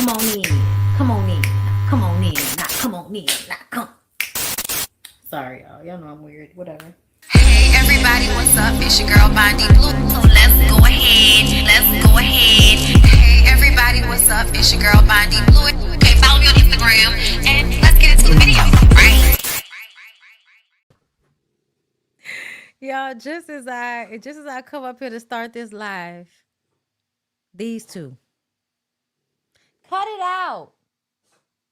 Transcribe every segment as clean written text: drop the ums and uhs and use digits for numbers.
Come on in. Come on in. Come on in. Now come on in. Now come. Sorry, y'all. Y'all know I'm weird. Whatever. Hey everybody, what's up? It's your girl BondyBlue. So let's go ahead. Let's go ahead. Hey everybody, what's up? It's your girl BondyBlue. Okay, follow me on Instagram and let's get into the video. Right? Y'all, just as I come up here to start this live, these two. Cut it out.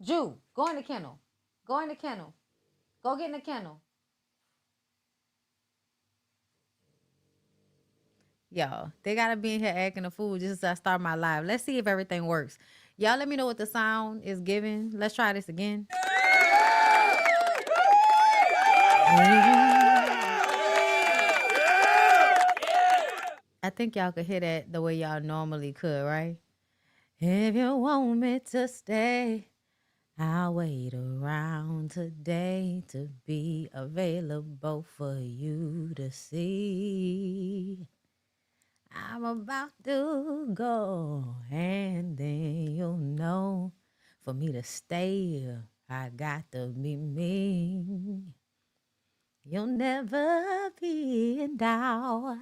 Jew, go in the kennel. Go in the kennel. Go get in the kennel. Y'all, they gotta be in here acting a fool just as I start my live. Let's see if everything works. Y'all let me know what the sound is giving. Let's try this again. I think y'all could hear that the way y'all normally could, right? If you want me to stay, I'll wait around today to be available for you to see. I'm about to go, and then you'll know. For me to stay, I got to be me. You'll never be in doubt.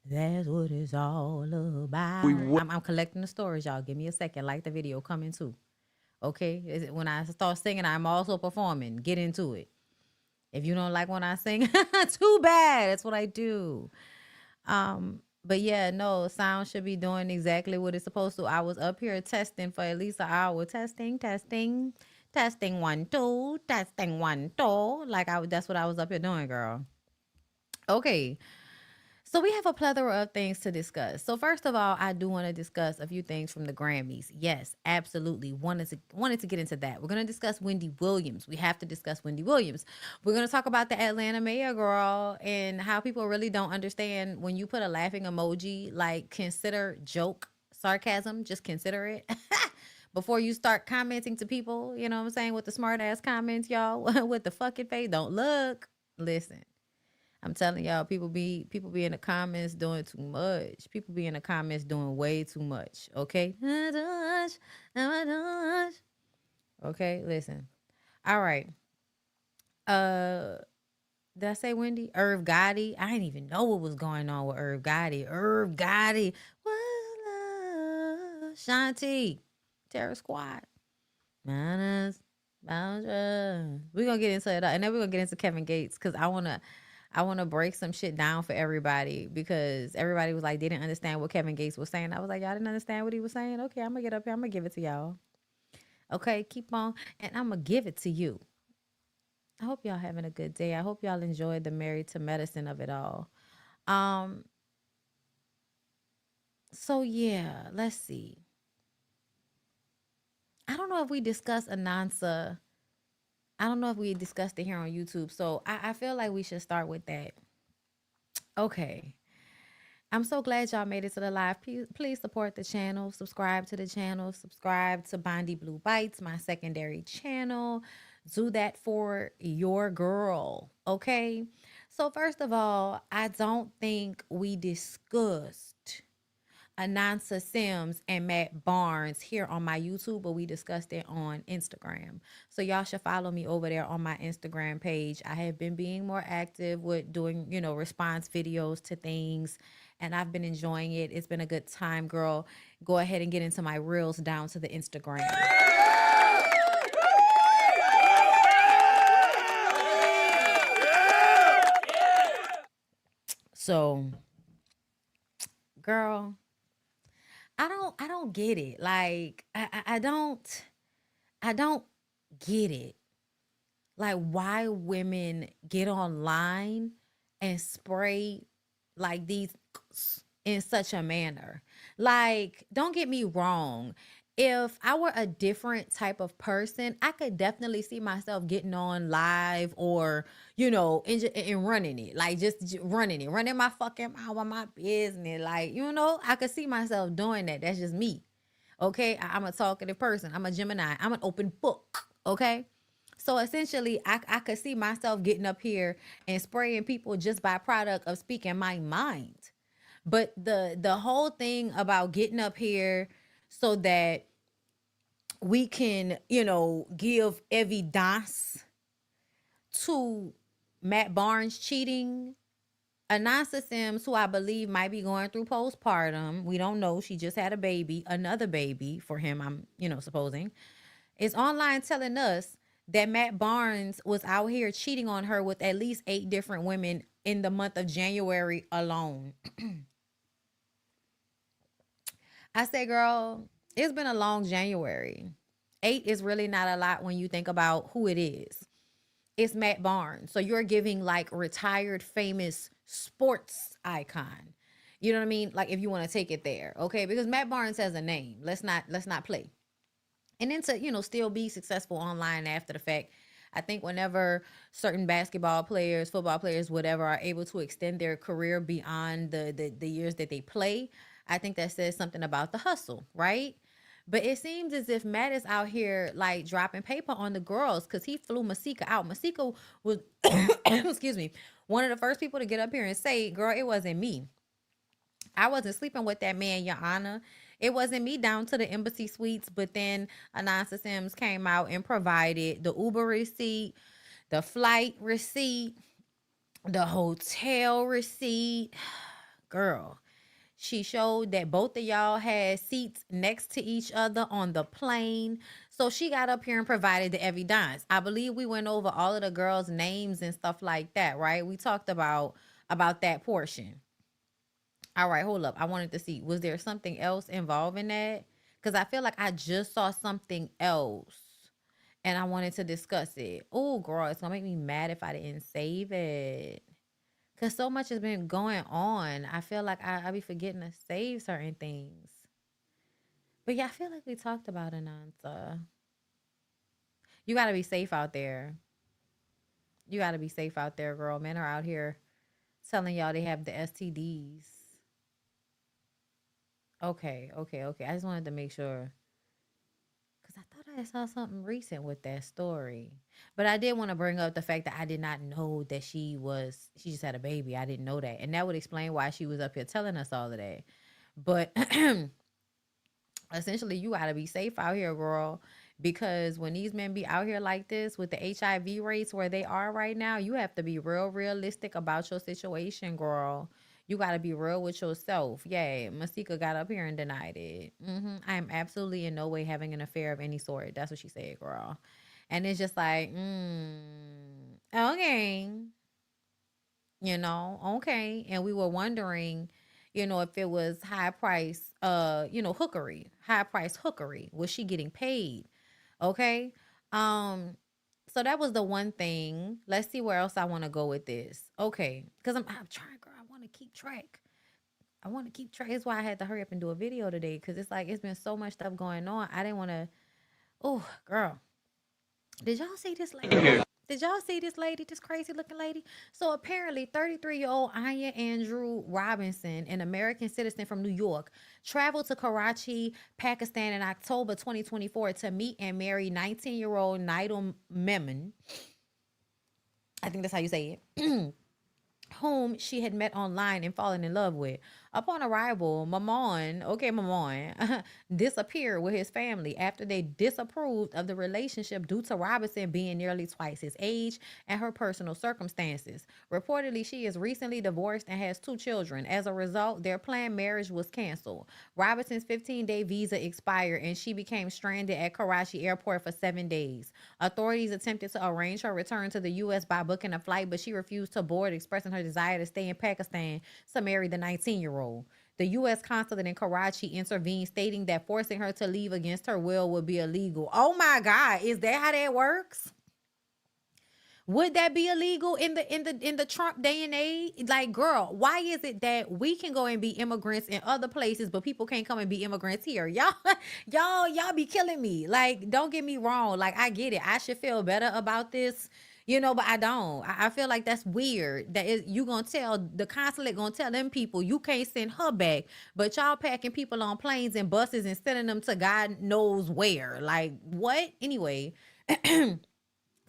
That's what it's all about. I'm collecting the stories, y'all. Give me a second. Like the video coming too. Okay? When I start singing, I'm also performing. Get into it. If you don't like when I sing, too bad. That's what I do. But yeah, no, sound should be doing exactly what it's supposed to. I was up here testing for at least an hour. Testing. 1 2, testing 1 2. That's what I was up here doing, girl. Okay. So we have a plethora of things to discuss. So first of all, I do want to discuss a few things from the Grammys. Yes, absolutely. Wanted to get into that. We're going to discuss Wendy Williams. We have to discuss Wendy Williams. We're going to talk about the Atlanta mayor, girl, and how people really don't understand when you put a laughing emoji, like consider joke sarcasm, just consider it. Before you start commenting to people, you know what I'm saying, with the smart ass comments, y'all, with the fucking face, don't look. Listen. I'm telling y'all, people be in the comments doing too much. People be in the comments doing way too much. Okay? Okay, listen. All right. Did I say Wendy? Irv Gotti. I didn't even know what was going on with Irv Gotti. Irv Gotti. What's love? Shanti. Terror Squad. Manners. We're gonna get into it. And then we're gonna get into Kevin Gates because I wanna break some shit down for everybody because everybody was like, they didn't understand what Kevin Gates was saying. I was like, y'all didn't understand what he was saying? Okay, I'm gonna get up here. I'm gonna give it to y'all. Okay, keep on. And I'm gonna give it to you. I hope y'all having a good day. I hope y'all enjoyed the Married to Medicine of it all. So yeah, let's see. I don't know if we discussed Anansa. I don't know if we discussed it here on YouTube. So I feel like we should start with that. Okay. I'm so glad y'all made it to the live. Please support the channel. Subscribe to the channel. Subscribe to BondyBlue Bites, my secondary channel. Do that for your girl. Okay? So first of all, I don't think we discussed Anansa Sims and Matt Barnes here on my YouTube, but we discussed it on Instagram. So y'all should follow me over there on my Instagram page. I have been being more active with doing, response videos to things, and I've been enjoying it. It's been a good time, girl. Go ahead and get into my reels down to the Instagram. So, girl, I don't get it. Like I don't get it. Like why women get online and spray like these in such a manner. Like, don't get me wrong. If I were a different type of person, I could definitely see myself getting on live or, and running it. Like, just running it. Running my fucking mouth on my business. Like, I could see myself doing that. That's just me. Okay? I'm a talkative person. I'm a Gemini. I'm an open book. Okay? So essentially, I could see myself getting up here and spraying people just by product of speaking my mind. But the whole thing about getting up here so that we can, give evidence to Matt Barnes cheating. Anansa Sims, who I believe might be going through postpartum, we don't know. She just had a baby, another baby for him, I'm, supposing, is online telling us that Matt Barnes was out here cheating on her with at least 8 different women in the month of January alone. I say, girl, it's been a long January. 8 is really not a lot when you think about who it is. It's Matt Barnes. So you're giving like retired famous sports icon. You know what I mean? Like if you want to take it there, okay? Because Matt Barnes has a name. Let's not play. And then to, still be successful online after the fact. I think whenever certain basketball players, football players, whatever, are able to extend their career beyond the years that they play, I think that says something about the hustle, right? But it seems as if Matt is out here like dropping paper on the girls because he flew Masika out. Masika was, excuse me, one of the first people to get up here and say, girl, it wasn't me. I wasn't sleeping with that man, Your Honor. It wasn't me down to the embassy suites. But then Anansa Sims came out and provided the Uber receipt, the flight receipt, the hotel receipt. Girl, she showed that both of y'all had seats next to each other on the plane. So she got up here and provided the evidence. I believe we went over all of the girls' names and stuff like that, right? We talked about that portion. All right, hold up. I wanted to see, was there something else involved in that? Because I feel like I just saw something else and I wanted to discuss it. Oh, girl, it's going to make me mad if I didn't save it. Because so much has been going on. I feel like I be forgetting to save certain things. But yeah, I feel like we talked about Anansa. You got to be safe out there. You got to be safe out there, girl. Men are out here telling y'all they have the STDs. Okay. I just wanted to make sure. Because I thought I saw something recent with that story. But I did want to bring up the fact that I did not know that she just had a baby. I didn't know that. And that would explain why she was up here telling us all of that. But essentially, you got to be safe out here, girl. Because when these men be out here like this with the HIV rates where they are right now, you have to be real realistic about your situation, girl. You got to be real with yourself. Yeah, Masika got up here and denied it. I am absolutely in no way having an affair of any sort. That's what she said, girl. And it's just like, okay. Okay. And we were wondering, if it was high price, hookery, high price hookery. Was she getting paid? Okay. So that was the one thing. Let's see where else I want to go with this. Okay. Because I'm trying, girl. I want to keep track. That's why I had to hurry up and do a video today. Because it's like, it's been so much stuff going on. I didn't want to. Oh, girl. Did y'all see this lady? Did y'all see this lady, this crazy looking lady? So apparently 33-year-old Anya Andrew Robinson, an American citizen from New York, traveled to Karachi, Pakistan in October 2024 to meet and marry 19-year-old Nidal Memon. I think that's how you say it. Whom she had met online and fallen in love with. Upon arrival, Mamon disappeared with his family after they disapproved of the relationship due to Robinson being nearly twice his age and her personal circumstances. Reportedly, she is recently divorced and has 2 children. As a result, their planned marriage was canceled. Robinson's 15-day visa expired and she became stranded at Karachi airport for 7 days. Authorities attempted to arrange her return to the U.S. by booking a flight, but she refused to board, expressing her desire to stay in Pakistan to marry the 19-year-old. The U.S. consulate in Karachi intervened, stating that forcing her to leave against her will would be illegal. Oh my God, is that how that works? Would that be illegal in the Trump day and age? Like, girl, why is it that we can go and be immigrants in other places, but people can't come and be immigrants here? Y'all be killing me. Like, don't get me wrong. Like, I get it. I should feel better about this. But I don't. I feel like that's weird. You gonna tell the consulate gonna tell them people you can't send her back, but y'all packing people on planes and buses and sending them to God knows where. Like, what? Anyway, to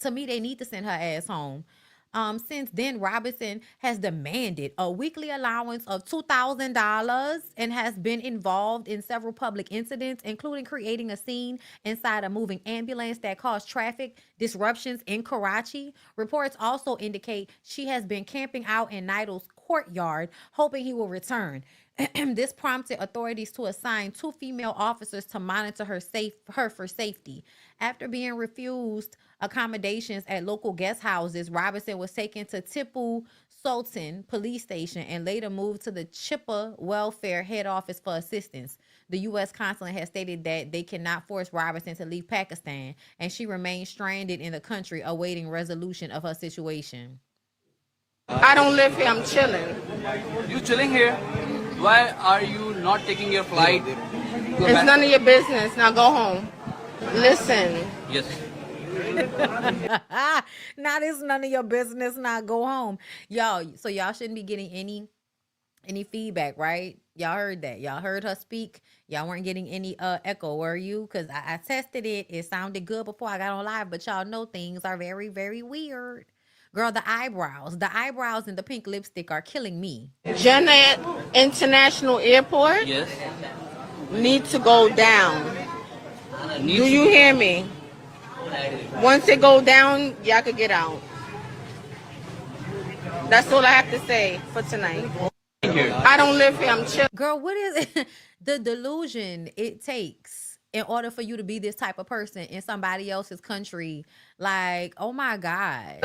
me, they need to send her ass home. Since then, Robinson has demanded a weekly allowance of $2,000 and has been involved in several public incidents, including creating a scene inside a moving ambulance that caused traffic disruptions in Karachi. Reports also indicate she has been camping out in Nidal's courtyard, hoping he will return. This prompted authorities to assign 2 female officers to monitor her for safety. After being refused accommodations at local guest houses, Robinson was taken to Tipu Sultan police station and later moved to the Chippa Welfare Head Office for assistance. The U.S. consulate has stated that they cannot force Robinson to leave Pakistan, and she remains stranded in the country awaiting resolution of her situation. I don't live here, I'm chilling. You chilling here? Why are you not taking your flight? It's none of your business. Now go home. Listen. Yes. Now this is none of your business. Now go home. Y'all, so y'all shouldn't be getting any feedback, right? Y'all heard that. Y'all heard her speak. Y'all weren't getting any echo, were you? Because I tested it. It sounded good before I got on live, but y'all know things are very, very weird. Girl, the eyebrows and the pink lipstick are killing me. Janet International Airport Yes. need to go down. Do you hear me? Once it go down, y'all could get out. That's all I have to say for tonight. I don't live here, I'm chilling. Girl, what is it? The delusion it takes in order for you to be this type of person in somebody else's country. Like, oh my God.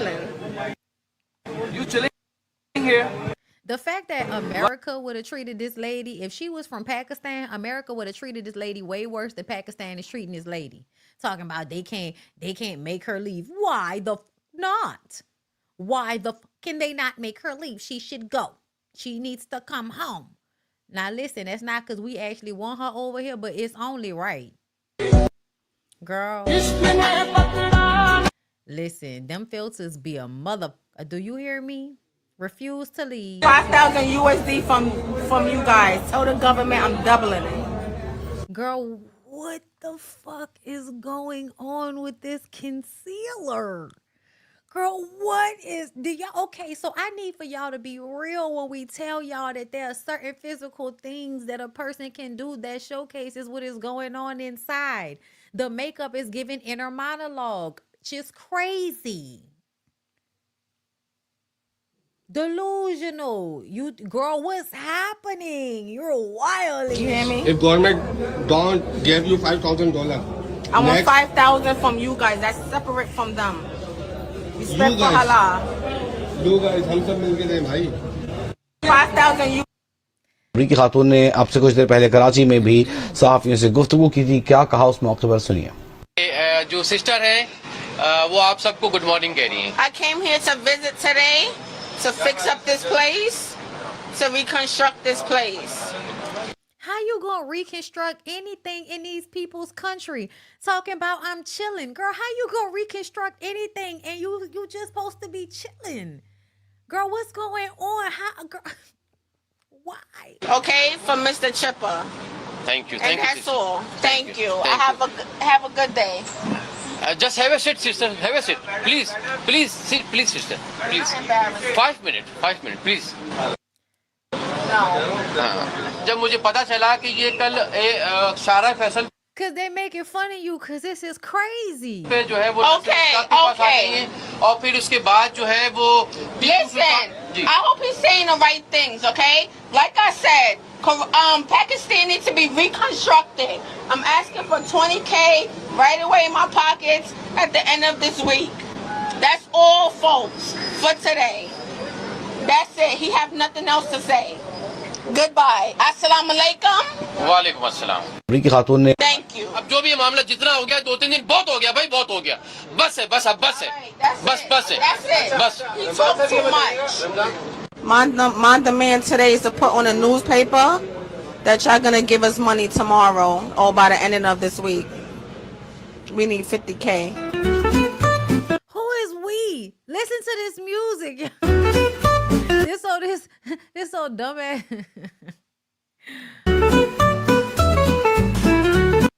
You chilling here? The fact that America would have treated this lady, if she was from Pakistan, America would have treated this lady way worse than Pakistan is treating this lady. Talking about they can't make her leave. Why the not? Why the can they not make her leave? She should go. She needs to come home. Now listen, that's not because we actually want her over here, but it's only right. Girl. Listen, them filters be a mother. Do you hear me? Refuse to leave. 5,000 USD from you guys. Tell the government I'm doubling it. Girl, what the fuck is going on with this concealer? Girl, what is okay, so I need for y'all to be real when we tell y'all that there are certain physical things that a person can do that showcases what is going on inside. The makeup is giving inner monologue. Just crazy. Delusional. You girl, what's happening? You're wild. You hear me? If government don't give you $5,000, I want 5,000 from you guys. That's separate from them. Respect You for guys. halal. you guys हम सब मिलके दें भाई. 5,000 you. अमरीकी खातून ने आपसे कुछ देर पहले कराची में भी सहाफियों से गुफ्तगू की थी. क्या कहा उसमें आप खबर सुनिए. जो सिस्टर है वो आप सबको गुड मॉर्निंग कह रही हैं. I came here to visit today to fix up this place, to reconstruct this place. How you gonna reconstruct anything in these people's country? Talking about I'm chilling. Girl, how you gonna reconstruct anything and you just supposed to be chilling? Girl, what's going on? How girl, why? Okay, from Mr. Chipper. Thank you. And Thank you. that's sister. all. Thank you. Thank Have a good day. Just have a seat, sister. Have a seat. Please sit. Please, sister. Please. I'm embarrassed. 5 minutes. 5 minutes. Please. No. जब मुझे पता चला कि ये कल शारा Faisal Cause they making fun of you cause this is crazy. पे जो है वो Okay, के पास okay. आती हैं और फिर उसके बाद जो है वो Listen, I hope he's saying the right things, okay? Like I said, Pakistan needs to be reconstructed. I'm asking for 20K right away in my pockets at the end of this week. That's all, folks, for today. That's it. He have nothing else to say. Goodbye. Assalamu alaikum. वालेकुम अस्सलाम. अमरीकी खातून ने Thank you. अब जो भी ये मामला जितना हो गया 2-3 दिन बहुत हो गया भाई, बहुत हो गया. बस है, बस अब बस है. बस है. That's it. बस. He talks too much. My demand today is to put on a newspaper that y'all gonna give us money tomorrow or by the ending of this week. We need 50K. Who is we? Listen to this music. This so dumbass.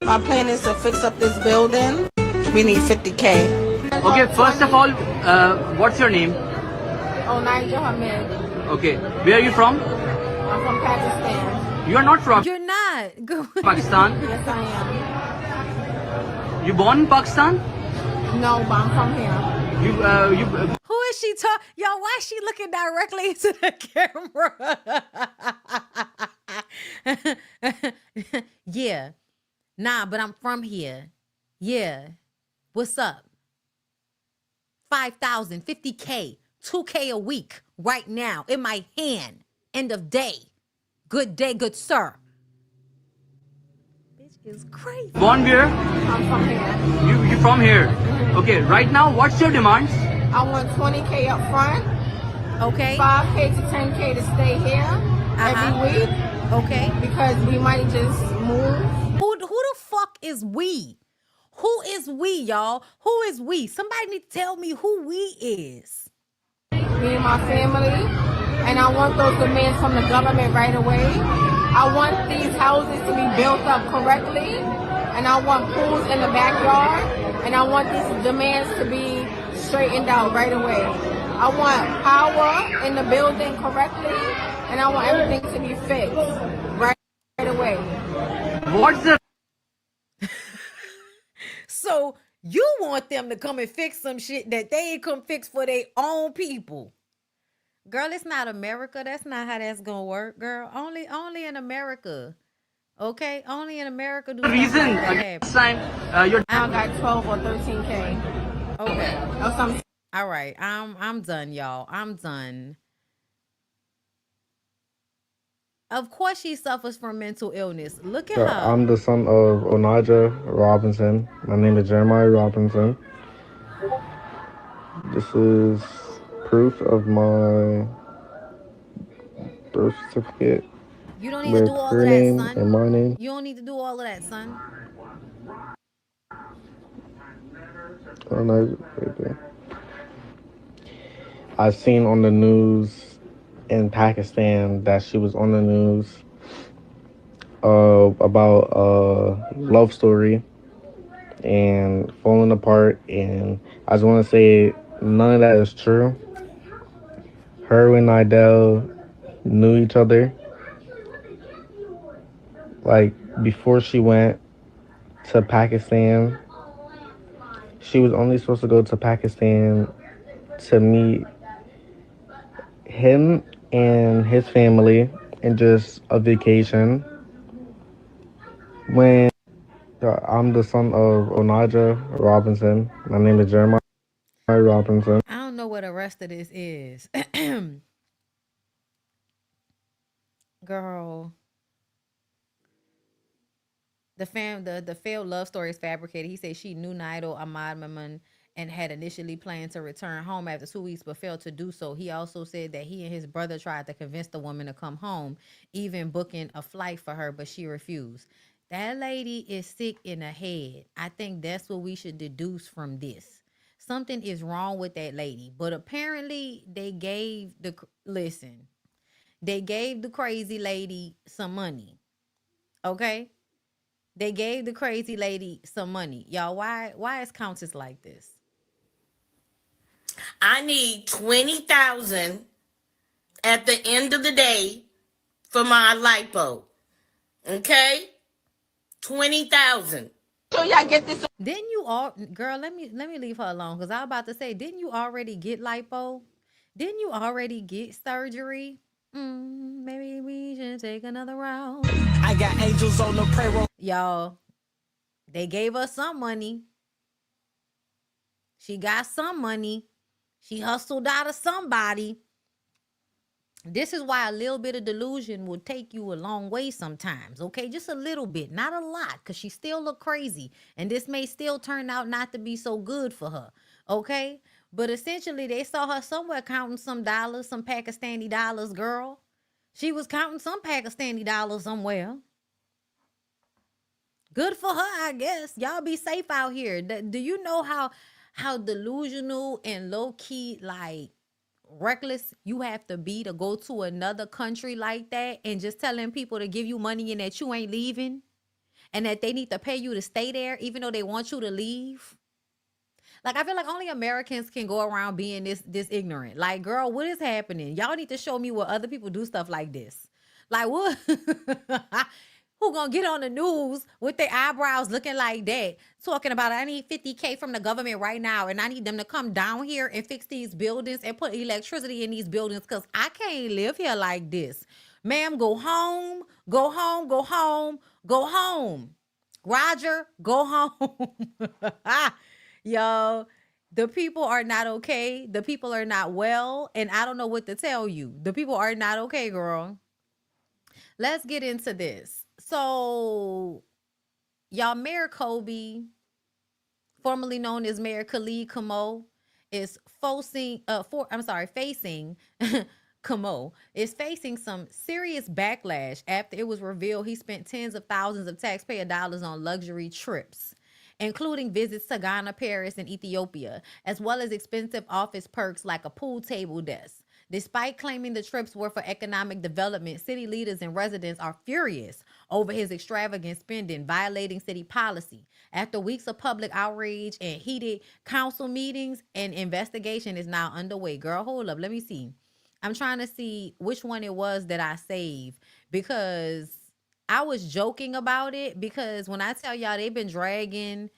My plan is to fix up this building. We need 50K. Okay, first of all, what's your name? Onaja Hamid. Okay. Where are you from? I'm from Pakistan. You are not from You're not. Go. Pakistan. Yes, I You born in Pakistan? am. No, but I'm from here. Who is she talking? Yo, why is she looking directly into the camera? Yeah. Nah, but I'm from here. Yeah. What's up? 5,000, 50K, 2K a week right now in my hand. End of day. Good day, good sir. Bitch is crazy. Born where? I'm from here. You from here? Okay. Right now, what's your demands? I want 20K up front, Okay. 5K to 10K to stay here every week Okay. because we might just move. Who the fuck is we? Who is we, y'all? Who is we? Somebody need to tell me who we is. Me and my family, and I want those demands from the government right away. I want these houses to be built up correctly, and I want pools in the backyard, and I want these demands to be straightened out right away. I want power in the building correctly, and I want everything to be fixed right away. What's the So you want them to come and fix some shit that they ain't come fix for their own people. Girl, it's not America. That's not how that's gonna work, girl. Only in America. Okay? Only in America do reason? like that Next happen. time, your Now I got 12 or 13K. Okay. Or some All right. I'm done, y'all. I'm done. Of course she suffers from mental illness. Look at her. I'm the son of Onaja Robinson. My name is Jeremiah Robinson. This is proof of my birth certificate You don't need to with do all her of that, name son. and my name. You don't need to do all of that, son. I seen on the news in Pakistan that she was on the news about a love story and falling apart, and I just want to say none of that is true. Her and Nidell knew each other. Like, before she went to Pakistan, she was only supposed to go to Pakistan to meet him and his family and just a vacation. When I'm the son of Onaja Robinson. My name is Jeremiah Robinson. I don't know what the rest of this is. Girl. The failed love story is fabricated. He said she knew Nidal Ahmad Mamun and had initially planned to return home after 2 weeks but failed to do so. He also said that he and his brother tried to convince the woman to come home, even booking a flight for her, but she refused. That lady is sick in the head. I think that's what we should deduce from this. Something is wrong with that lady. But apparently they gave the crazy lady some money. Okay? They gave the crazy lady some money. Y'all, why is Countess like this? I need 20,000 at the end of the day for my lipo. Okay? 20,000. So y'all get this. Didn't you all, girl, let me leave her alone, because I was about to say, didn't you already get lipo? Didn't you already get surgery? Maybe we should take another round. I got angels on the payroll. Y'all, they gave her some money. She got some money. She hustled out of somebody. This is why a little bit of delusion will take you a long way sometimes, okay? Just a little bit, not a lot, because she still look crazy. And this may still turn out not to be so good for her, okay? But essentially, they saw her somewhere counting some dollars, some Pakistani dollars, girl. She was counting some Pakistani dollars somewhere. Good for her, I guess. Y'all be safe out here. Do you know how delusional and low-key, like, reckless you have to be to go to another country like that and just telling people to give you money and that you ain't leaving and that they need to pay you to stay there even though they want you to leave? Like, I feel like only Americans can go around being this ignorant. Like, girl, what is happening? Y'all need to show me where other people do stuff like this. Like, what? Who gonna get on the news with their eyebrows looking like that, talking about I need 50K from the government right now, and I need them to come down here and fix these buildings and put electricity in these buildings because I can't live here like this. Ma'am, go home, go home, go home, go home. Roger, go home. Yo, the people are not okay. The people are not well, and I don't know what to tell you. The people are not okay, girl. Let's get into this. So, y'all, Mayor Kobe, formerly known as Mayor Khalid Kamo, is facing Kamo is facing some serious backlash after it was revealed he spent tens of thousands of taxpayer dollars on luxury trips, including visits to Ghana, Paris, and Ethiopia, as well as expensive office perks like a pool table desk. Despite claiming the trips were for economic development, city leaders and residents are furious over his extravagant spending, violating city policy. After weeks of public outrage and heated council meetings, an investigation is now underway. Girl, hold up. Let me see. I'm trying to see which one it was that I saved, because I was joking about it, because when I tell y'all they've been dragging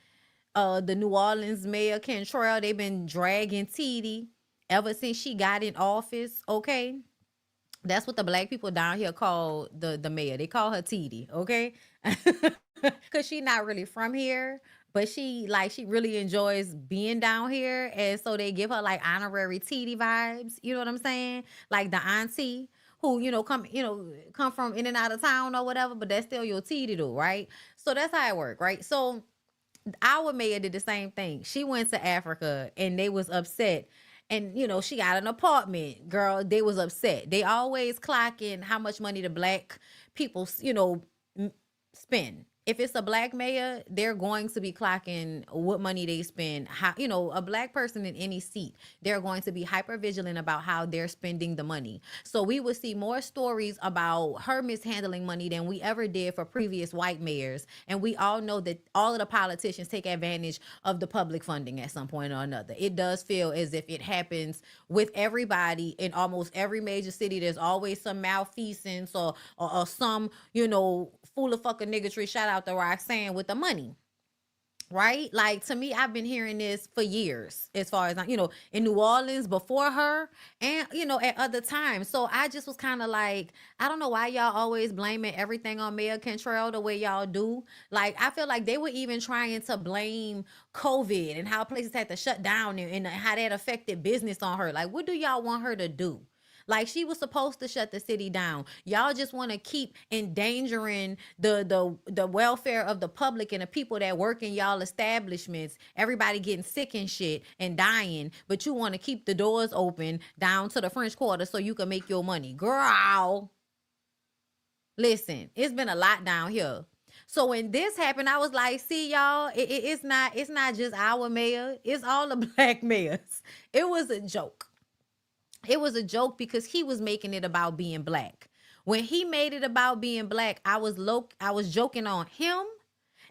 the New Orleans mayor Cantrell, they've been dragging Diddy ever since she got in office, okay? That's what the black people down here call the mayor. They call her Diddy, okay? Because she not really from here, but she really enjoys being down here, and so they give her like honorary Diddy vibes, you know what I'm saying? Like the auntie who, come from in and out of town or whatever, but that's still your Diddy though, right? So that's how it works, right? So our mayor did the same thing. She went to Africa and they was upset. And, she got an apartment, girl. They was upset. They always clocking how much money the black people, spend. If it's a black mayor, they're going to be clocking what money they spend. How, a black person in any seat, they're going to be hyper vigilant about how they're spending the money. So we would see more stories about her mishandling money than we ever did for previous white mayors. And we all know that all of the politicians take advantage of the public funding at some point or another. It does feel as if it happens with everybody in almost every major city. There's always some malfeasance or some, fool of fucking niggatry. Shout out to Roxanne with the money, right? Like, to me, I've been hearing this for years, as far as in New Orleans before her, and at other times. So I just was kind of like, I don't know why y'all always blaming everything on Mayor Cantrell the way y'all do. Like, I feel like they were even trying to blame COVID and how places had to shut down and how that affected business on her. Like, what do y'all want her to do? Like, she was supposed to shut the city down. Y'all just want to keep endangering the welfare of the public and the people that work in y'all establishments. Everybody getting sick and shit and dying, but you want to keep the doors open down to the French Quarter so you can make your money. Girl, listen, it's been a lot down here. So when this happened, I was like, see, y'all, it's not just our mayor. It's all the black mayors. It was a joke. It was a joke because he was making it about being black. When he made it about being black, I was joking on him,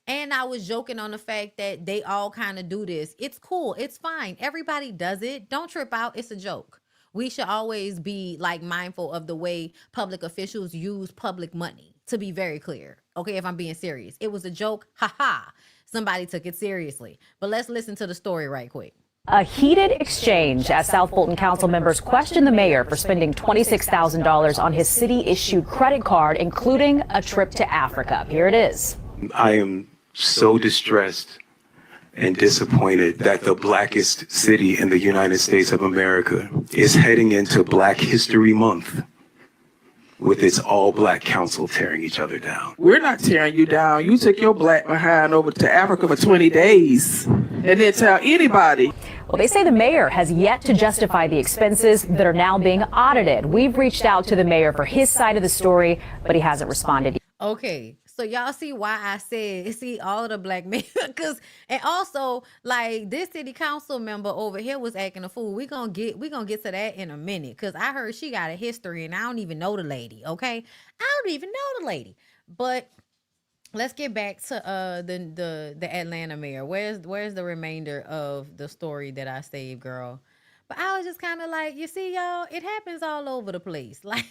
and I was joking on the fact that they all kind of do this. It's cool. It's fine. Everybody does it. Don't trip out. It's a joke. We should always be like mindful of the way public officials use public money, to be very clear. Okay, if I'm being serious. It was a joke. Ha ha. Somebody took it seriously. But let's listen to the story right quick. A heated exchange as South Fulton council members questioned the mayor for spending $26,000 on his city-issued credit card, including a trip to Africa. Here it is. I am so distressed and disappointed that the blackest city in the United States of America is heading into Black History Month with its all-black council tearing each other down. We're not tearing you down. You took your black behind over to Africa for 20 days and didn't tell anybody. Well, they say the mayor has yet to justify the expenses that are now being audited. We've reached out to the mayor for his side of the story, but he hasn't responded. Okay, so y'all see why I said, see, all of the black men, and also, like, this city council member over here was acting a fool. We gonna get to that in a minute, because I heard she got a history, and I don't even know the lady, okay? I don't even know the lady. But let's get back to the Atlanta mayor. Where's the remainder of the story that I saved, girl? But I was just kind of like, you see, y'all, it happens all over the place. Like,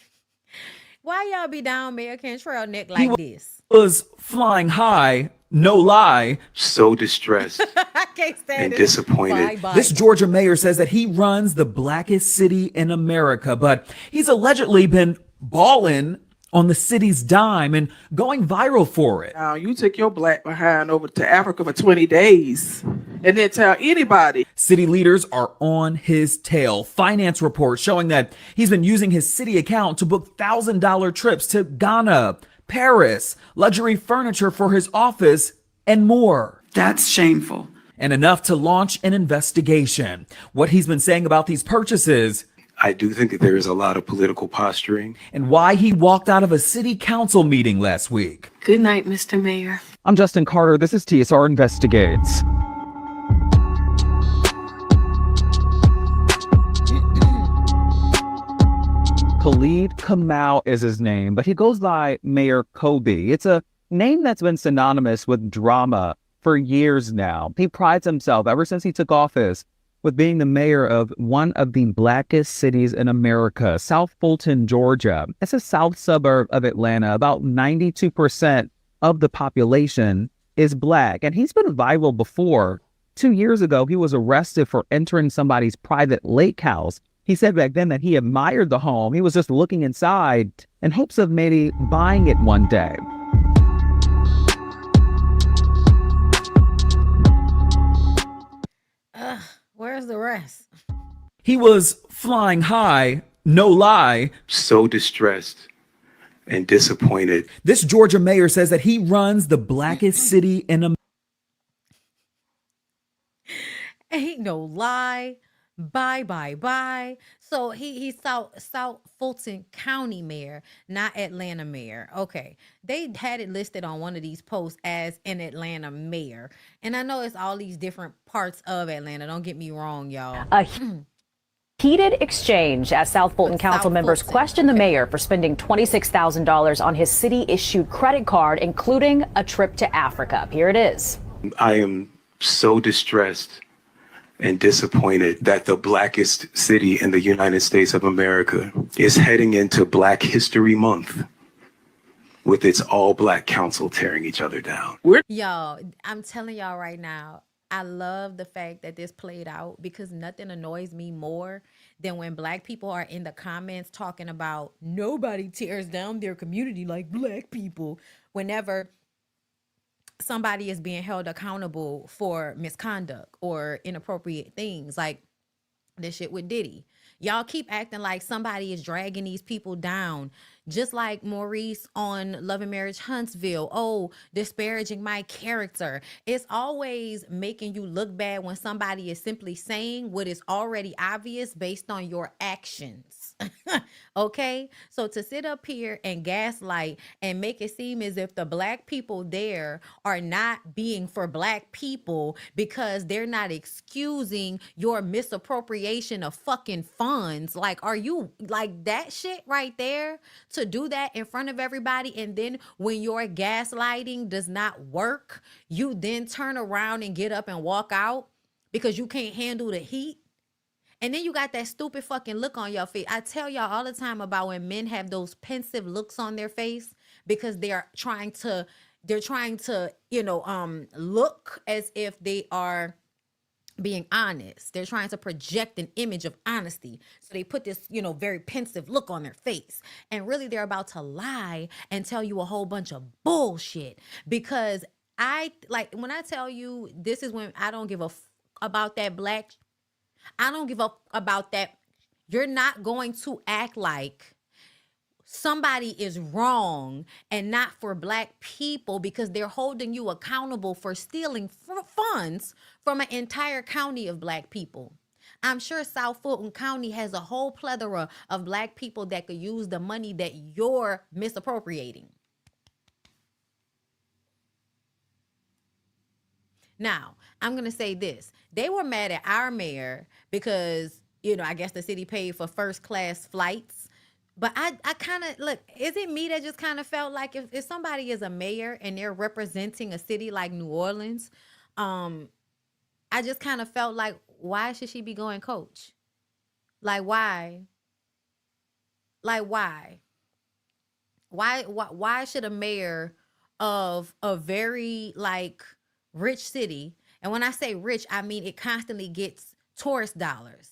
why y'all be down Mayor Cantrell neck like this? Was flying high, no lie. So distressed I can't stand and it. disappointed. Bye. This Georgia mayor says that he runs the blackest city in America, but he's allegedly been balling on the city's dime and going viral for it. Now, you took your black behind over to Africa for 20 days and didn't tell anybody. City leaders are on his tail. Finance reports showing that he's been using his city account to book $1,000 trips to Ghana, Paris, luxury furniture for his office, and more. That's shameful. And enough to launch an investigation. What he's been saying about these purchases, I do think that there is a lot of political posturing. and why he walked out of a city council meeting last week. Good night, Mr. Mayor. I'm Justin Carter. This is TSR Investigates. Khalid Kamau is his name, but he goes by Mayor Kobe. It's a name that's been synonymous with drama for years now. He prides himself, ever since he took office, with being the mayor of one of the blackest cities in America, South Fulton, Georgia. It's a south suburb of Atlanta. About 92% of the population is black, and he's been viral before. 2 years ago, he was arrested for entering somebody's private lake house. He said back then that he admired the home. He was just looking inside in hopes of maybe buying it one day. Where's the rest? He was flying high, no lie. So distressed and disappointed. This Georgia mayor says that he runs the blackest city in America. Ain't no lie. Bye. So he's South Fulton County mayor, not Atlanta mayor. Okay. They had it listed on one of these posts as an Atlanta mayor. And I know it's all these different parts of Atlanta. Don't get me wrong, y'all. A heated exchange as South Fulton council members question the mayor for spending $26,000 on his city-issued credit card, including a trip to Africa. Here it is. I am so distressed and disappointed that the blackest city in the United States of America is heading into Black History Month with its all black council tearing each other down. Y'all, I'm telling y'all right now, I love the fact that this played out because nothing annoys me more than when black people are in the comments talking about nobody tears down their community like black people whenever somebody is being held accountable for misconduct or inappropriate things like this shit with Diddy. Y'all keep acting like somebody is dragging these people down, just like Maurice on Love and Marriage Huntsville. Oh, disparaging my character. It's always making you look bad when somebody is simply saying what is already obvious based on your actions. Okay? So to sit up here and gaslight and make it seem as if the black people there are not being for black people because they're not excusing your misappropriation of fucking funds. Like, are you like that shit right there? To do that in front of everybody, and then when your gaslighting does not work, you then turn around and get up and walk out because you can't handle the heat. And then you got that stupid fucking look on your face. I tell y'all all the time about when men have those pensive looks on their face because they're trying to, look as if they are being honest. They're trying to project an image of honesty. So they put this, very pensive look on their face. And really they're about to lie and tell you a whole bunch of bullshit. Because when I tell you, this is when I don't give a about that black. I don't give up about that. You're not going to act like somebody is wrong and not for black people because they're holding you accountable for stealing funds from an entire county of black people. I'm sure South Fulton County has a whole plethora of black people that could use the money that you're misappropriating. Now, I'm going to say this. They were mad at our mayor because, I guess the city paid for first class flights. But I kind of look, is it me that just kind of felt like if somebody is a mayor and they're representing a city like New Orleans, I just kind of felt like, why should she be going coach? Like, why? Like, why? Why should a mayor of a very like rich city, and when I say rich, I mean it constantly gets tourist dollars.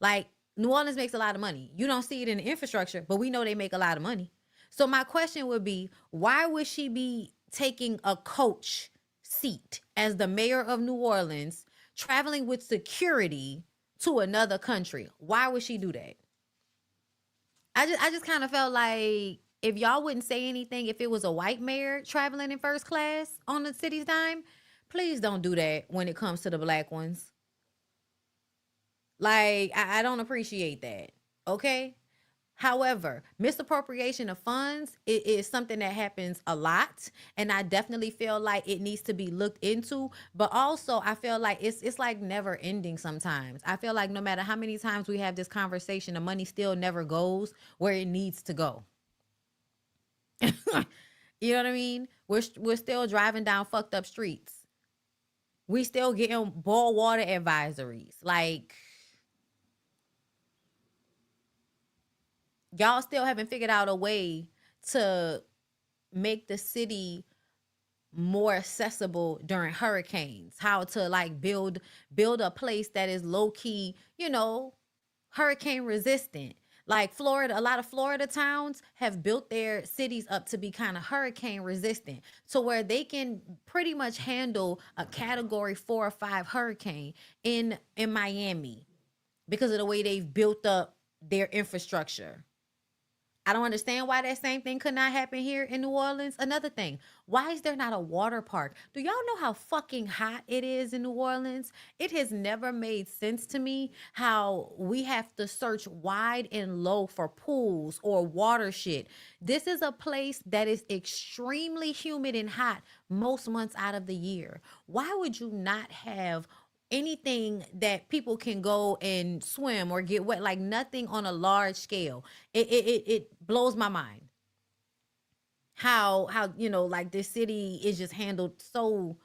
Like New Orleans makes a lot of money. You don't see it in the infrastructure, but we know they make a lot of money. So my question would be, why would she be taking a coach seat as the mayor of New Orleans, traveling with security to another country? Why would she do that? I just kind of felt like if y'all wouldn't say anything if it was a white mayor traveling in first class on the city's dime, please don't do that when it comes to the black ones. Like, I don't appreciate that. Okay? However, misappropriation of funds is something that happens a lot, and I definitely feel like it needs to be looked into. But also, I feel like it's like never ending sometimes. I feel like no matter how many times we have this conversation, the money still never goes where it needs to go. You know what I mean? We're still driving down fucked up streets. We still getting boil water advisories. Like, y'all still haven't figured out a way to make the city more accessible during hurricanes. How to like build a place that is low key, hurricane resistant. Like Florida, a lot of Florida towns have built their cities up to be kind of hurricane resistant, so where they can pretty much handle a category 4 or 5 hurricane in Miami because of the way they've built up their infrastructure. I don't understand why that same thing could not happen here in New Orleans. Another thing, why is there not a water park? Do y'all know how fucking hot it is in New Orleans? It has never made sense to me how we have to search wide and low for pools or water shit. This is a place that is extremely humid and hot most months out of the year. Why would you not have anything that people can go and swim or get wet? Like nothing on a large scale. It blows my mind how like this city is just handled so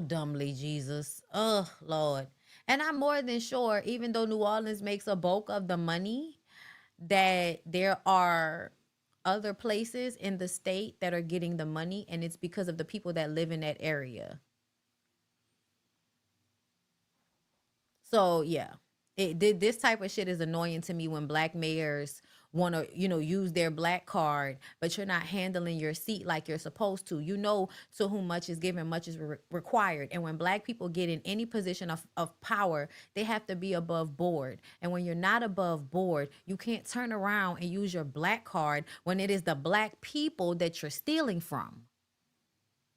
dumbly. Jesus, oh Lord. And I'm more than sure, even though New Orleans makes a bulk of the money, that there are other places in the state that are getting the money, and it's because of the people that live in that area. So yeah, this type of shit is annoying to me when black mayors want to, use their black card, but you're not handling your seat like you're supposed to. To whom much is given, much is required. And when black people get in any position of power, they have to be above board. And when you're not above board, you can't turn around and use your black card when it is the black people that you're stealing from.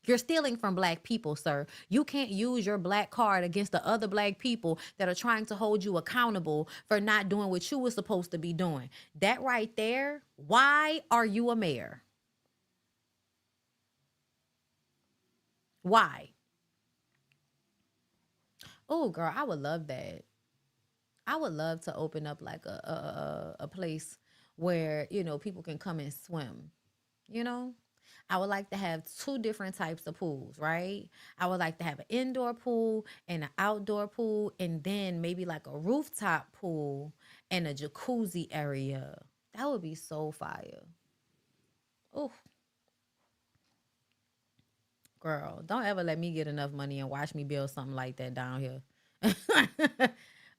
You're stealing from black people, sir. You can't use your black card against the other black people that are trying to hold you accountable for not doing what you were supposed to be doing. That right there, why are you a mayor? Why? Oh, girl, I would love that. I would love to open up like a place where, people can come and swim, I would like to have 2 different types of pools, right? I would like to have an indoor pool and an outdoor pool, and then maybe like a rooftop pool and a jacuzzi area. That would be so fire. Oh, girl, don't ever let me get enough money and watch me build something like that down here.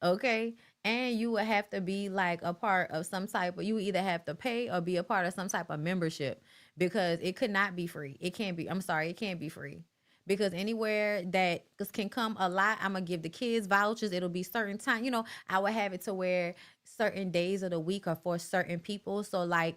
Okay? And you would have to be like a part of some type of, you either have to pay or be a part of some type of membership, because it could not be free. It can't be, I'm sorry, it can't be free. Because anywhere that can come a lot, I'm going to give the kids vouchers. It'll be certain time. I would have it to where certain days of the week are for certain people. So like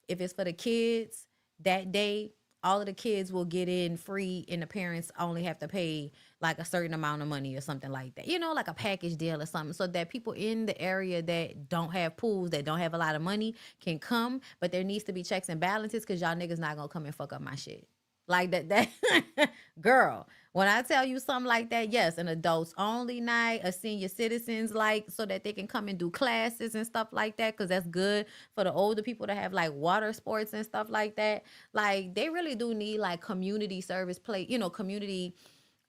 if it's for the kids, that day, all of the kids will get in free and the parents only have to pay like a certain amount of money or something like that. Like a package deal or something, so that people in the area that don't have pools, that don't have a lot of money can come, but there needs to be checks and balances because y'all niggas not gonna come and fuck up my shit. Like that girl, When I tell you something like that, yes, an adults only night, a senior citizens like, so that they can come and do classes and stuff like that, because that's good for the older people to have like water sports and stuff like that. Like they really do need like community service play, community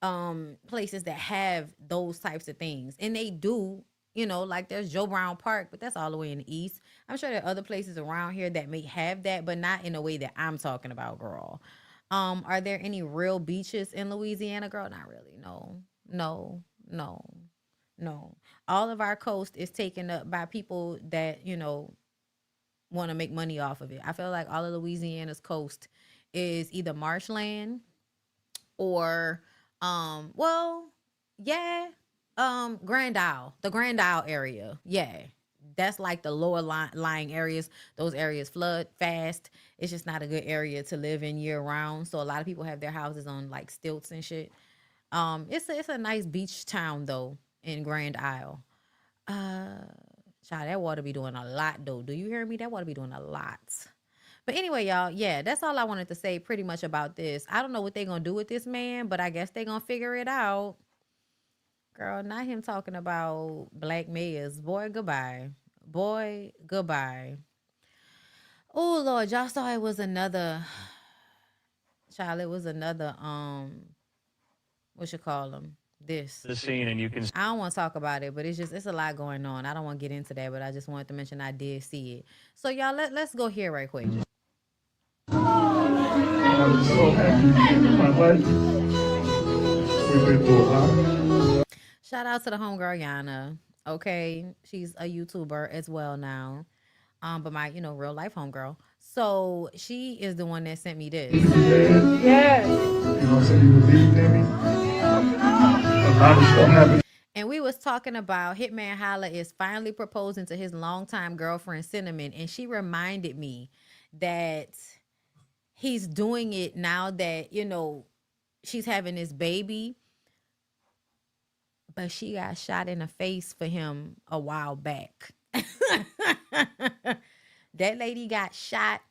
places that have those types of things. And they do, like there's Joe Brown Park, but that's all the way in the east. I'm sure there are other places around here that may have that, but not in a way that I'm talking about, girl. Are there any real beaches in Louisiana, girl? Not really. No, no, no, no. All of our coast is taken up by people that, want to make money off of it. I feel like all of Louisiana's coast is either marshland or, Grand Isle, the Grand Isle area. Yeah. That's like the lower lying areas. Those areas flood fast. It's just not a good area to live in year round. So a lot of people have their houses on like stilts and shit. It's a nice beach town though in Grand Isle. Child, that water be doing a lot though. Do you hear me? That water be doing a lot. But anyway, y'all, yeah, that's all I wanted to say pretty much about this. I don't know what they're gonna do with this man, but I guess they're gonna figure it out. Girl, not him talking about black mayors. Boy, goodbye. Boy, goodbye. Oh Lord, y'all saw it was another child. It was another what you call them? This The scene, and you can. I don't want to talk about it, but it's a lot going on. I don't want to get into that, but I just wanted to mention I did see it. So y'all, let's go here right quick. I'm so happy my wife. We went through a lot. Shout out to the homegirl Yana. Okay, she's a YouTuber as well now. But my, real life homegirl. So she is the one that sent me this. Yes. You know, so you believed in me. A lot of stuff happened. And we was talking about Hitman Holla is finally proposing to his longtime girlfriend Cinnamon, and she reminded me that he's doing it now that she's having this baby. But she got shot in the face for him a while back. That lady got shot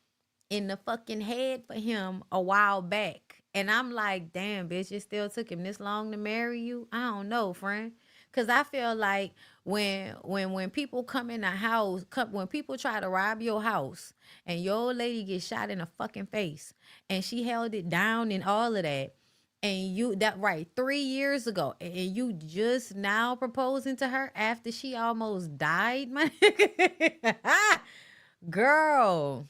in the fucking head for him a while back. And I'm like, damn, bitch, it still took him this long to marry you? I don't know, friend. Because I feel like when people come in the house, when people try to rob your house and your old lady gets shot in the fucking face and she held it down and all of that, and 3 years ago, and you just now proposing to her after she almost died, my girl.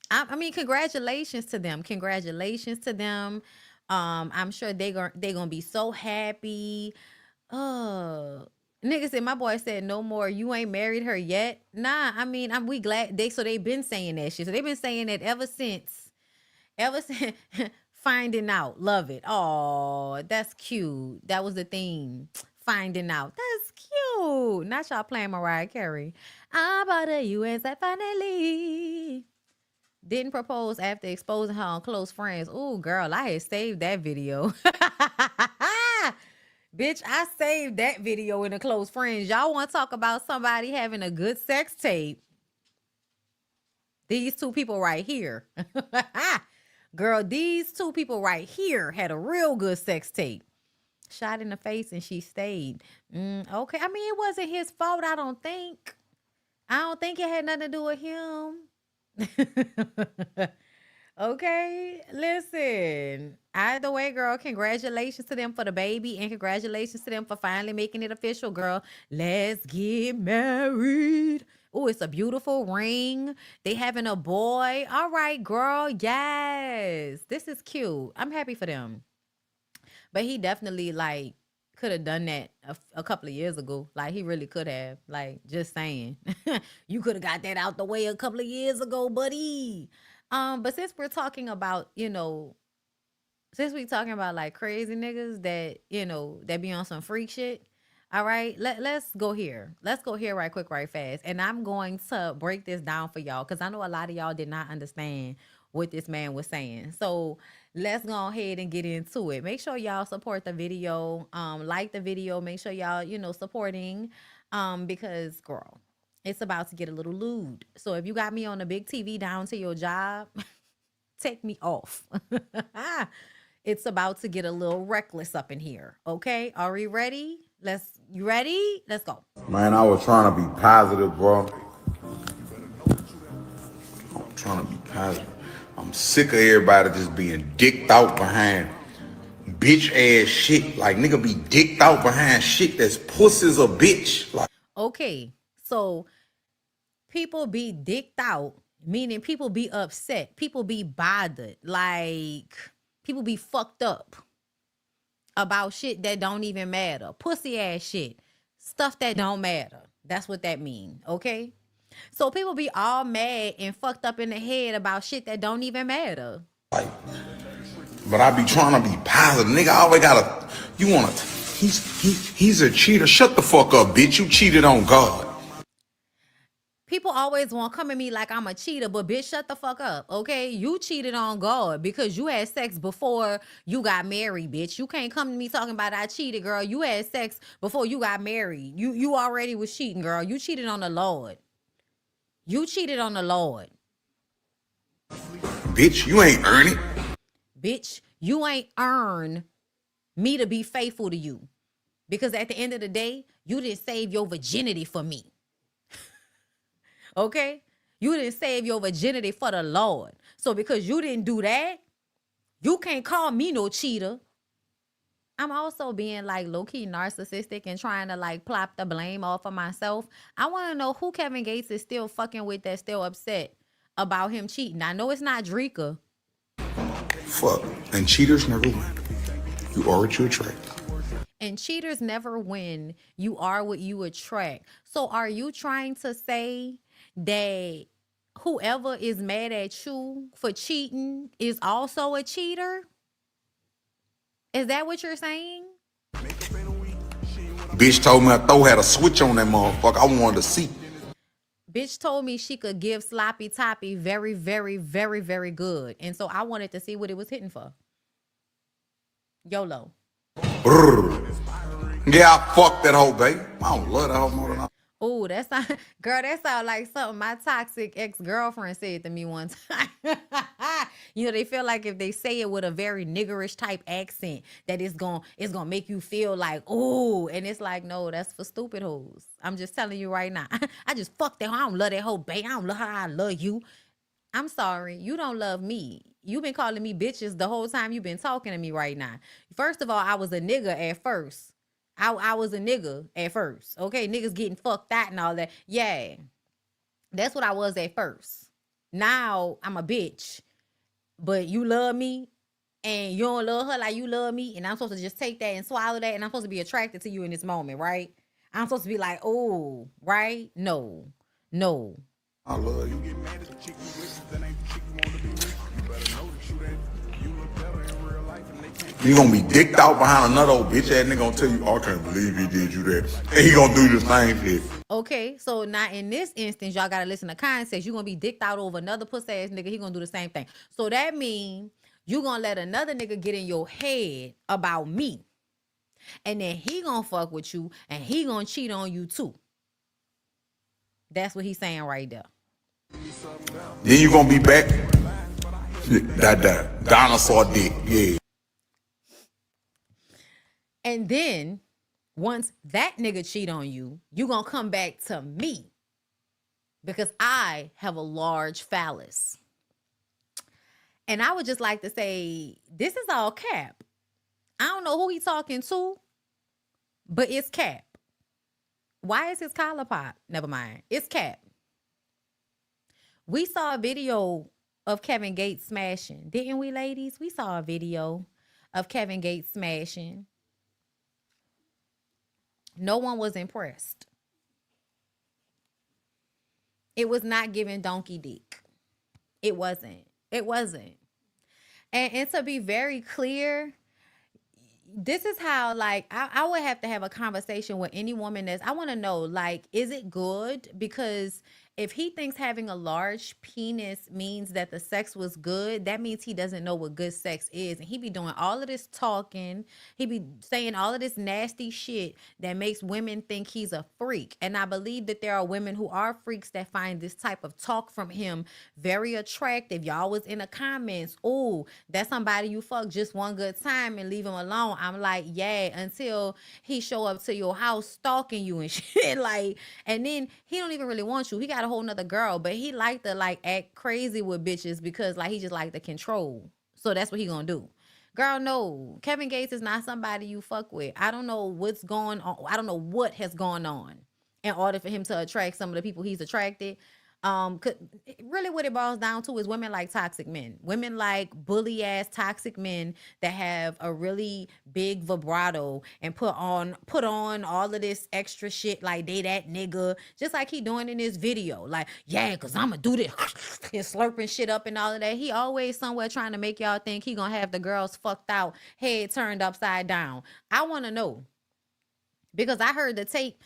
I mean, congratulations to them. Congratulations to them. I'm sure they're gonna be so happy. Nigga said, my boy said, no more. You ain't married her yet. Nah, I mean, we glad they've been saying that shit. So they've been saying that ever since finding out. Love it. Oh, that's cute. That was the theme. Finding out. That's cute. Not y'all playing Mariah Carey. I bought a US I finally didn't propose after exposing her on Close Friends. Ooh, girl, I had saved that video. Bitch, I saved that video in the Close Friends. Y'all want to talk about somebody having a good sex tape? These two people right here. Girl, these two people right here had a real good sex tape. Shot in the face and she stayed. Okay. I mean, it wasn't his fault, I don't think. I don't think it had nothing to do with him. Okay, listen. Either way, girl, congratulations to them for the baby and congratulations to them for finally making it official, girl. Let's get married. Oh, it's a beautiful ring. They having a boy. All right, girl. Yes. This is cute. I'm happy for them. But he definitely could have done that a couple of years ago. Like he really could have. Like, just saying. You could have got that out the way a couple of years ago, buddy. But since we're talking about, since we talking about like crazy niggas that, that be on some freak shit. All right, let's go here. Let's go here right quick, right fast. And I'm going to break this down for y'all because I know a lot of y'all did not understand what this man was saying. So let's go ahead and get into it. Make sure y'all support the video. Like the video. Make sure y'all, supporting. Because girl, it's about to get a little lewd. So if you got me on a big TV down to your job, take me off. It's about to get a little reckless up in here. Okay, are we ready? You ready? Let's go. Man, I was trying to be positive, bro. I'm trying to be positive. I'm sick of everybody just being dicked out behind bitch ass shit. Like, nigga be dicked out behind shit that's pussy's a bitch. Like, Okay, so people be dicked out, meaning people be upset, people be bothered, like people be fucked up about shit that don't even matter, pussy ass shit, stuff that don't matter. That's what that mean. Okay, so people be all mad and fucked up in the head about shit that don't even matter. but I be trying to be positive. Nigga always gotta, you wanna, he's a cheater. Shut the fuck up, bitch. You cheated on God. People always want to come at me like I'm a cheater, but bitch, shut the fuck up, okay? You cheated on God because you had sex before you got married, bitch. You can't come to me talking about I cheated, girl. You had sex before you got married. You already was cheating, girl. You cheated on the Lord. You cheated on the Lord. Bitch, you ain't earn it. Bitch, you ain't earn me to be faithful to you. Because at the end of the day, you didn't save your virginity for me. Okay? You didn't save your virginity for the Lord. So because you didn't do that, you can't call me no cheater. I'm also being like low-key narcissistic and trying to like plop the blame off of myself. I want to know who Kevin Gates is still fucking with that's still upset about him cheating. I know it's not Dreka. Fuck. And cheaters never win. You are what you attract. And cheaters never win. You are what you attract. So are you trying to say that whoever is mad at you for cheating is also a cheater? Is that what you're saying? Bitch told me I had a switch on that motherfucker. I wanted to see. Bitch told me she could give sloppy toppy very, very, very, very good. And so I wanted to see what it was hitting for. YOLO. Yeah, I fucked that hoe, babe. I don't love that hoe more than I. Oh, that sound like something my toxic ex-girlfriend said to me one time. You know, they feel like if they say it with a very niggerish type accent, that it's gonna make you feel like, oh, and it's like, no, that's for stupid hoes. I'm just telling you right now. I just fucked that hoe. I don't love that hoe, babe. I don't love how I love you. I'm sorry, you don't love me. You've been calling me bitches the whole time you've been talking to me right now. First of all, I was a nigga at first. I was a nigga at first. Okay, niggas getting fucked out and all that. Yeah, that's what I was at first. Now I'm a bitch, but you love me and you don't love her like you love me, and I'm supposed to just take that and swallow that, and I'm supposed to be attracted to you in this moment, right? I'm supposed to be like, oh, right? No. I love you. You gonna be dicked out behind another old bitch ass nigga gonna tell you, oh, I can't believe he did you that. And he gonna do the same shit. Okay, so now in this instance, y'all gotta listen to context. You're gonna be dicked out over another pussy ass nigga. He gonna do the same thing. So that means you gonna let another nigga get in your head about me. And then he gonna fuck with you and he gonna cheat on you too. That's what he's saying right there. Then you gonna be back. That dinosaur dick, yeah. And then once that nigga cheat on you, you gonna come back to me because I have a large phallus. And I would just like to say, this is all cap. I don't know who he talking to, but it's cap. Why is his collar pop? Never mind. It's cap. We saw a video of Kevin Gates smashing, didn't we, ladies? We saw a video of Kevin Gates smashing. No one was impressed. It was not giving donkey dick. It wasn't. And to be very clear, this is how, like, I would have to have a conversation with any woman I want to know, like, is it good? Because if he thinks having a large penis means that the sex was good, that means he doesn't know what good sex is. And he be doing all of this talking. He be saying all of this nasty shit that makes women think he's a freak. And I believe that there are women who are freaks that find this type of talk from him very attractive. Y'all was in the comments, oh, that's somebody you fuck just one good time and leave him alone. I'm like, yeah, until he show up to your house stalking you and shit. Like, and then he don't even really want you. He got a whole nother girl, but he like to like act crazy with bitches because like he just like the control. So that's what he gonna do. Girl, no. Kevin Gates is not somebody you fuck with. I don't know what's going on. I don't know what has gone on in order for him to attract some of the people he's attracted. Really what it boils down to is women like toxic men. Women like bully ass toxic men that have a really big vibrato and put on all of this extra shit like they that nigga, just like he doing in this video. Like, yeah, cause I'ma do this and slurping shit up and all of that. He always somewhere trying to make y'all think he gonna have the girls fucked out, head turned upside down. I wanna know. Because I heard the tape.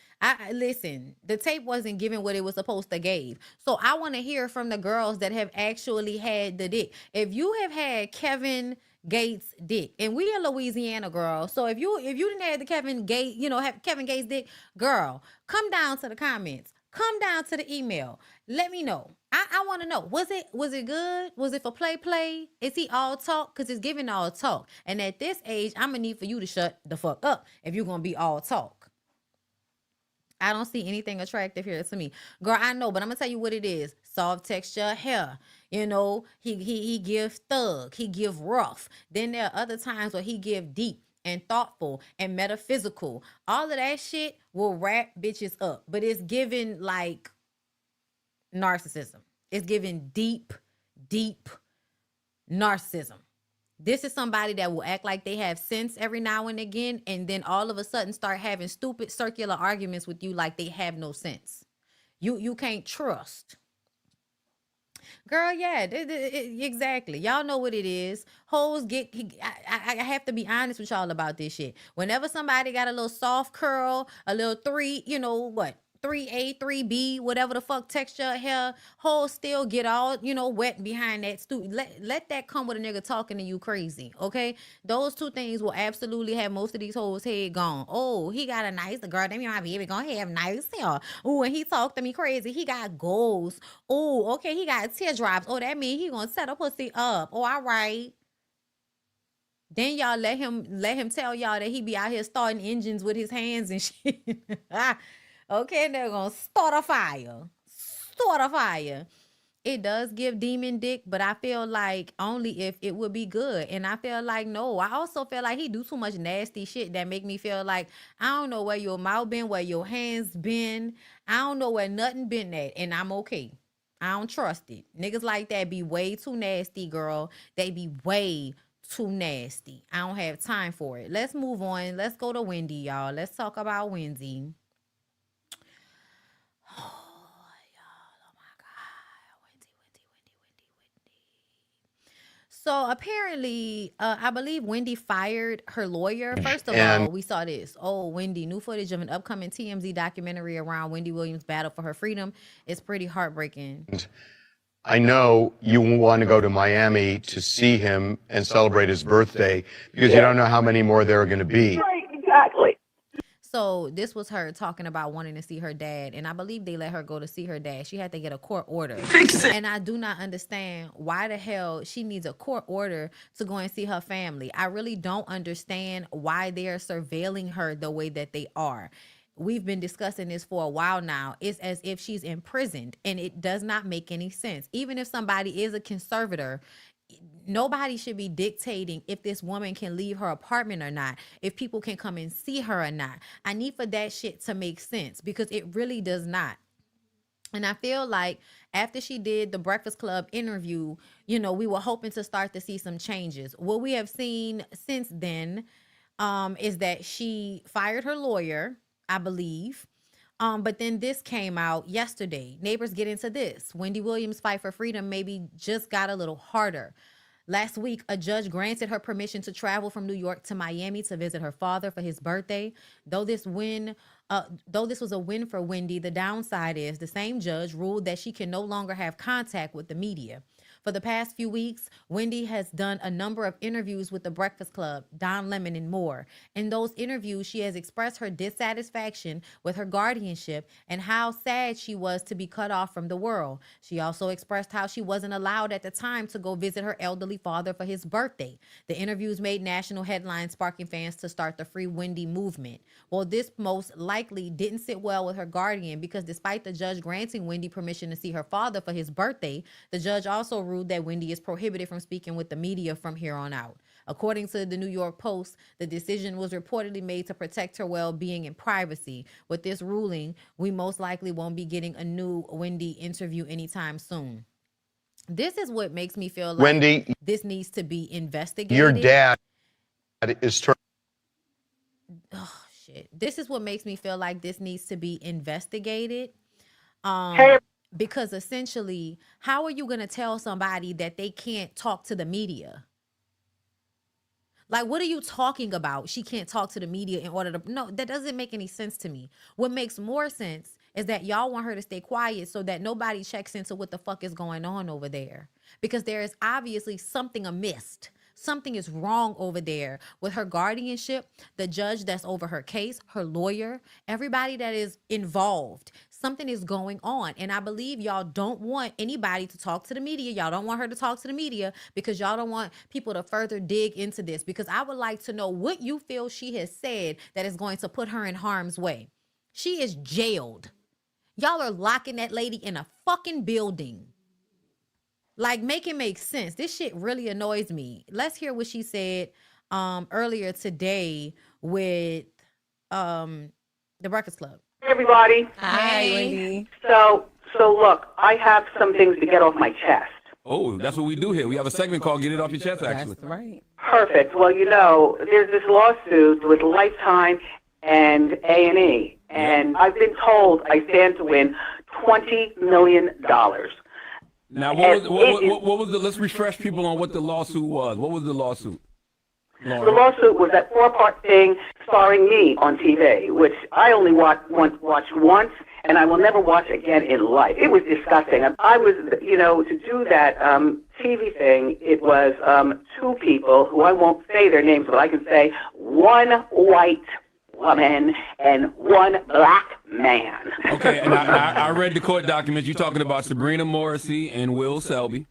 Listen, the tape wasn't giving what it was supposed to give. So I want to hear from the girls that have actually had the dick. If you have had Kevin Gates dick, and we in Louisiana, girl. So if you didn't have the Kevin Gates, have Kevin Gates dick, girl, come down to the comments. Come down to the email. Let me know. I want to know. Was it good? Was it for play? Is he all talk? Because it's giving all talk. And at this age, I'm going to need for you to shut the fuck up if you're going to be all talk. I don't see anything attractive here to me. Girl, I know, but I'm going to tell you what it is. Soft texture hair. He give thug. He give rough. Then there are other times where he give deep and thoughtful and metaphysical. All of that shit will wrap bitches up. But it's giving like narcissism. It's giving deep narcissism. This is somebody that will act like they have sense every now and again, and then all of a sudden start having stupid circular arguments with you like they have no sense. You can't trust. Girl, yeah, exactly. Y'all know what it is. Hoes I have to be honest with y'all about this shit. Whenever somebody got a little soft curl, a little 3A, 3B, whatever the fuck texture hair, hoes still get all, wet behind that stupid. Let that come with a nigga talking to you crazy, okay? Those two things will absolutely have most of these hoes' head gone. Oh, he got a nice girl. That mean my baby gonna have nice hair. Oh, and he talked to me crazy. He got goals. Oh, okay, he got teardrops. Oh, that mean he gonna set a pussy up. Oh, all right. Then y'all let him tell y'all that he be out here starting engines with his hands and shit. Okay, they're gonna start a fire. It does give demon dick, but I feel like only if it would be good. And I feel like, no, I also feel like he do too much nasty shit that make me feel like, I don't know where your mouth been, where your hands been. I don't know where nothing been at, and I'm okay. I don't trust it. Niggas like that be way too nasty, girl. They be way too nasty. I don't have time for it. Let's move on. Let's go to Wendy, y'all. Let's talk about Wendy. So apparently, I believe Wendy fired her lawyer. First of all, we saw this. Oh, Wendy, new footage of an upcoming TMZ documentary around Wendy Williams' battle for her freedom. It's pretty heartbreaking. I know you want to go to Miami to see him and celebrate his birthday because you don't know how many more there are going to be. Right, exactly. So this was her talking about wanting to see her dad, and I believe they let her go to see her dad. She had to get a court order. And I do not understand why the hell she needs a court order to go and see her family. I really don't understand why they are surveilling her the way that they are. We've been discussing this for a while now. It's as if she's imprisoned, and it does not make any sense. Even if somebody is a conservator, nobody should be dictating if this woman can leave her apartment or not, if people can come and see her or not. I need for that shit to make sense because it really does not. And I feel like after she did the Breakfast Club interview, we were hoping to start to see some changes. What we have seen since then is that she fired her lawyer, I believe. But then this came out yesterday. Neighbors get into this. Wendy Williams' fight for freedom maybe just got a little harder. Last week, a judge granted her permission to travel from New York to Miami to visit her father for his birthday. Though this was a win for Wendy, the downside is the same judge ruled that she can no longer have contact with the media. For the past few weeks, Wendy has done a number of interviews with The Breakfast Club, Don Lemon, and more. In those interviews, she has expressed her dissatisfaction with her guardianship and how sad she was to be cut off from the world. She also expressed how she wasn't allowed at the time to go visit her elderly father for his birthday. The interviews made national headlines, sparking fans to start the Free Wendy movement. Well, this most likely didn't sit well with her guardian because despite the judge granting Wendy permission to see her father for his birthday, the judge also ruled that Wendy is prohibited from speaking with the media from here on out. According to the New York Post, the decision was reportedly made to protect her well-being and privacy. With this ruling, we most likely won't be getting a new Wendy interview anytime soon. This is what makes me feel like Wendy, this needs to be investigated. your dad is Oh, shit. This is what makes me feel like this needs to be investigated. Because essentially, how are you going to tell somebody that they can't talk to the media? Like, what are you talking about? She can't talk to the media in order to... No, that doesn't make any sense to me. What makes more sense is that y'all want her to stay quiet so that nobody checks into what the fuck is going on over there. Because there is obviously something amiss. Something is wrong over there with her guardianship, the judge that's over her case, her lawyer, everybody that is involved. Something is going on. And I believe y'all don't want anybody to talk to the media. Y'all don't want her to talk to the media because y'all don't want people to further dig into this. Because I would like to know what you feel she has said that is going to put her in harm's way. She is jailed. Y'all are locking that lady in a fucking building. Like, make it make sense. This shit really annoys me. Let's hear what she said earlier today with The Breakfast Club. Hey, everybody. Hi, Wendy. So look, I have some things to get off my chest. Oh, that's what we do here. We have a segment called Get It Off Your Chest, actually. That's right. Perfect. Well, you know, there's this lawsuit with Lifetime and A&E, and I've been told I stand to win $20 million. Now, what was the, let's refresh people on what the lawsuit was. What was the lawsuit? Lauren? The lawsuit was that 4-part thing starring me on TV, which I only watched once, and I will never watch again in life. It was disgusting. I was, you know, to do that TV thing, it was 2 people who I won't say their names, but I can say 1 white woman and 1 black man. Okay, and I read the court documents. You're talking about Sabrina Morrissey and Will Selby.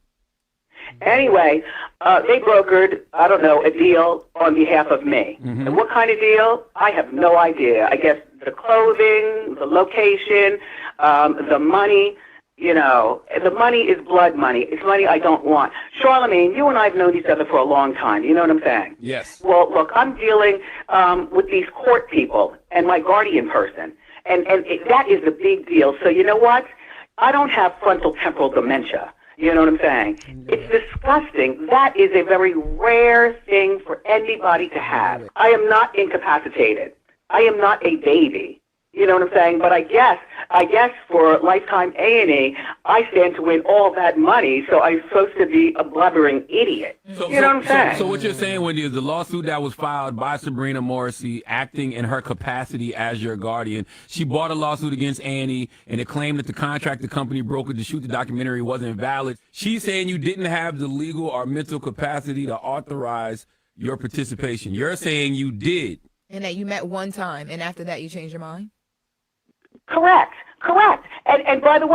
Anyway, they brokered, I don't know, a deal on behalf of me. Mm-hmm. And what kind of deal? I have no idea. I guess the clothing, the location, the money, you know, the money is blood money. It's money I don't want. Charlamagne, you and I have known each other for a long time. You know what I'm saying? Yes. Well, look, I'm dealing with these court people and my guardian person. And that is a big deal. So you know what? I don't have frontal temporal dementia. You know what I'm saying? It's disgusting. That is a very rare thing for anybody to have. I am not incapacitated. I am not a baby. You know what I'm saying? But I guess for Lifetime A&E, I stand to win all that money, so I'm supposed to be a blubbering idiot. You know what I'm saying? So what you're saying, Wendy, is the lawsuit that was filed by Sabrina Morrissey, acting in her capacity as your guardian. She brought a lawsuit against A&E, and it claimed that the contract the company brokered to shoot the documentary wasn't valid. She's saying you didn't have the legal or mental capacity to authorize your participation. You're saying you did. And that you met one time, and after that you changed your mind? Correct. And by the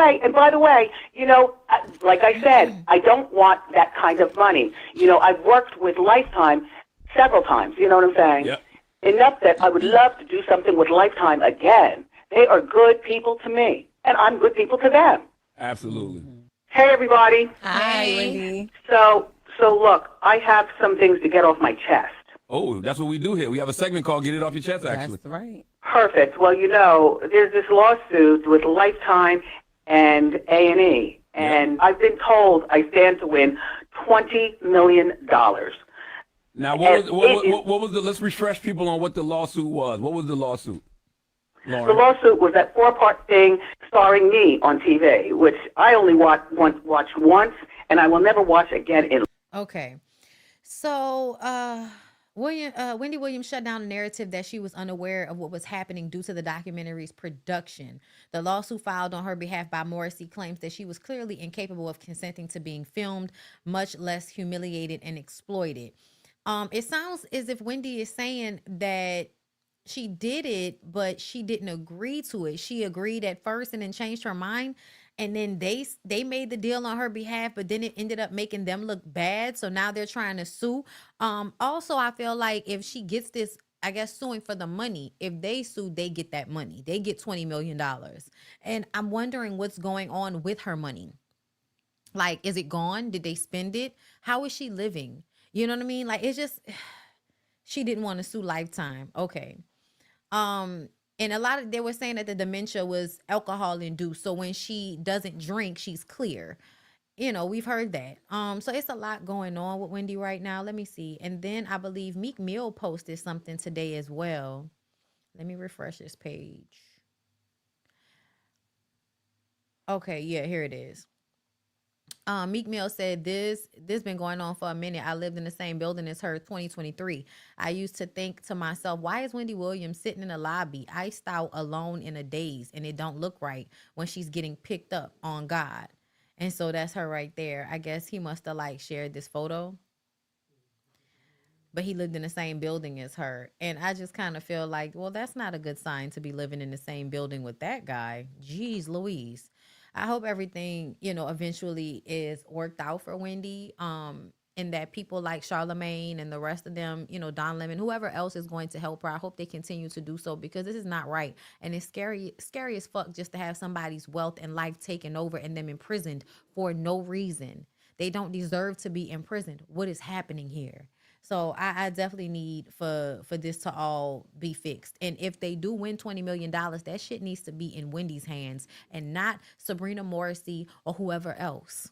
way, you know, like I said, I don't want that kind of money. You know, I've worked with Lifetime several times. You know what I'm saying? Yep. Enough that I would love to do something with Lifetime again. They are good people to me, and I'm good people to them. Absolutely. Hey, everybody. Hi, Wendy. So look, I have some things to get off my chest. Oh, that's what we do here. We have a segment called Get It Off Your Chest, actually. That's right. Perfect. Well, you know, there's this lawsuit with Lifetime and A&E, and I've been told I stand to win $20 million. Now, what was the, let's refresh people on what the lawsuit was. What was the lawsuit? Lauren? The lawsuit was that 4-part thing starring me on TV, which I only watched once, and I will never watch again in life. Okay. So, Wendy Williams shut down the narrative that she was unaware of what was happening due to the documentary's production. The lawsuit filed on her behalf by Morrissey claims that she was clearly incapable of consenting to being filmed, much less humiliated and exploited. It sounds as if Wendy is saying that she did it, but she didn't agree to it. She agreed at first and then changed her mind, and then they made the deal on her behalf, but then it ended up making them look bad. So now they're trying to sue. Also, I feel like if she gets this, I guess suing for the money, if they sue, they get that money. They get $20 million. And I'm wondering what's going on with her money. Like, is it gone? Did they spend it? How is she living? You know what I mean? Like, it's just, she didn't want to sue Lifetime. Okay. And a lot of, they were saying that the dementia was alcohol induced. So when she doesn't drink, she's clear. You know, we've heard that. So it's a lot going on with Wendy right now. Let me see. And then I believe Meek Mill posted something today as well. Let me refresh this page. Okay, yeah, here it is. Meek Mill said this been going on for a minute. I lived in the same building as her 2023. I used to think to myself, why is Wendy Williams sitting in the lobby, iced out, alone in a daze, and it don't look right when she's getting picked up on God? And so that's her right there. I guess he must have like shared this photo. But he lived in the same building as her. And I just kind of feel like, well, that's not a good sign to be living in the same building with that guy. Jeez Louise. I hope everything, you know, eventually is worked out for Wendy. And that people like Charlemagne and the rest of them, you know, Don Lemon, whoever else is going to help her, I hope they continue to do so, because this is not right. And it's scary as fuck just to have somebody's wealth and life taken over and them imprisoned for no reason. They don't deserve to be imprisoned. What is happening here? So I definitely need for this to all be fixed. And if they do win $20 million, that shit needs to be in Wendy's hands and not Sabrina Morrissey or whoever else.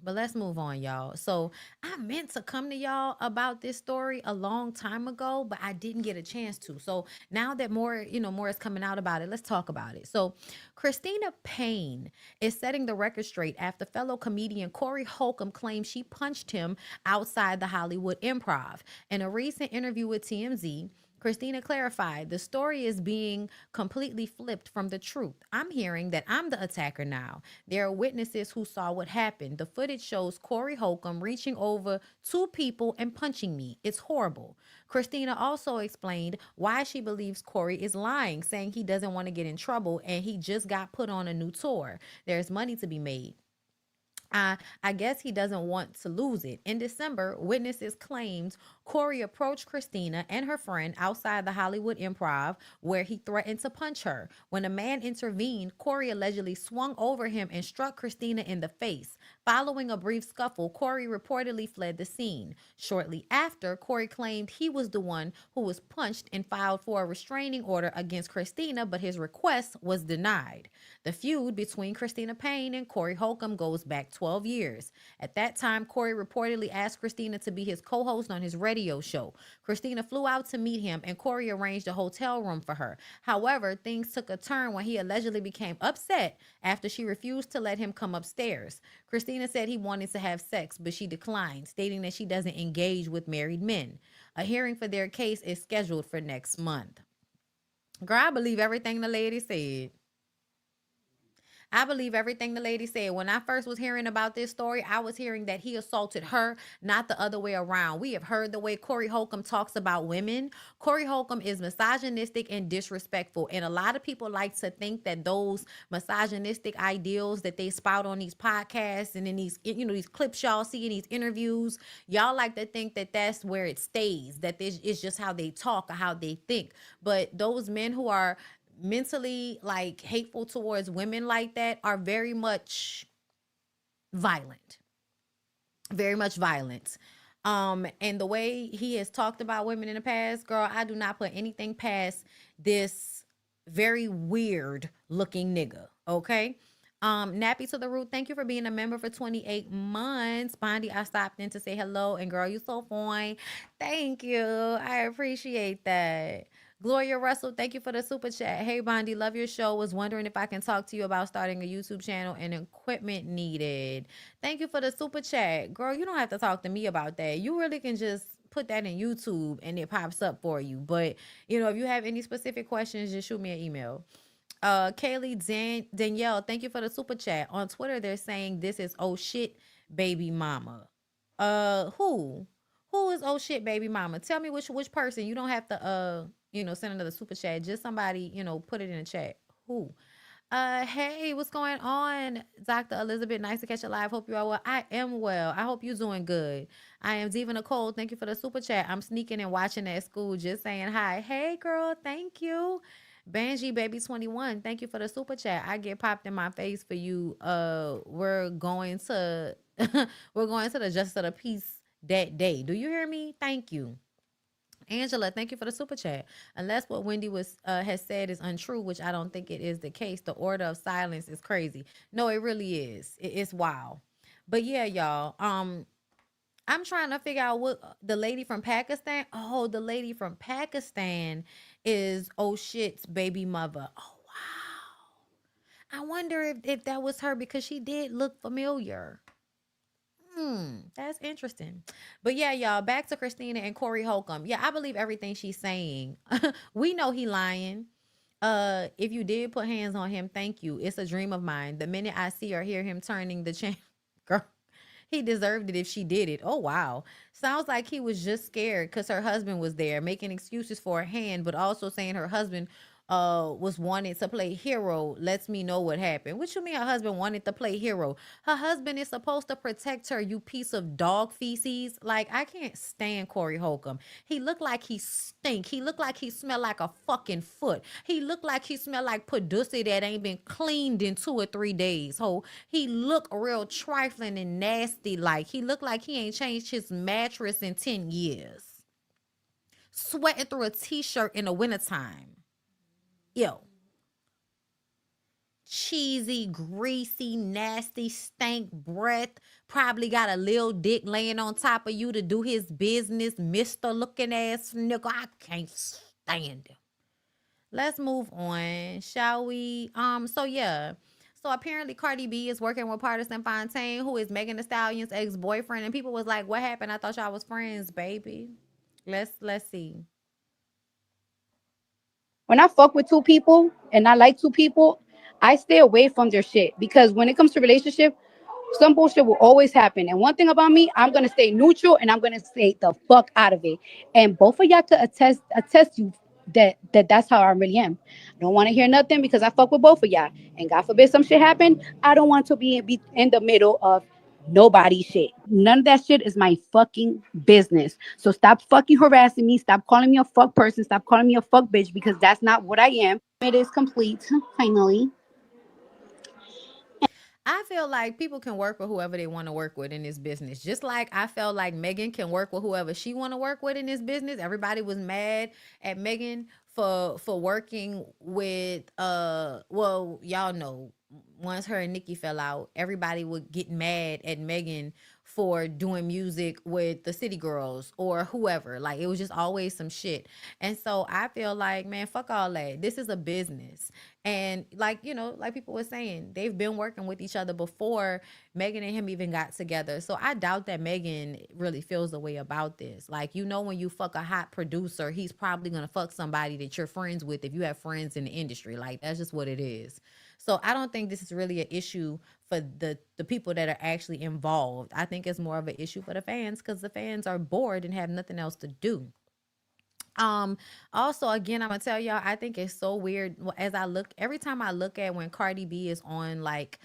But let's move on, y'all. So I meant to come to y'all about this story a long time ago, but I didn't get a chance to. So now that more is coming out about it, let's talk about it. So Christina Payne is setting the record straight after fellow comedian Corey Holcomb claims she punched him outside the Hollywood Improv. In a recent interview with TMZ, Christina clarified, the story is being completely flipped from the truth. I'm hearing that I'm the attacker now. There are witnesses who saw what happened. The footage shows Corey Holcomb reaching over two people and punching me. It's horrible. Christina also explained why she believes Corey is lying, saying he doesn't want to get in trouble and he just got put on a new tour. There's money to be made. I guess he doesn't want to lose it. In December, witnesses claimed Corey approached Christina and her friend outside the Hollywood Improv, where he threatened to punch her. When a man intervened, Corey allegedly swung over him and struck Christina in the face. Following a brief scuffle, Corey reportedly fled the scene. Shortly after, Corey claimed he was the one who was punched and filed for a restraining order against Christina, but his request was denied. The feud between Christina Payne and Corey Holcomb goes back 12 years. At that time, Corey reportedly asked Christina to be his co-host on his radio show. Christina flew out to meet him, and Corey arranged a hotel room for her. However, things took a turn when he allegedly became upset after she refused to let him come upstairs. Christina said he wanted to have sex, but she declined, stating that she doesn't engage with married men. A hearing for their case is scheduled for next month. Girl, I believe everything the lady said. I believe everything the lady said. When I first was hearing about this story, I was hearing that he assaulted her, not the other way around. We have heard the way Corey Holcomb talks about women. Corey Holcomb is misogynistic and disrespectful. And a lot of people like to think that those misogynistic ideals that they spout on these podcasts and in these, these clips y'all see in these interviews, y'all like to think that that's where it stays, that this is just how they talk or how they think. But those men who are mentally like hateful towards women like that are very much violent. And the way he has talked about women in the past, girl, I do not put anything past this very weird looking nigga. Okay. Nappy to the Root, thank you for being a member for 28 months. Bondi, I stopped in to say hello, and girl, you so fine. Thank you. I appreciate that. Gloria Russell, thank you for the super chat. Hey, Bondi, love your show. Was wondering if I can talk to you about starting a YouTube channel and equipment needed. Thank you for the super chat. Girl, you don't have to talk to me about that. You really can just put that in YouTube and it pops up for you. But, if you have any specific questions, just shoot me an email. Kaylee Danielle, thank you for the super chat. On Twitter, they're saying this is oh shit baby mama. Who is oh shit baby mama? Tell me which person. You don't have to send another super chat. Just somebody, put it in the chat. Who? Hey, what's going on, Dr. Elizabeth? Nice to catch you live. Hope you are well. I am well. I hope you're doing good. I am Diva Nicole. Thank you for the super chat. I'm sneaking and watching at school, just saying hi. Hey, girl. Thank you. Banji Baby 21. Thank you for the super chat. I get popped in my face for you. We're going to the Justice of the Peace that day. Do you hear me? Thank you. Angela, thank you for the super chat. Unless what Wendy has said is untrue, which I don't think it is the case, the order of silence is crazy. No, it really is. It's wild. But yeah, y'all. I'm trying to figure out what the lady from Pakistan. Oh, the lady from Pakistan is oh shit's baby mother. Oh wow. I wonder if that was her because she did look familiar. That's interesting. But yeah, y'all, back to Christina and Corey Holcomb. Yeah, I believe everything she's saying. We know he lying. If you did put hands on him, thank you. It's a dream of mine. The minute I see or hear him turning the chain, girl, he deserved it if she did it. Oh, wow. Sounds like he was just scared because her husband was there, making excuses for a hand, but also saying her husband was wanted to play hero. Lets me know what happened. What you mean her husband wanted to play hero? Her husband is supposed to protect her, you piece of dog feces. Like, I can't stand Corey Holcomb. He looked like he stink. He looked like he smelled like a fucking foot. He looked like he smelled like pussy that ain't been cleaned in 2 or 3 days. He looked real trifling and nasty. Like, he looked like he ain't changed his mattress in 10 years. Sweating through a t-shirt in the wintertime. Yo. Cheesy, greasy, nasty, stank breath. Probably got a little dick laying on top of you to do his business. Mr. looking ass nigga. I can't stand him. Let's move on, shall we? So yeah. So apparently Cardi B is working with Partisan Fontaine, who is Megan Thee Stallion's ex-boyfriend. And people was like, what happened? I thought y'all was friends, baby. Let's see. When I fuck with two people and I like two people, I stay away from their shit because when it comes to relationship, some bullshit will always happen. And one thing about me, I'm gonna stay neutral and I'm gonna stay the fuck out of it. And both of y'all could attest you that's how I really am. I don't want to hear nothing because I fuck with both of y'all. And God forbid some shit happen, I don't want to be in the middle of nobody's shit. None of that shit is my fucking business. So stop fucking harassing me. Stop calling me a fuck person. Stop calling me a fuck bitch because that's not what I am. It is complete, finally. I feel like people can work with whoever they want to work with in this business. Just like I felt like Megan can work with whoever she want to work with in this business. Everybody was mad at Megan for working with well, y'all know, once her and Nicki fell out, everybody would get mad at Megan for doing music with the City Girls or whoever. Like, it was just always some shit. And so I feel like, man, fuck all that. This is a business. And like, like people were saying, they've been working with each other before Megan and him even got together. So I doubt that Megan really feels the way about this. Like, when you fuck a hot producer, he's probably going to fuck somebody that you're friends with if you have friends in the industry. Like, that's just what it is. So I don't think this is really an issue for the people that are actually involved. I think it's more of an issue for the fans because the fans are bored and have nothing else to do. Also, again, I'm gonna tell y'all, I think it's so weird every time I look at when Cardi B is on, like,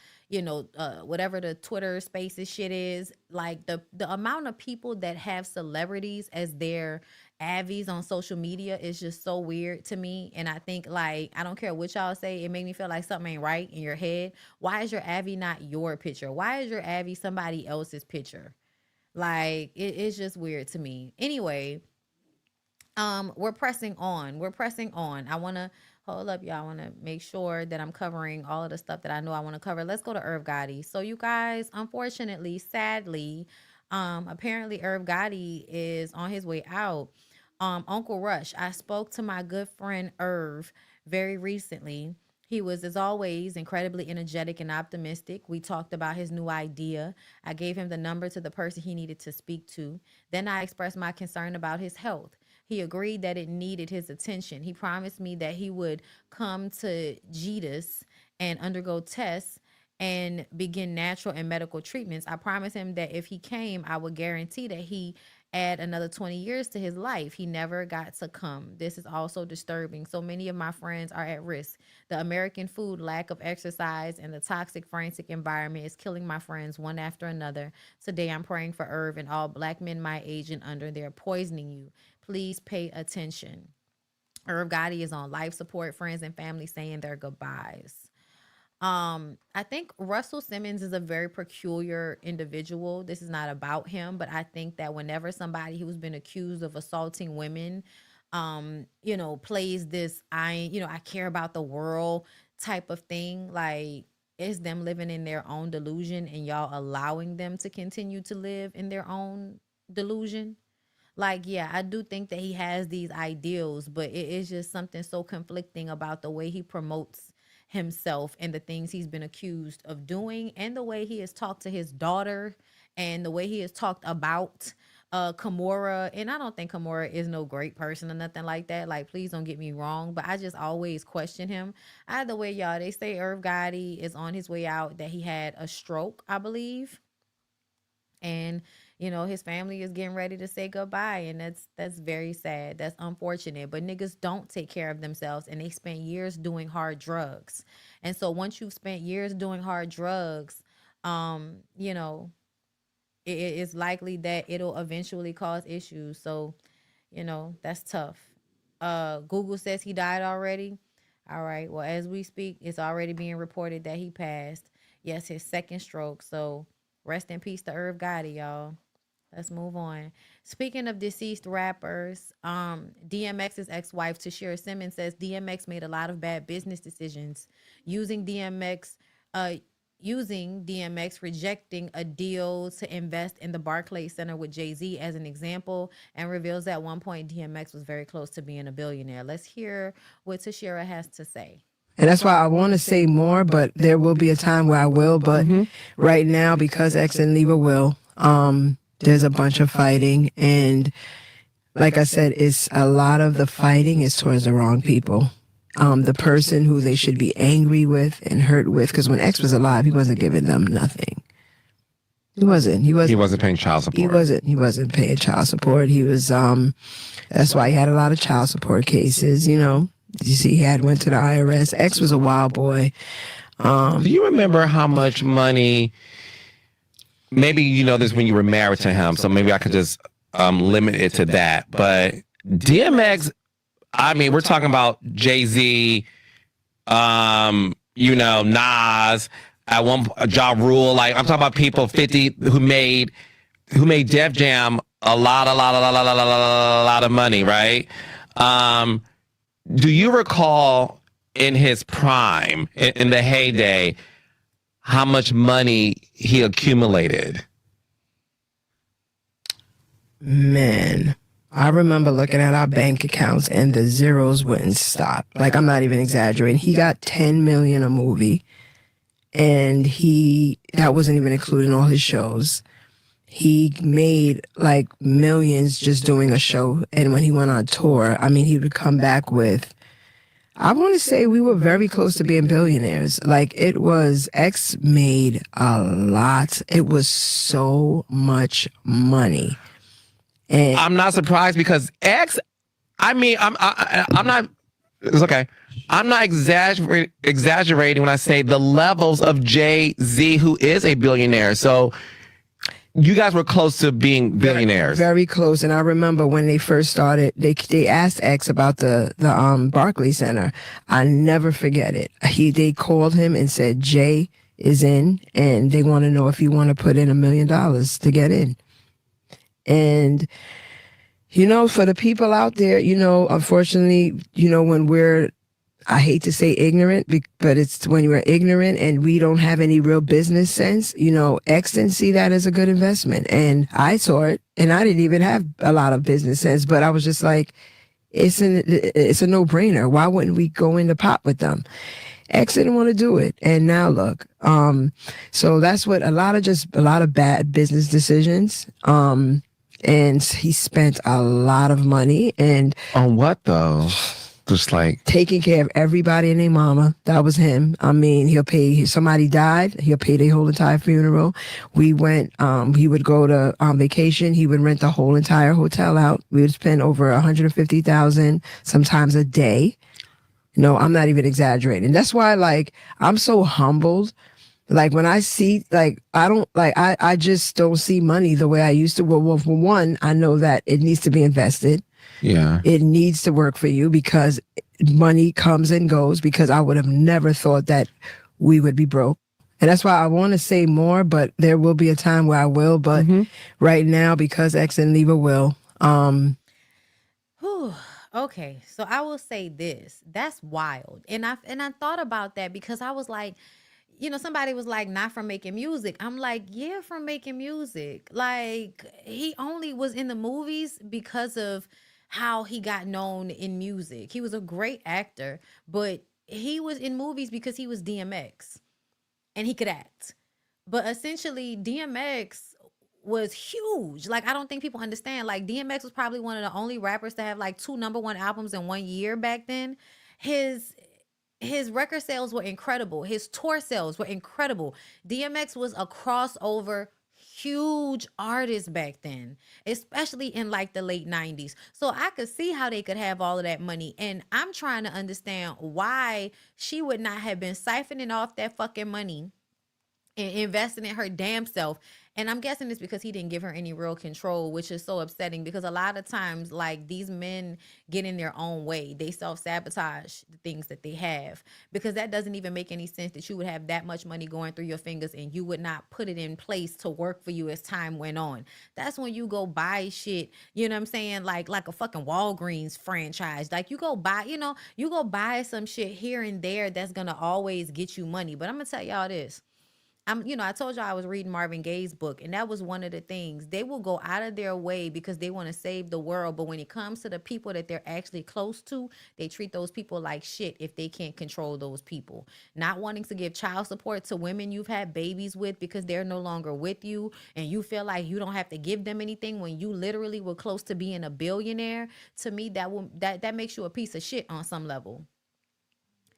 whatever the Twitter Spaces shit is, like the amount of people that have celebrities as their avies on social media is just so weird to me. And I think, like, I don't care what y'all say, it made me feel like something ain't right in your head. Why is your avi not your picture? Why is your avi somebody else's picture? Like, it's just weird to me. Anyway, we're pressing on. I want to hold up, y'all. I want to make sure that I'm covering all of the stuff that I know I want to cover. Let's go to Irv Gotti. So you guys, unfortunately, sadly, apparently Irv Gotti is on his way out. Uncle Rush, I spoke to my good friend Irv very recently. He was, as always, incredibly energetic and optimistic. We talked about his new idea. I gave him the number to the person he needed to speak to. Then I expressed my concern about his health. He agreed that it needed his attention. He promised me that he would come to Jesus and undergo tests and begin natural and medical treatments. I promised him that if he came, I would guarantee that he add another 20 years to his life. He never got to come. This is also disturbing. So many of my friends are at risk. The American food, lack of exercise, and the toxic, frantic environment is killing my friends one after another. Today, I'm praying for Irv and all Black men my age and under. They're poisoning you. Please pay attention. Irv Gotti is on life support, friends and family saying their goodbyes. I think Russell Simmons is a very peculiar individual. This is not about him, but I think that whenever somebody who's been accused of assaulting women, plays this, I care about the world type of thing, like it's them living in their own delusion and y'all allowing them to continue to live in their own delusion. Like, yeah, I do think that he has these ideals, but it is just something so conflicting about the way he promotes himself and the things he's been accused of doing, and the way he has talked to his daughter, and the way he has talked about Kimora. And I don't think Kimora is no great person or nothing like that. Like, please don't get me wrong, but I just always question him. Either way, y'all, they say Irv Gotti is on his way out, that he had a stroke, I believe. And his family is getting ready to say goodbye, and that's very sad. That's unfortunate. But niggas don't take care of themselves, and they spend years doing hard drugs. And so once you've spent years doing hard drugs, it is likely that it'll eventually cause issues. So, that's tough. Google says he died already. All right. Well, as we speak, it's already being reported that he passed. Yes, his second stroke. So rest in peace to Irv Gotti, y'all. Let's move on. Speaking of deceased rappers, DMX's ex-wife, Tashira Simmons, says DMX made a lot of bad business decisions, using DMX rejecting a deal to invest in the Barclays Center with Jay-Z as an example, and reveals that at one point DMX was very close to being a billionaire. Let's hear what Tashira has to say. And that's why I want to say more, but there will be a time where I will. But right now, because X and Lever will, there's a bunch of fighting. And like I said, it's a lot of the fighting is towards the wrong people. The person who they should be angry with and hurt with. Because when X was alive, he wasn't giving them nothing. He wasn't paying child support. He wasn't paying child support. He was, that's why he had a lot of child support cases, You see, he went to the IRS. X was a wild boy. Do you remember how much money, maybe you know this when you were married to him, so maybe I could just limit it to that. But DMX, I mean, we're talking about Jay-Z, Nas, at one Ja Rule. Like, I'm talking about people 50 who made Def Jam a lot of money, right? Do you recall in his prime, in the heyday, how much money he accumulated? Man, I remember looking at our bank accounts and the zeros wouldn't stop. Like, I'm not even exaggerating. He got $10 million a movie, and that wasn't even including all his shows. He made like millions just doing a show. And when he went on tour, I mean, he would come back with, I want to say we were very close to being billionaires. Like, X made a lot. It was so much money. And I'm not surprised because X, I mean, I'm not, it's okay. I'm not exaggerating when I say the levels of Jay-Z, who is a billionaire. So you guys were close to being billionaires. Very close. And I remember when they first started, they asked X about the Barclays Center. I never forget it. They called him and said, Jay is in, and they want to know if you want to put in $1 million to get in. And, for the people out there, unfortunately, when I hate to say ignorant, but it's when you're ignorant and we don't have any real business sense, X didn't see that as a good investment. And I saw it, and I didn't even have a lot of business sense, but I was just like, it's a no-brainer. Why wouldn't we go into pot with them? X didn't want to do it. And now look, so that's what a lot of bad business decisions. And he spent a lot of money and on what though? Just like taking care of everybody and their mama. That was him. I mean, he'll pay, somebody died, he'll pay their whole entire funeral. We went, he would go to vacation, he would rent the whole entire hotel out. We would spend over $150,000 sometimes a day. No, I'm not even exaggerating. That's why, like, I'm so humbled. Like, when I see, like, I just don't see money the way I used to. Well, for one, I know that it needs to be invested. Yeah. It needs to work for you because money comes and goes, because I would have never thought that we would be broke. And that's why I want to say more, but there will be a time where I will. But right now, because X and Leva will. Okay, so I will say this. That's wild. And I thought about that because I was like, somebody was like, not from making music. I'm like, yeah, from making music. Like, he only was in the movies because of how he got known in music. He was a great actor, but he was in movies because he was DMX and he could act. But essentially, DMX was huge. Like, I don't think people understand. Like, DMX was probably one of the only rappers to have like 2 #1 albums in 1 year back then. His record sales were incredible. His tour sales were incredible. DMX was a crossover huge artist back then, especially in like the late 90s. So I could see how they could have all of that money. And I'm trying to understand why she would not have been siphoning off that fucking money and investing in her damn self. And I'm guessing it's because he didn't give her any real control, which is so upsetting because a lot of times, like, these men get in their own way. They self-sabotage the things that they have, because that doesn't even make any sense that you would have that much money going through your fingers and you would not put it in place to work for you as time went on. That's when you go buy shit, you know what I'm saying? Like a fucking Walgreens franchise. Like, you go buy, you go buy some shit here and there that's going to always get you money. But I'm going to tell y'all this. I told y'all I was reading Marvin Gaye's book, and that was one of the things. They will go out of their way because they want to save the world. But when it comes to the people that they're actually close to, they treat those people like shit if they can't control those people. Not wanting to give child support to women you've had babies with because they're no longer with you, and you feel like you don't have to give them anything when you literally were close to being a billionaire. To me, that makes you a piece of shit on some level.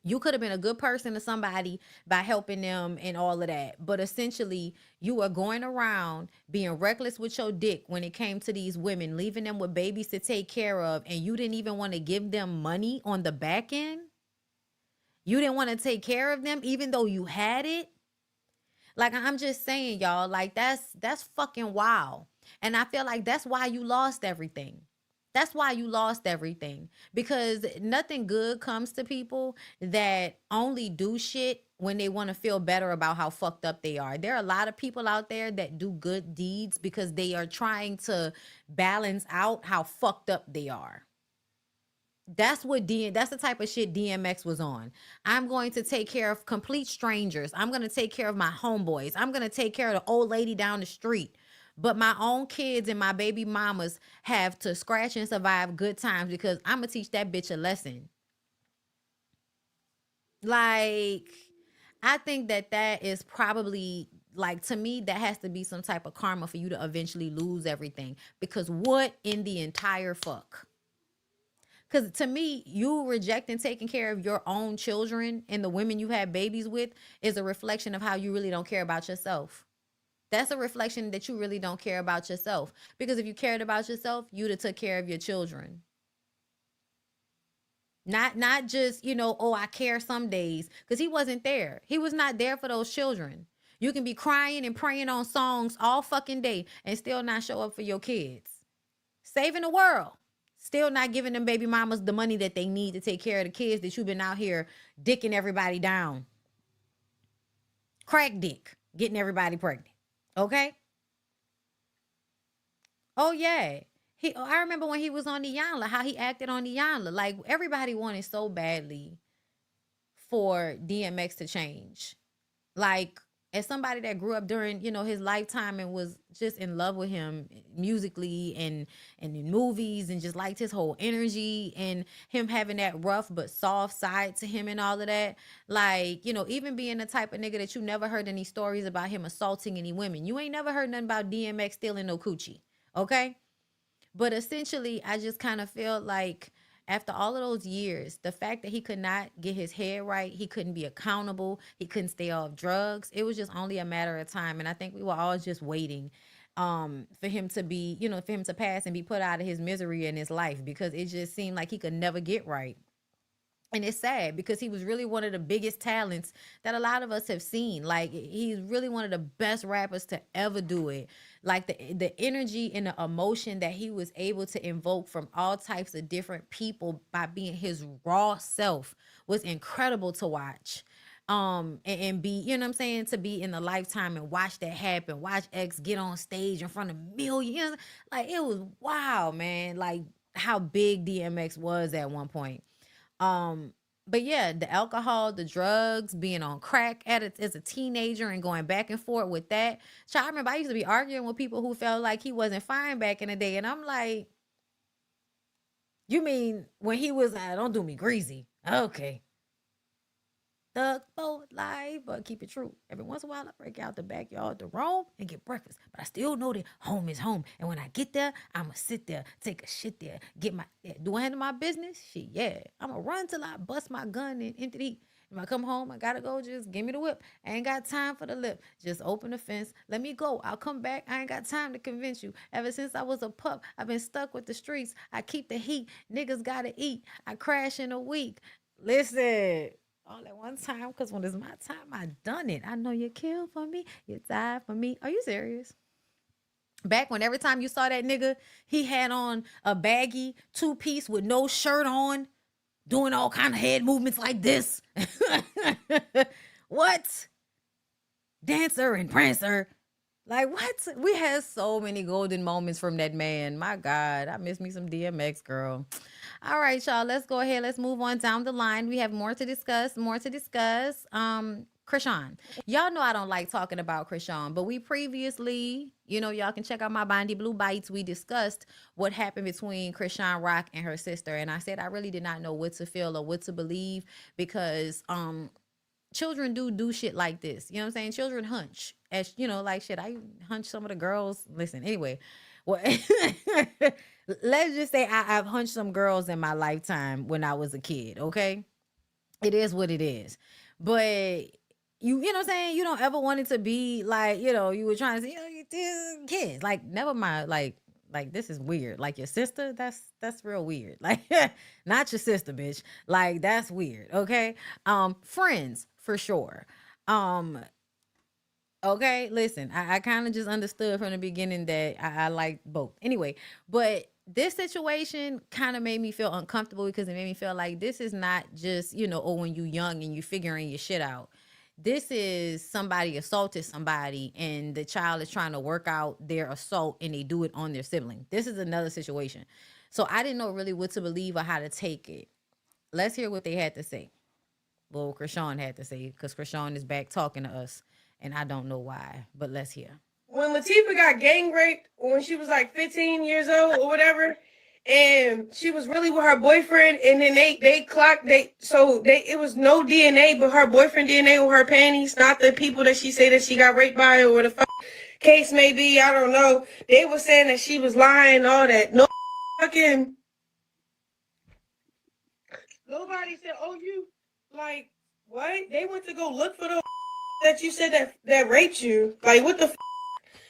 You could have been a good person to somebody by helping them and all of that. But essentially, you are going around being reckless with your dick when it came to these women, leaving them with babies to take care of, and you didn't even want to give them money on the back end. You didn't want to take care of them even though you had it. Like, I'm just saying, y'all, like, that's fucking wild. And I feel like that's why you lost everything. That's why you lost everything, because nothing good comes to people that only do shit when they want to feel better about how fucked up they are. There are a lot of people out there that do good deeds because they are trying to balance out how fucked up they are. That's the type of shit DMX was on. I'm going to take care of complete strangers. I'm going to take care of my homeboys. I'm going to take care of the old lady down the street. But my own kids and my baby mamas have to scratch and survive good times because I'm going to teach that bitch a lesson. Like, I think that is probably, like, to me, that has to be some type of karma for you to eventually lose everything. Because what in the entire fuck? Because to me, you rejecting taking care of your own children and the women you have babies with is a reflection of how you really don't care about yourself. That's a reflection that you really don't care about yourself. Because if you cared about yourself, you'd have took care of your children. Not just, I care some days. Because he wasn't there. He was not there for those children. You can be crying and praying on songs all fucking day and still not show up for your kids. Saving the world. Still not giving them baby mamas the money that they need to take care of the kids that you've been out here dicking everybody down. Crack dick. Getting everybody pregnant. Okay? Oh, yeah. I remember when he was on Iyanla, how he acted on Iyanla. Like, everybody wanted so badly for DMX to change. Like, as somebody that grew up during, you know, his lifetime and was just in love with him musically and in movies and just liked his whole energy and him having that rough but soft side to him and all of that. Like, you know, even being the type of nigga that you never heard any stories about him assaulting any women. You ain't never heard nothing about DMX stealing no coochie. Okay? But essentially, I just kind of feel like after all of those years, the fact that he could not get his head right, he couldn't be accountable, he couldn't stay off drugs, it was just only a matter of time. And I think we were all just waiting for him to be, you know, for him to pass and be put out of his misery in his life, because it just seemed like he could never get right. And it's sad because he was really one of the biggest talents that a lot of us have seen. Like, he's really one of the best rappers to ever do it. Like, the energy and the emotion that he was able to invoke from all types of different people by being his raw self was incredible to watch. And be, you know what I'm saying, to be in the lifetime and watch that happen, watch X get on stage in front of millions, you know, like, it was wow, man, like how big DMX was at one point. But yeah, the alcohol, the drugs, being on crack as a teenager and going back and forth with that. Child, I remember I used to be arguing with people who felt like he wasn't fine back in the day. And I'm like, you mean when he was, don't do me greasy. Okay. Thug boat life, but keep it true. Every once in a while, I break out the backyard to roam and get breakfast. But I still know that home is home. And when I get there, I'ma sit there, take a shit there, get my, do I handle my business? Shit, yeah. I'ma run till I bust my gun and into the heat. When I come home, I gotta go, just give me the whip. I ain't got time for the lip. Just open the fence. Let me go. I'll come back. I ain't got time to convince you. Ever since I was a pup, I've been stuck with the streets. I keep the heat. Niggas gotta eat. I crash in a week. Listen. All at one time, because when it's my time, I done it. I know you kill for me, you die for me. Are you serious? Back when every time you saw that nigga, he had on a baggy 2-piece with no shirt on, doing all kind of head movements like this. What? Dancer and prancer. Like, what? We had so many golden moments from that man. My God, I miss me some DMX, girl. All right, y'all, let's go ahead. Let's move on down the line. We have more to discuss, Chrisean. Y'all know I don't like talking about Chrisean, but we previously, you know, y'all can check out my BondyBlue Bites. We discussed what happened between Chrisean Rock and her sister. And I said I really did not know what to feel or what to believe, because children do shit like this. You know what I'm saying? Children hunch. As you know, like shit, I hunch some of the girls. Listen, anyway. Well, let's just say I've hunched some girls in my lifetime when I was a kid, okay? It is what it is. But you know what I'm saying? You don't ever want it to be like, you know, you were trying to say, you know, kids. Like, never mind, like this is weird. Like, your sister, that's real weird. Like, not your sister, bitch. Like, that's weird, okay? Friends, for sure. Okay, listen, I kind of just understood from the beginning that I like both. Anyway, but this situation kind of made me feel uncomfortable, because it made me feel like this is not just, you know, oh, when you young and you figuring your shit out. This is somebody assaulted somebody and the child is trying to work out their assault and they do it on their sibling. This is another situation. So I didn't know really what to believe or how to take it. Let's hear what they had to say. Well, Chrisean had to say, because Chrisean is back talking to us. And I don't know why, but let's hear. When Latifah got gang raped when she was like 15 years old or whatever, and she was really with her boyfriend, and then they clocked, it was no DNA but her boyfriend DNA on her panties, not the people that she said that she got raped by or the case may be. I don't know. They were saying that she was lying, all that. No fucking. Nobody said, oh, you, like, what? They went to go look for the that you said that raped you. Like, what the f?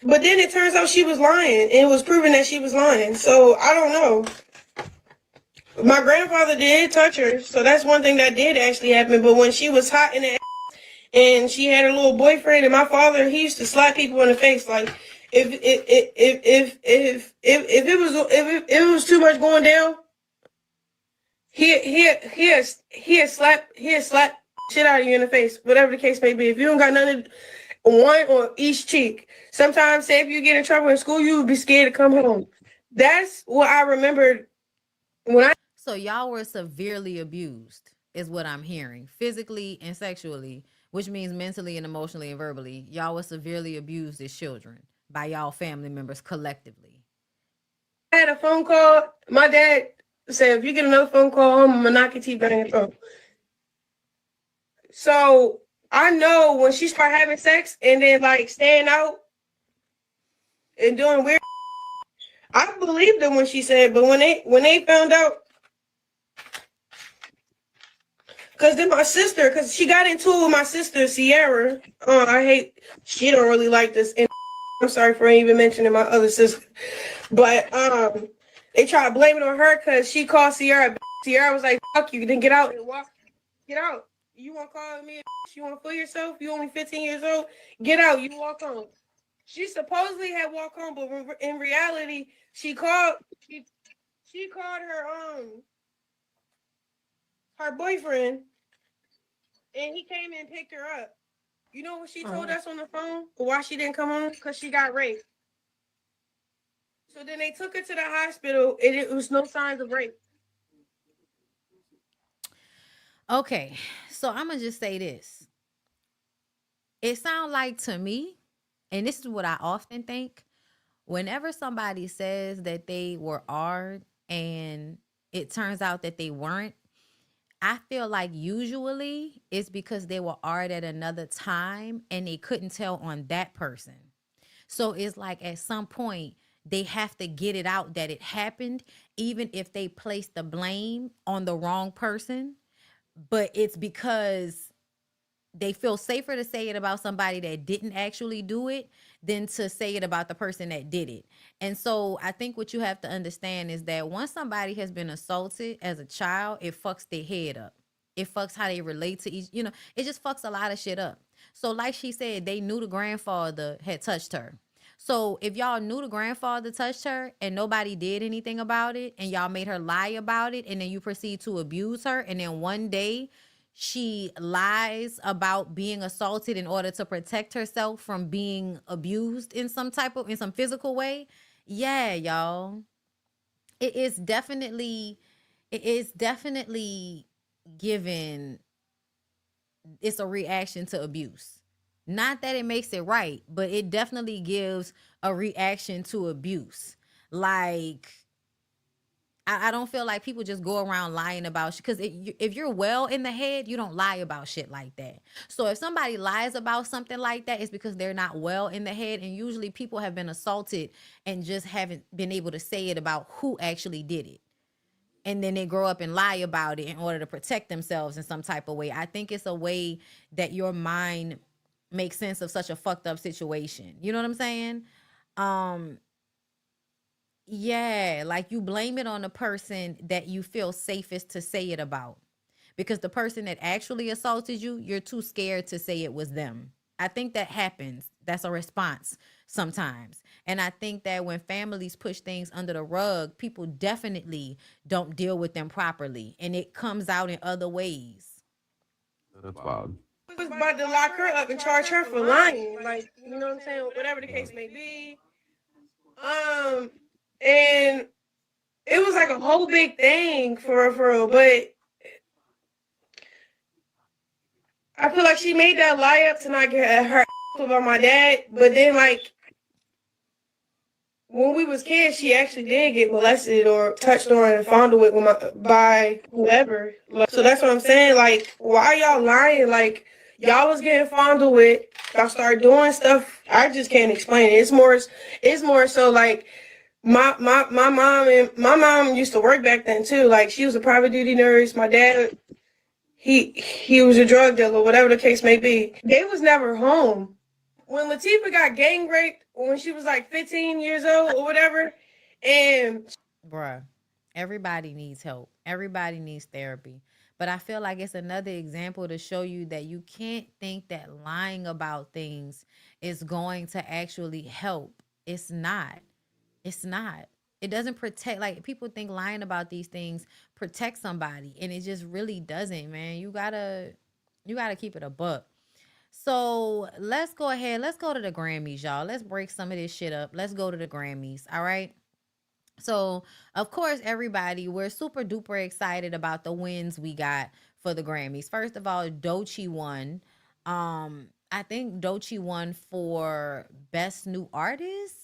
But then it turns out she was lying, and it was proven that she was lying. So I don't know. My grandfather did touch her, so that's one thing that did actually happen. But when she was hot in the ass and she had a little boyfriend, and my father, he used to slap people in the face. Like, if it was too much going down, he'd slap shit out of you in the face, whatever the case may be. If you don't got nothing, one on each cheek. Sometimes, say if you get in trouble in school, you would be scared to come home. That's what I remembered when I. So y'all were severely abused. is what I'm hearing. Physically and sexually, which means mentally and emotionally and verbally. Y'all were severely abused as children by y'all family members collectively. I had a phone call. My dad said, if you get another phone call, I'm gonna knock your teeth out of your throat. So I know when she start having sex and then like staying out and doing weird, I believed them when she said, but when they found out, because then my sister, because she got into it with my sister Sierra. She don't really like this, and I'm sorry for even mentioning my other sister, but they try to blame it on her because she called Sierra. Sierra was like, "Fuck you, then get out and walk, get out. You want to call me a bitch? You want to fool yourself? You only 15 years old. Get out. You walk home." She supposedly had walked home, but in reality, she called her boyfriend, and he came and picked her up. You know what she told us on the phone? Why she didn't come home? Because she got raped. So then they took her to the hospital, and it was no signs of rape. Okay, so I'm gonna just say this. It sounds like to me, and this is what I often think, whenever somebody says that they were AR'd and it turns out that they weren't, I feel like usually it's because they were AR'd at another time and they couldn't tell on that person. So it's like at some point they have to get it out that it happened, even if they place the blame on the wrong person. But it's because they feel safer to say it about somebody that didn't actually do it than to say it about the person that did it. And so I think what you have to understand is that once somebody has been assaulted as a child, it fucks their head up. It fucks how they relate to each, it just fucks a lot of shit up. So like she said, they knew the grandfather had touched her. So if y'all knew the grandfather touched her and nobody did anything about it, and y'all made her lie about it, and then you proceed to abuse her, and then one day she lies about being assaulted in order to protect herself from being abused in some physical way. Yeah, y'all. It is definitely given, it's a reaction to abuse. Not that it makes it right, but it definitely gives a reaction to abuse. Like, I don't feel like people just go around lying about shit, because if you're well in the head, you don't lie about shit like that. So if somebody lies about something like that, it's because they're not well in the head, and usually people have been assaulted and just haven't been able to say it about who actually did it. And then they grow up and lie about it in order to protect themselves in some type of way. I think it's a way that your mind makes sense of such a fucked up situation. You know what I'm saying? Yeah, like you blame it on the person that you feel safest to say it about. Because the person that actually assaulted you, you're too scared to say it was them. I think that happens. That's a response sometimes. And I think that when families push things under the rug, people definitely don't deal with them properly. And it comes out in other ways. That's wild. I was about to lock her up and charge her for lying. Like, you know what I'm saying? Whatever the case may be. And it was like a whole big thing for real, but I feel like she made that lie up to not get her about my dad, but then like when we was kids, she actually did get molested or touched on and fondled with by whoever. So that's what I'm saying. Like, why y'all lying? Like, y'all was getting fondled with, y'all start doing stuff. I just can't explain it. It's more so like my mom used to work back then too. Like, she was a private duty nurse. My dad, he was a drug dealer, whatever the case may be. They was never home. When Latifah got gang raped when she was like 15 years old or whatever, and Bruh, everybody needs help. Everybody needs therapy. But I feel like it's another example to show you that you can't think that lying about things is going to actually help. It's not. It's not. It doesn't protect. Like, people think lying about these things protect somebody, and it just really doesn't, man. You gotta keep it a buck. So let's go ahead. Let's go to the Grammys, y'all. Let's break some of this shit up. Let's go to the Grammys. All right. So, of course, everybody, we're super duper excited about the wins we got for the Grammys. First of all, Doechii won. I think Doechii won for Best New Artist.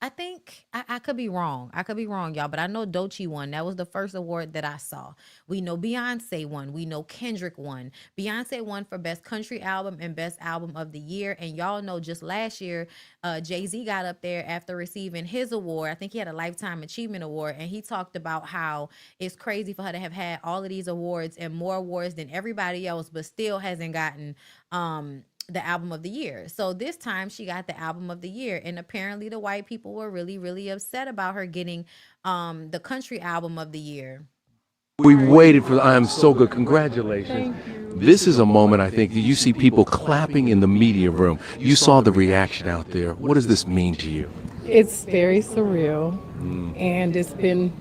I think I could be wrong. I could be wrong, y'all, but I know Doechii won. That was the first award that I saw. We know Beyonce won. We know Kendrick won. Beyonce won for Best Country Album and Best Album of the Year. And y'all know just last year, Jay-Z got up there after receiving his award. I think he had a Lifetime Achievement Award, and he talked about how it's crazy for her to have had all of these awards and more awards than everybody else, but still hasn't gotten the album of the year. So this time she got the album of the year, and apparently the white people were really, really upset about her getting the country album of the year. We waited for I Am So Good. Congratulations. This is a moment, I think, that you see people clapping in the media room. You saw the reaction out there. What does this mean to you? It's very surreal, and it's been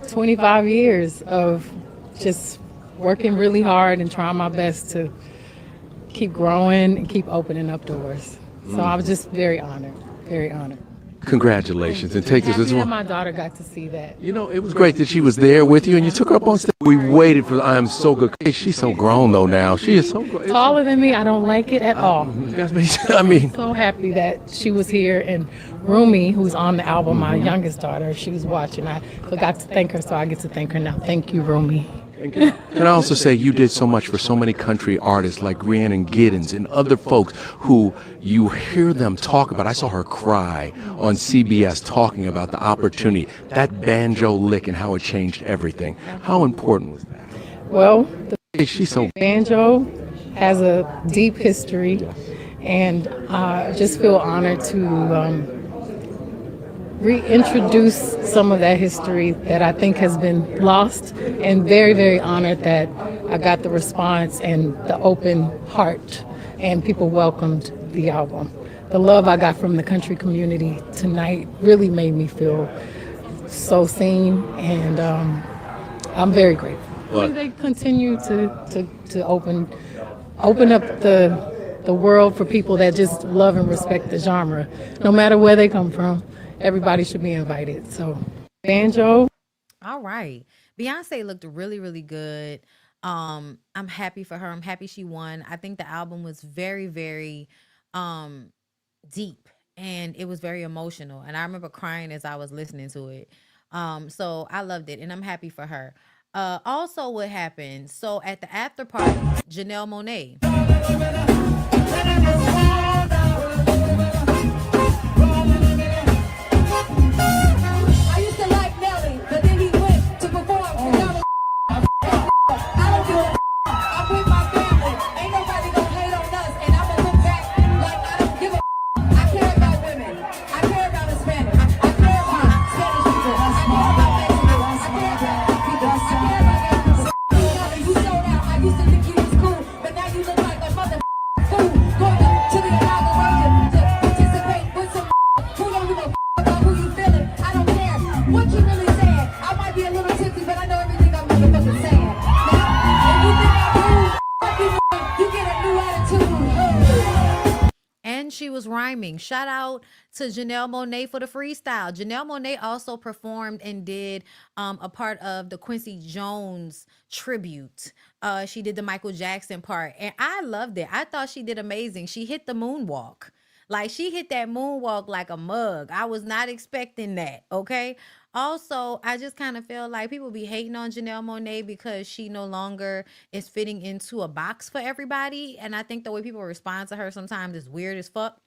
25 years of just working really hard and trying my best to keep growing and keep opening up doors. So I was just very honored, very honored. Congratulations, and take this as Happy well. that my daughter got to see that. You know, it was great that she was there with you and you took her up on stage. We waited for I Am So Good. Hey, she's so grown though now. She is so grown. Taller than me, I don't like it at all. I mean, so happy that she was here, and Rumi, who's on the album, my youngest daughter, she was watching. I forgot to thank her, so I get to thank her now. Thank you, Rumi. can I also say you did so much for so many country artists like Rhiannon Giddens and other folks who you hear them talk about. I saw her cry on CBS talking about the opportunity, that banjo lick and how it changed everything. How important was that? Well, She's so banjo has a deep history, and I just feel honored to reintroduce some of that history that I think has been lost, and very, very honored that I got the response and the open heart, and people welcomed the album. The love I got from the country community tonight really made me feel so seen, and I'm very grateful. And they continue to open up the world for people that just love and respect the genre, no matter where they come from. Everybody should be invited. So, banjo. All right. Beyonce looked really, really good. I'm happy for her. I'm happy she won. I think the album was very, very deep, and it was very emotional. And I remember crying as I was listening to it. So I loved it, and I'm happy for her. Also, what happened? So at the after party, Janelle Monáe. She was rhyming. Shout out to Janelle Monáe for the freestyle. Janelle Monáe also performed and did a part of the Quincy Jones tribute. She did the Michael Jackson part, and I loved it. I thought she did amazing. She hit the moonwalk. Like, she hit that moonwalk like a mug. I was not expecting that, okay? Also, I just kind of feel like people be hating on Janelle Monáe because she no longer is fitting into a box for everybody. And I think the way people respond to her sometimes is weird as fuck.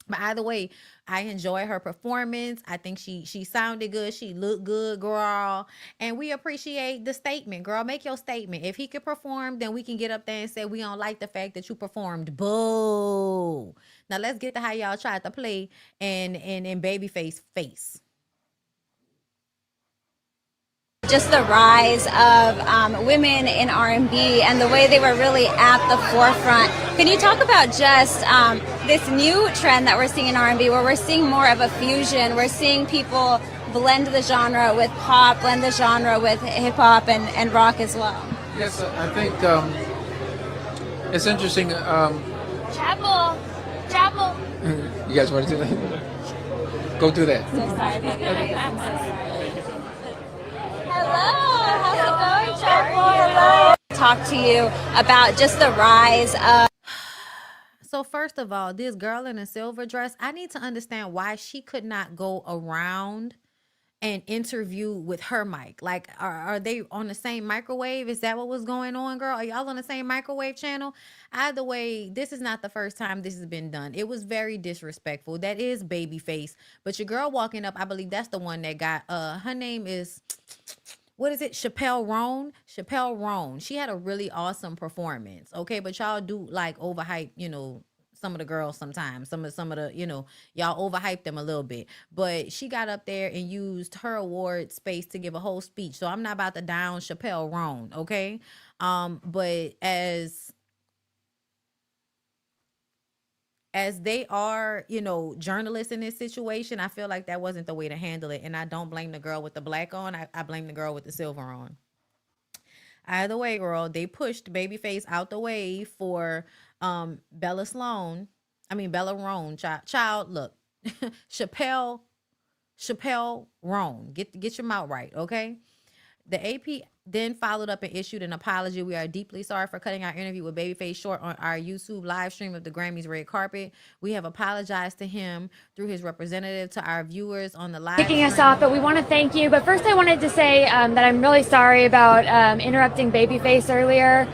But either way, I enjoy her performance. I think she sounded good. She looked good, girl. And we appreciate the statement, girl. Make your statement. If he could perform, then we can get up there and say we don't like the fact that you performed. Boo. Now let's get to how y'all tried to play in Babyface face. Just the rise of women in R&B and the way they were really at the forefront. Can you talk about just this new trend that we're seeing in R&B, where we're seeing more of a fusion? We're seeing people blend the genre with pop, blend the genre with hip hop and rock as well. Yes, I think it's interesting. Chapel. You guys want to do that? Go do that. So sorry. I'm so sorry. Hello, how's it going Talk to you about just the rise of. So first of all, this girl in a silver dress, I need to understand why she could not go around and interview with her mic. Like, are they on the same microwave? Is that what was going on, girl? Are y'all on the same microwave channel? Either way, this is not the first time this has been done. It was very disrespectful. That is Babyface. But your girl walking up, I believe that's the one that got, her name is, what is it? Chappelle Roan. Chappelle Roan. She had a really awesome performance. Okay, but y'all do like overhype, you know, some of the girls sometimes. Some of the, you know, y'all overhype them a little bit. But she got up there and used her award space to give a whole speech. So I'm not about to down Chappelle Roan, okay? But as they are, you know, journalists in this situation, I feel like that wasn't the way to handle it. And I don't blame the girl with the black on. I blame the girl with the silver on. Either way, girl, they pushed Babyface out the way for Bella Roan. Child, look. Chappelle Roan. Get your mouth right, okay? The AP then followed up and issued an apology. We are deeply sorry for cutting our interview with Babyface short on our YouTube live stream of the Grammys red carpet. We have apologized to him through his representative to our viewers on the live Kicking us stream. off, but we want to thank you. But first I wanted to say that I'm really sorry about interrupting Babyface earlier.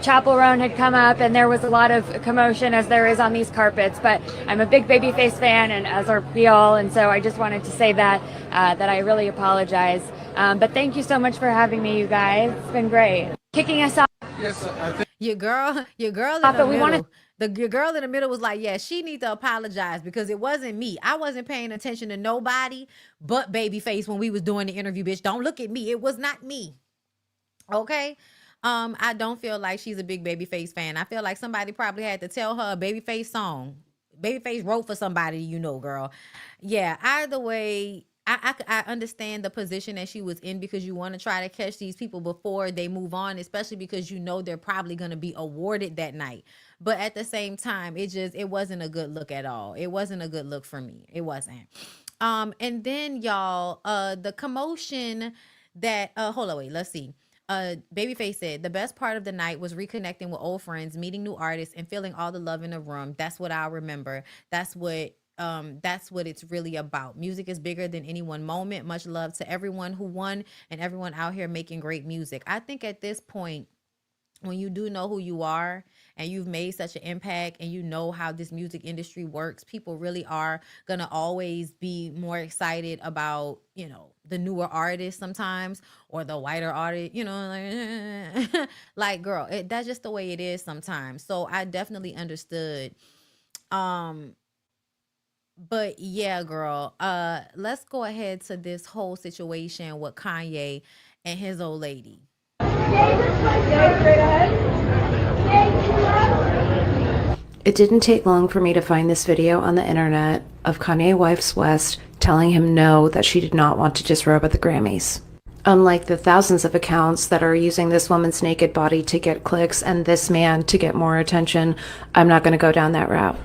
Chapel Roan had come up and there was a lot of commotion as there is on these carpets, but I'm a big Babyface fan and as are we all, and so I just wanted to say that I really apologize. But thank you so much for having me, you guys. It's been great. Kicking us off. Yes, I think your girl in the middle. Your girl in the middle was like, yeah, she needs to apologize because it wasn't me. I wasn't paying attention to nobody but Babyface when we was doing the interview, bitch. Don't look at me. It was not me. Okay? I don't feel like she's a big Babyface fan. I feel like somebody probably had to tell her a Babyface song. Babyface wrote for somebody, you know, girl. Yeah, either way, I understand the position that she was in because you want to try to catch these people before they move on, especially because you know they're probably going to be awarded that night. But at the same time, it wasn't a good look at all. It wasn't a good look for me. It wasn't. And then y'all, the commotion that hold on, wait, let's see. Babyface said the best part of the night was reconnecting with old friends, meeting new artists, and feeling all the love in the room. That's what I'll remember. That's what it's really about. Music is bigger than any one moment. Much love to everyone who won and everyone out here making great music. I think at this point, when you do know who you are and you've made such an impact and you know how this music industry works, people really are going to always be more excited about, you know, the newer artists sometimes or the whiter artist, you know, like girl, that's just the way it is sometimes. So I definitely understood. But yeah, girl, let's go ahead to this whole situation with Kanye and his old lady. It didn't take long for me to find this video on the internet of Kanye wife's West telling him no, that she did not want to disrobe at the Grammys. Unlike the thousands of accounts that are using this woman's naked body to get clicks and this man to get more attention, I'm not going to go down that route.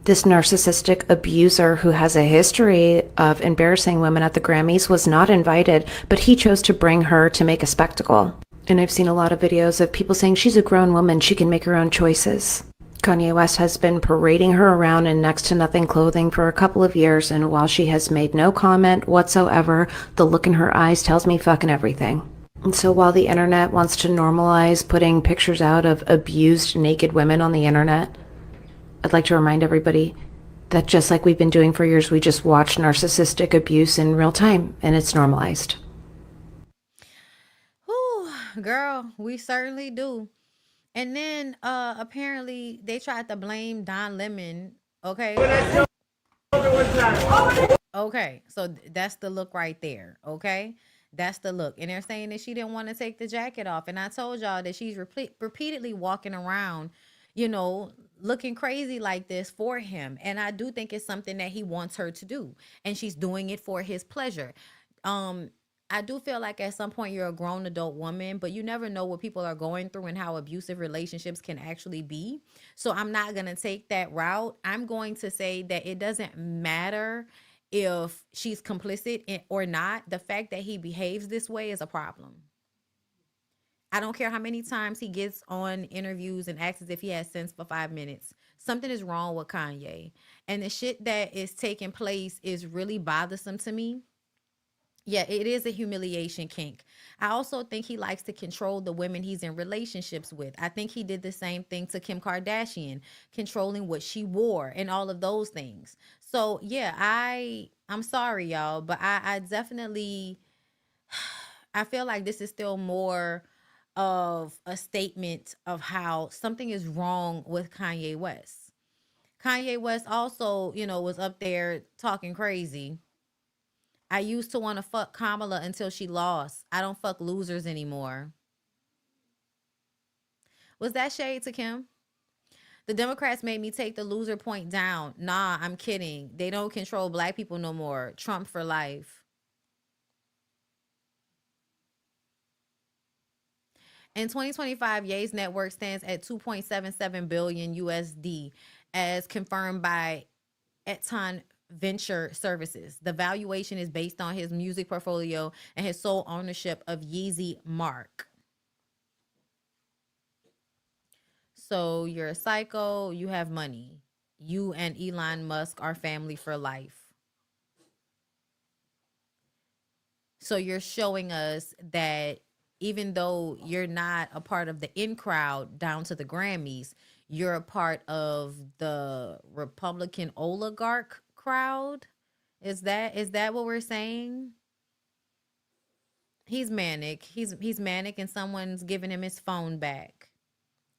This narcissistic abuser who has a history of embarrassing women at the Grammys was not invited, but he chose to bring her to make a spectacle. And I've seen a lot of videos of people saying she's a grown woman, she can make her own choices. Kanye West has been parading her around in next to nothing clothing for a couple of years, and while she has made no comment whatsoever, the look in her eyes tells me fucking everything. And so while the internet wants to normalize putting pictures out of abused naked women on the internet, I'd like to remind everybody that just like we've been doing for years, we just watch narcissistic abuse in real time, and it's normalized. Whew, girl, we certainly do. And then apparently they tried to blame Don Lemon. Okay. Okay, so that's the look right there. Okay. That's the look. And they're saying that she didn't want to take the jacket off. And I told y'all that she's repeatedly walking around, you know, looking crazy like this for him. And I do think it's something that he wants her to do. And she's doing it for his pleasure. I do feel like at some point you're a grown adult woman, but you never know what people are going through and how abusive relationships can actually be. So I'm not going to take that route. I'm going to say that it doesn't matter if she's complicit or not. The fact that he behaves this way is a problem. I don't care how many times he gets on interviews and acts as if he has sense for 5 minutes. Something is wrong with Kanye. And the shit that is taking place is really bothersome to me. Yeah, it is a humiliation kink. I also think he likes to control the women he's in relationships with. I think he did the same thing to Kim Kardashian, controlling what she wore and all of those things. So yeah, I'm sorry, y'all, but I definitely I feel like this is still more of a statement of how something is wrong with Kanye West. Kanye West also, was up there talking crazy. I used to want to fuck Kamala until she lost. I don't fuck losers anymore. Was that shade to Kim? The Democrats made me take the loser point down. Nah, I'm kidding. They don't control black people no more. Trump for life. In 2025, Ye's net worth stands at 2.77 billion USD, as confirmed by Eton Venture Services. The valuation is based on his music portfolio and his sole ownership of Yeezy Mark. So you're a psycho, you have money. You and Elon Musk are family for life. So you're showing us that even though you're not a part of the in crowd down to the Grammys, you're a part of the Republican oligarch crowd. Is that what we're saying? He's manic. He's manic, and someone's giving him his phone back.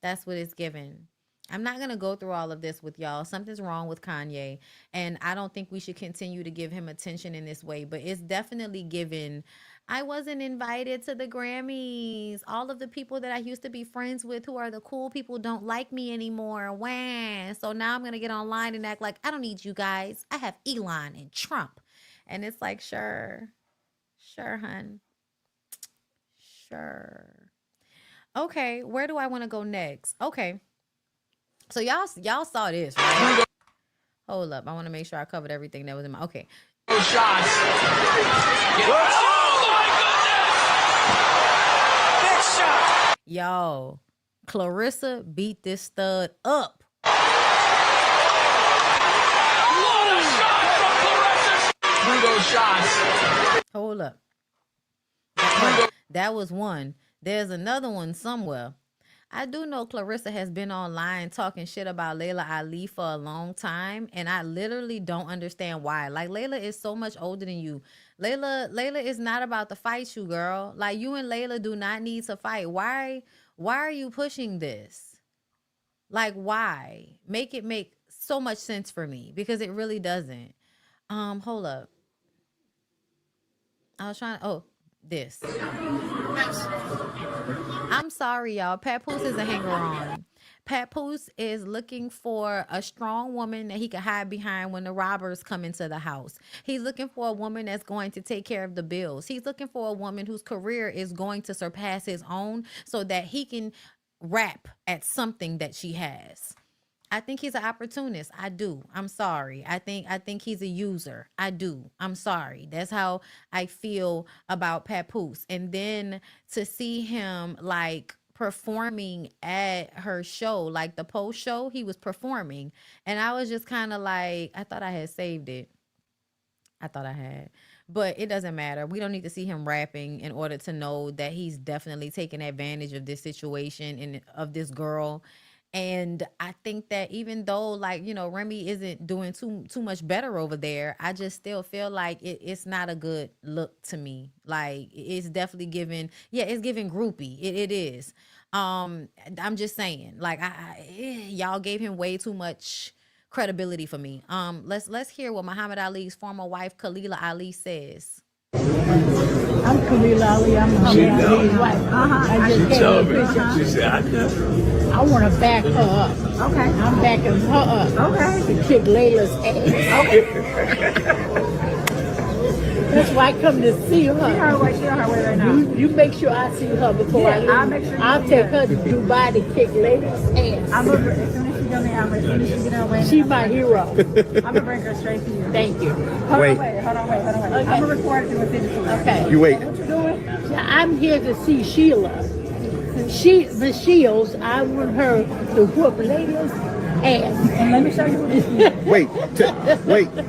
That's what it's given. I'm not gonna go through all of this with y'all. Something's wrong with Kanye, and I don't think we should continue to give him attention in this way. But it's definitely given. I wasn't invited to the Grammys. All of the people that I used to be friends with, who are the cool people, don't like me anymore. Wah. So now I'm gonna get online and act like I don't need you guys. I have Elon and Trump, and it's like, sure, hun, sure. Okay, where do I want to go next? Okay. So y'all saw this, right? Hold up. I want to make sure I covered everything that was in my... Okay. Shots. Yo, Clarissa beat this stud up. Hold up. That was one. There's another one somewhere. I do know Clarissa has been online talking shit about Laila Ali for a long time, and I literally don't understand why. Like, Laila is so much older than you. Laila is not about to fight you, girl. Like, you and Laila do not need to fight. Why are you pushing this? Like, why? Make it make so much sense for me, because it really doesn't. Hold up. I was trying to... Oh, this. I'm sorry, y'all. Papoose is a hanger-on. Papoose is looking for a strong woman that he can hide behind when the robbers come into the house. He's looking for a woman that's going to take care of the bills. He's looking for a woman whose career is going to surpass his own so that he can rap at something that she has. I think he's an opportunist. I do. I'm sorry. I think he's a user. I do. I'm sorry. That's how I feel about Papoose. And then to see him like performing at her show, like the post show, he was performing. And I was just kind of like, I thought I had saved it. I thought I had. But it doesn't matter. We don't need to see him rapping in order to know that he's definitely taking advantage of this situation and of this girl. And I think that even though, like, Remy isn't doing too much better over there, I just still feel like it's not a good look to me. Like, it's definitely giving, it's giving groupie. It is. I'm just saying, like, y'all gave him way too much credibility for me. Let's hear what Muhammad Ali's former wife, Khalila Ali, says. I'm Khalila Ali. I'm Muhammad Ali's wife. I just gave her a picture. She said, I know. I want to back her up. Okay. I'm backing her up. Okay. To kick Leila's ass. Okay. That's why I come to see her. She's on her way right now. You make sure I see her before I leave. I'll make sure. I'll take her to Dubai to kick Leila's ass. As soon as she get on the she's my hero. I'm gonna bring her straight to you. Thank you. Hold on, wait. Okay. I'm gonna record it to the video. Okay. You wait. What you doing? I'm here to see Sheila. Miss Shields, I want her to whoop Leila's ass. And let me show you this. Wait,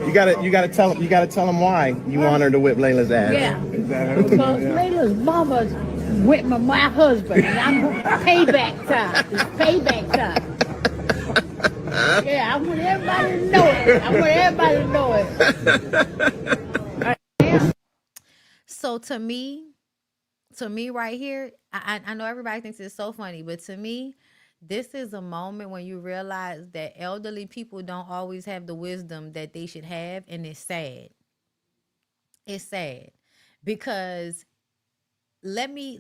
you gotta tell him why you want her to whip Leila's ass. Yeah, because Leila's mama whipped my husband, and I'm payback time. It's payback time. Yeah, I want everybody to know it. So to me right here, I know everybody thinks it's so funny, but to me, this is a moment when you realize that elderly people don't always have the wisdom that they should have, and it's sad. It's sad because let me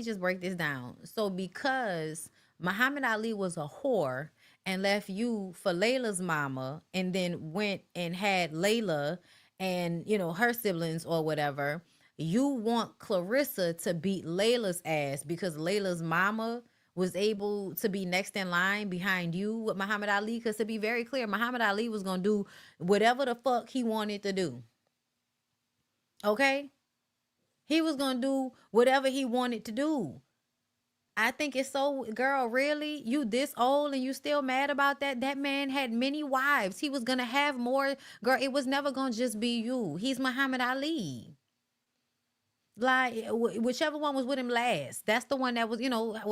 just break this down. So because Muhammad Ali was a whore and left you for Leila's mama, and then went and had Leila and her siblings or whatever, you want Clarissa to beat Leila's ass because Leila's mama was able to be next in line behind you with Muhammad Ali. Because to be very clear, Muhammad Ali was gonna do whatever the fuck he wanted to do. Okay? He was gonna do whatever he wanted to do. I think it's so, girl, really? You this old and you still mad about that? That man had many wives. He was gonna have more. Girl, it was never gonna just be you. He's Muhammad Ali. Like, whichever one was with him last, that's the one that was,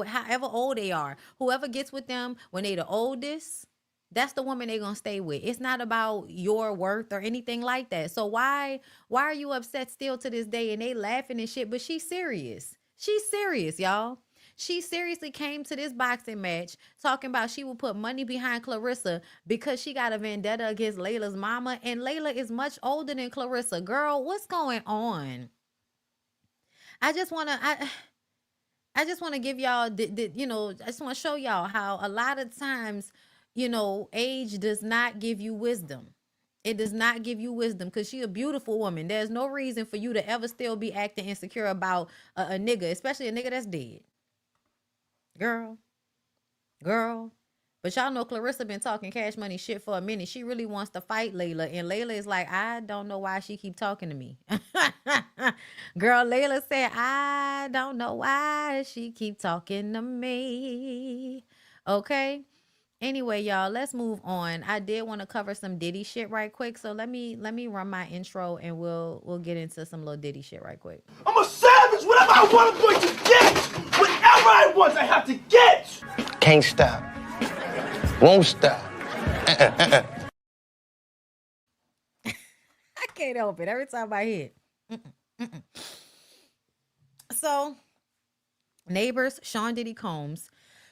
however old they are, whoever gets with them when they the oldest, that's the woman they're gonna stay with. It's not about your worth or anything like that. So why are you upset still to this day? And they laughing and shit, but she's serious. She's serious, y'all. She seriously came to this boxing match talking about she will put money behind Clarissa because she got a vendetta against Leila's mama, and Leila is much older than Clarissa. Girl, what's going on? I just want to give y'all I just want to show y'all how a lot of times, age does not give you wisdom. It does not give you wisdom because she's a beautiful woman. There's no reason for you to ever still be acting insecure about a nigga, especially a nigga that's dead. Girl. But y'all know Clarissa been talking Cash Money shit for a minute. She really wants to fight Leila. And Leila is like, I don't know why she keep talking to me. Girl, Leila said, I don't know why she keep talking to me. Okay? Anyway, y'all, let's move on. I did want to cover some Diddy shit right quick. So let me run my intro and we'll get into some little Diddy shit right quick. I'm a savage. Whatever I want, I'm going to get. Whatever I want, I have to get. Can't stop. Won't stop. I can't help it. Every time I hit. So, Neighbors Sean Diddy Combs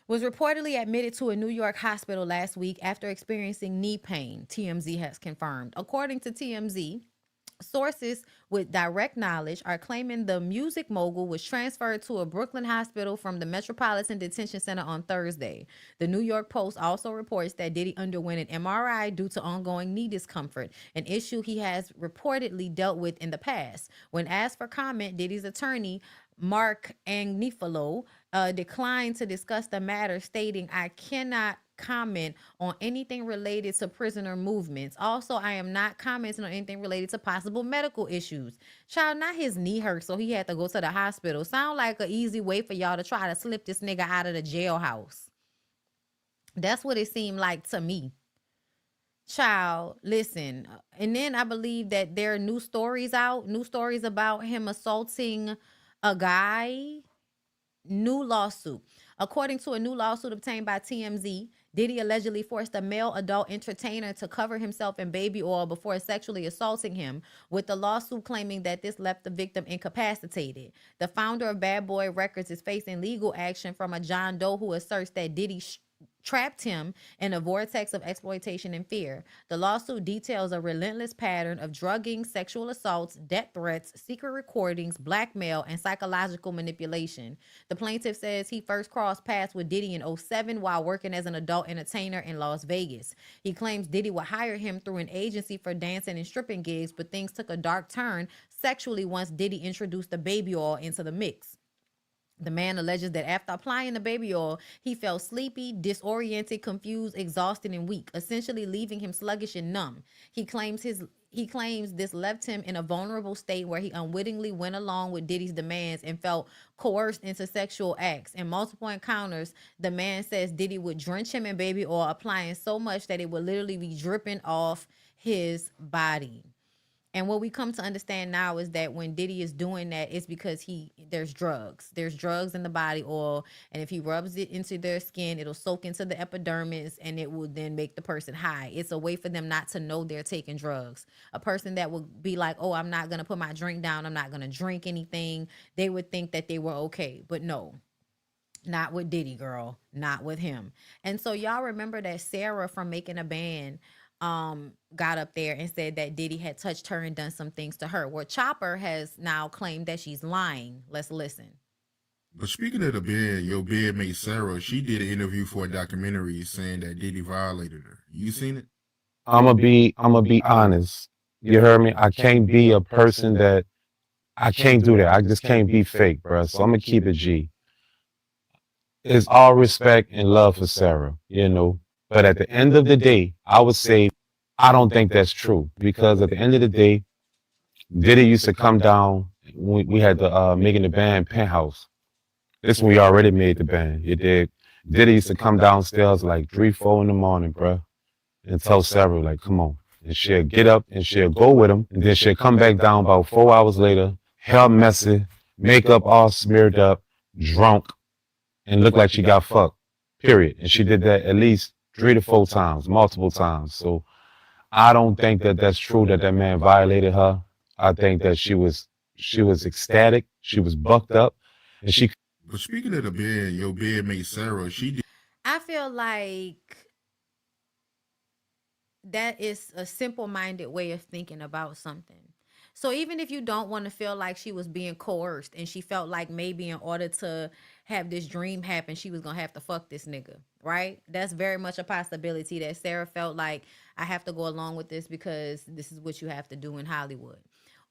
was reportedly admitted to a New York hospital last week after experiencing knee pain, TMZ has confirmed. According to TMZ, sources with direct knowledge are claiming the music mogul was transferred to a Brooklyn hospital from the Metropolitan Detention Center on Thursday. The New York Post also reports that Diddy underwent an MRI due to ongoing knee discomfort, an issue he has reportedly dealt with in the past. When asked for comment, Diddy's attorney, Mark Agnifilo, declined to discuss the matter, stating, I cannot comment on anything related to prisoner movements. Also, I am not commenting on anything related to possible medical issues. Child, not his knee hurt, so he had to go to the hospital. Sound like an easy way for y'all to try to slip this nigga out of the jailhouse. That's what it seemed like to me. Child, listen. And then I believe that there are new stories about him assaulting a guy. New lawsuit. According to a new lawsuit obtained by TMZ, Diddy allegedly forced a male adult entertainer to cover himself in baby oil before sexually assaulting him, with the lawsuit claiming that this left the victim incapacitated. The founder of Bad Boy Records is facing legal action from a John Doe who asserts that Diddy trapped him in a vortex of exploitation and fear. The lawsuit details a relentless pattern of drugging, sexual assaults, death threats, secret recordings, blackmail, and psychological manipulation. The plaintiff says he first crossed paths with Diddy in 2007 while working as an adult entertainer in Las Vegas. He claims Diddy would hire him through an agency for dancing and stripping gigs, but things took a dark turn sexually once Diddy introduced the baby oil into the mix. The man alleges that after applying the baby oil, he felt sleepy, disoriented, confused, exhausted, and weak, essentially leaving him sluggish and numb. He claims this left him in a vulnerable state where he unwittingly went along with Diddy's demands and felt coerced into sexual acts. In multiple encounters, the man says Diddy would drench him in baby oil, applying so much that it would literally be dripping off his body. And what we come to understand now is that when Diddy is doing that, it's because there's drugs. There's drugs in the body oil, and if he rubs it into their skin, it'll soak into the epidermis, and it will then make the person high. It's a way for them not to know they're taking drugs. A person that would be like, oh, I'm not going to put my drink down, I'm not going to drink anything, they would think that they were okay. But no, not with Diddy, girl. Not with him. And so y'all remember that Sarah from Making a Band got up there and said that Diddy had touched her and done some things to her. Well, Chopper has now claimed that she's lying. Let's listen. But speaking of the bed, your bedmate Sarah, she did an interview for a documentary saying that Diddy violated her. You seen it? I'ma be honest. You heard me? I can't be a person that I can't do that. I just can't be fake, bro. So I'm gonna keep it G. It's all respect and love for Sarah, you know. But at the end of the day, I would say I don't think that's true, because at the end of the day, Diddy used to come down. We had the Making the Band penthouse. This when we already made the band. You dig? Diddy used to come downstairs like 3, 4 in the morning, bro, and tell Sarah like, "Come on," and she'll get up and she'll go with him, and then she'll come back down about 4 hours later, hair messy, makeup all smeared up, drunk, and look like she got fucked. Period. And she did that at least 3 to 4 times, multiple times. So I don't think that that's true that that man violated her. I think that she was ecstatic, she was bucked up, and she. But speaking of the bed, your bedmate Sarah, she did. I feel like that is a simple-minded way of thinking about something. So even if you don't want to feel like she was being coerced and she felt like maybe in order to have this dream happen, she was going to have to fuck this nigga, right? That's very much a possibility that Sarah felt like, I have to go along with this because this is what you have to do in Hollywood.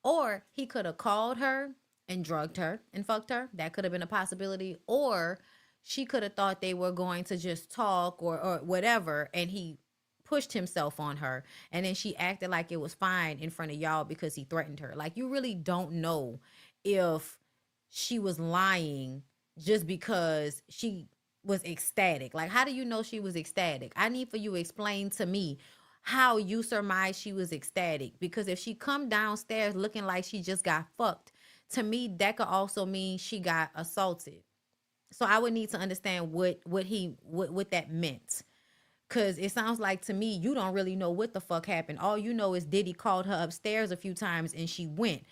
Or he could have called her and drugged her and fucked her. That could have been a possibility. Or she could have thought they were going to just talk or whatever, and he pushed himself on her, and then she acted like it was fine in front of y'all because he threatened her. Like, you really don't know if she was lying just because she was ecstatic. Like, how do you know she was ecstatic? I need for you to explain to me how you surmise she was ecstatic, because if she come downstairs looking like she just got fucked, to me that could also mean she got assaulted. So I would need to understand what that meant. Because it sounds like to me, you don't really know what the fuck happened. All you know is Diddy called her upstairs a few times and she went.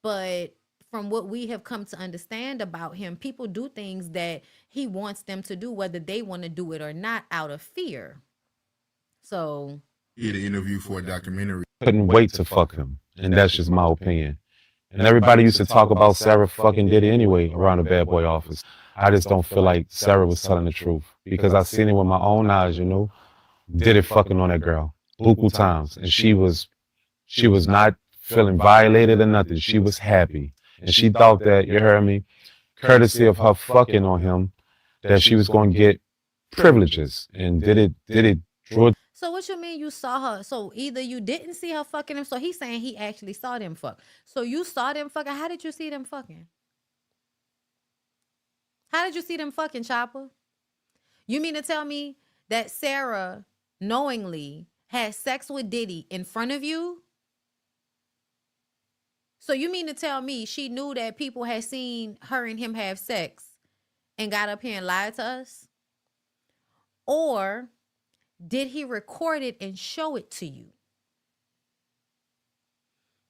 But from what we have come to understand about him, people do things that he wants them to do, whether they want to do it or not, out of fear. So. He did an interview for a documentary. Couldn't wait to fuck him. And that's just my opinion. And everybody used to talk about Sarah fucking Diddy anyway around the Bad Boy office. I just don't feel like Sarah was telling the truth, because I seen it with my own eyes, you know. Did it fucking on that girl buku times, and she was not feeling violated or nothing. She was happy, and she thought that, you heard me, courtesy of her fucking on him, that she was going to get privileges, and did it draw. So what you mean you saw her? So either you didn't see her fucking him, so he's saying he actually saw them fuck. So you saw them fucking. How did you see them fucking? How did you see them fucking, Chopper? You mean to tell me that Sarah knowingly had sex with Diddy in front of you? So you mean to tell me she knew that people had seen her and him have sex and got up here and lied to us? Or did he record it and show it to you?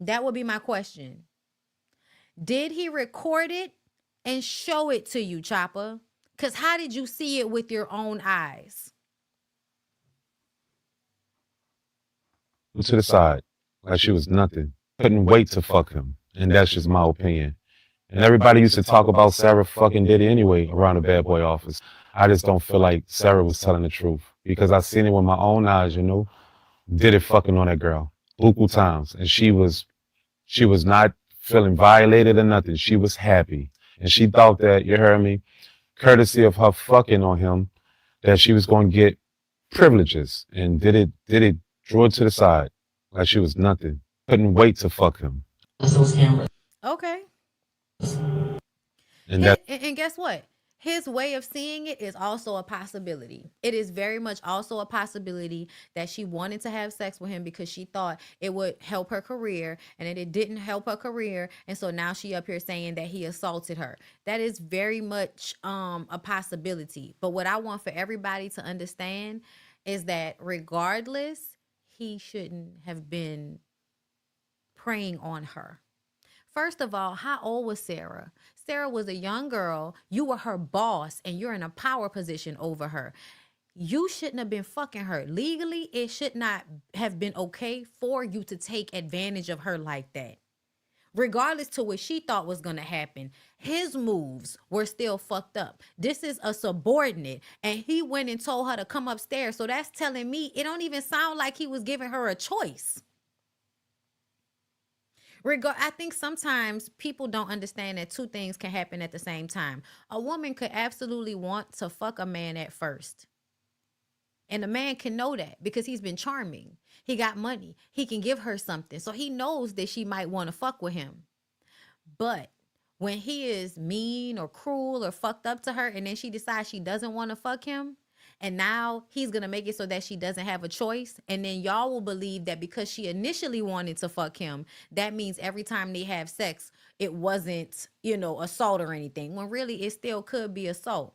That would be my question. Did he record it and show it to you, Chopper? Because how did you see it with your own eyes? To the side, like she was nothing. Couldn't wait to fuck him. And that's just my opinion. And everybody used to talk about Sarah fucking Diddy anyway around the Bad Boy office. I just don't feel like Sarah was telling the truth, because I seen it with my own eyes, you know. Did it fucking on that girl buku times, and she was not feeling violated or nothing. She was happy, And she thought that, you heard me, courtesy of her fucking on him, that she was going to get privileges, and Diddy drew it to the side like she was nothing. Couldn't wait to fuck him. Okay. And that And guess what? His way of seeing it is also a possibility. It is very much also a possibility that she wanted to have sex with him because she thought it would help her career, and that it didn't help her career. And so now she up here saying that he assaulted her. That is very much a possibility. But what I want for everybody to understand is that regardless, he shouldn't have been preying on her. First of all, how old was Sarah? Sarah was a young girl. You were her boss, and you're in a power position over her. You shouldn't have been fucking her. Legally, it should not have been okay for you to take advantage of her like that. Regardless to what she thought was going to happen, his moves were still fucked up. This is a subordinate, and he went and told her to come upstairs. So that's telling me it don't even sound like he was giving her a choice. I think sometimes people don't understand that two things can happen at the same time. A woman could absolutely want to fuck a man at first. And a man can know that because he's been charming. He got money. He can give her something. So he knows that she might want to fuck with him. But when he is mean or cruel or fucked up to her, and then she decides she doesn't want to fuck him, and now he's going to make it so that she doesn't have a choice. And then y'all will believe that because she initially wanted to fuck him, that means every time they have sex, it wasn't, assault or anything. When really it still could be assault.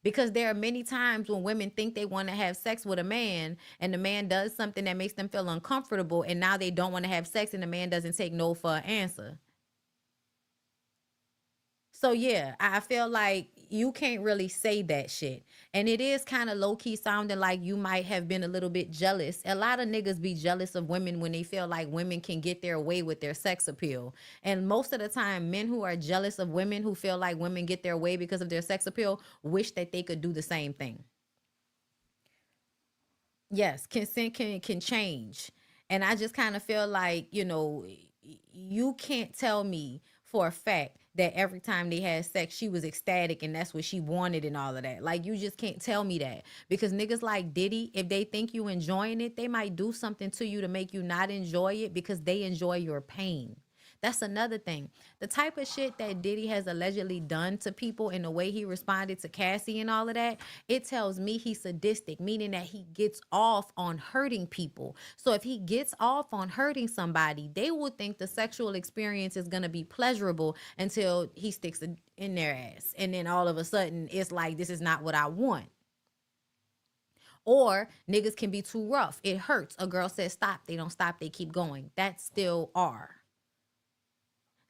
Because there are many times when women think they want to have sex with a man, and the man does something that makes them feel uncomfortable, and now they don't want to have sex, and the man doesn't take no for an answer. So yeah, I feel like you can't really say that shit. And it is kind of low-key sounding like you might have been a little bit jealous. A lot of niggas be jealous of women when they feel like women can get their way with their sex appeal. And most of the time, men who are jealous of women who feel like women get their way because of their sex appeal wish that they could do the same thing. Yes, consent can change. And I just kind of feel like, you can't tell me for a fact that every time they had sex, she was ecstatic and that's what she wanted and all of that. Like, you just can't tell me that. Because niggas like Diddy, if they think you enjoying it, they might do something to you to make you not enjoy it because they enjoy your pain. That's another thing. The type of shit that Diddy has allegedly done to people and the way he responded to Cassie and all of that, it tells me he's sadistic, meaning that he gets off on hurting people. So if he gets off on hurting somebody, they will think the sexual experience is going to be pleasurable until he sticks it in their ass. And then all of a sudden, it's like, this is not what I want. Or niggas can be too rough. It hurts. A girl says stop. They don't stop. They keep going. That's still R.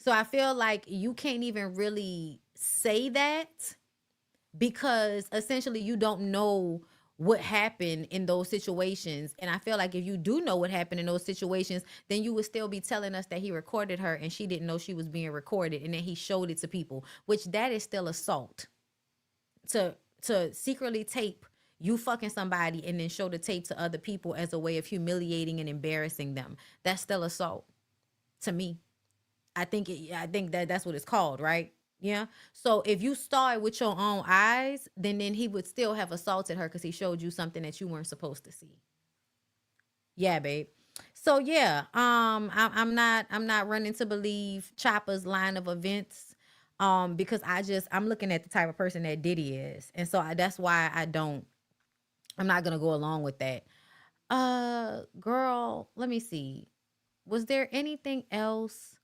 So I feel like you can't even really say that because essentially you don't know what happened in those situations. And I feel like if you do know what happened in those situations, then you would still be telling us that he recorded her and she didn't know she was being recorded, and then he showed it to people, which that is still assault. To secretly tape you fucking somebody and then show the tape to other people as a way of humiliating and embarrassing them. That's still assault to me. I think that's what it's called, right? Yeah. So if you saw it with your own eyes, then he would still have assaulted her because he showed you something that you weren't supposed to see. Yeah, babe. So yeah, I'm not running to believe Chopper's line of events, because I'm looking at the type of person that Diddy is, and so that's why I'm not gonna go along with that. Girl, let me see. Was there anything else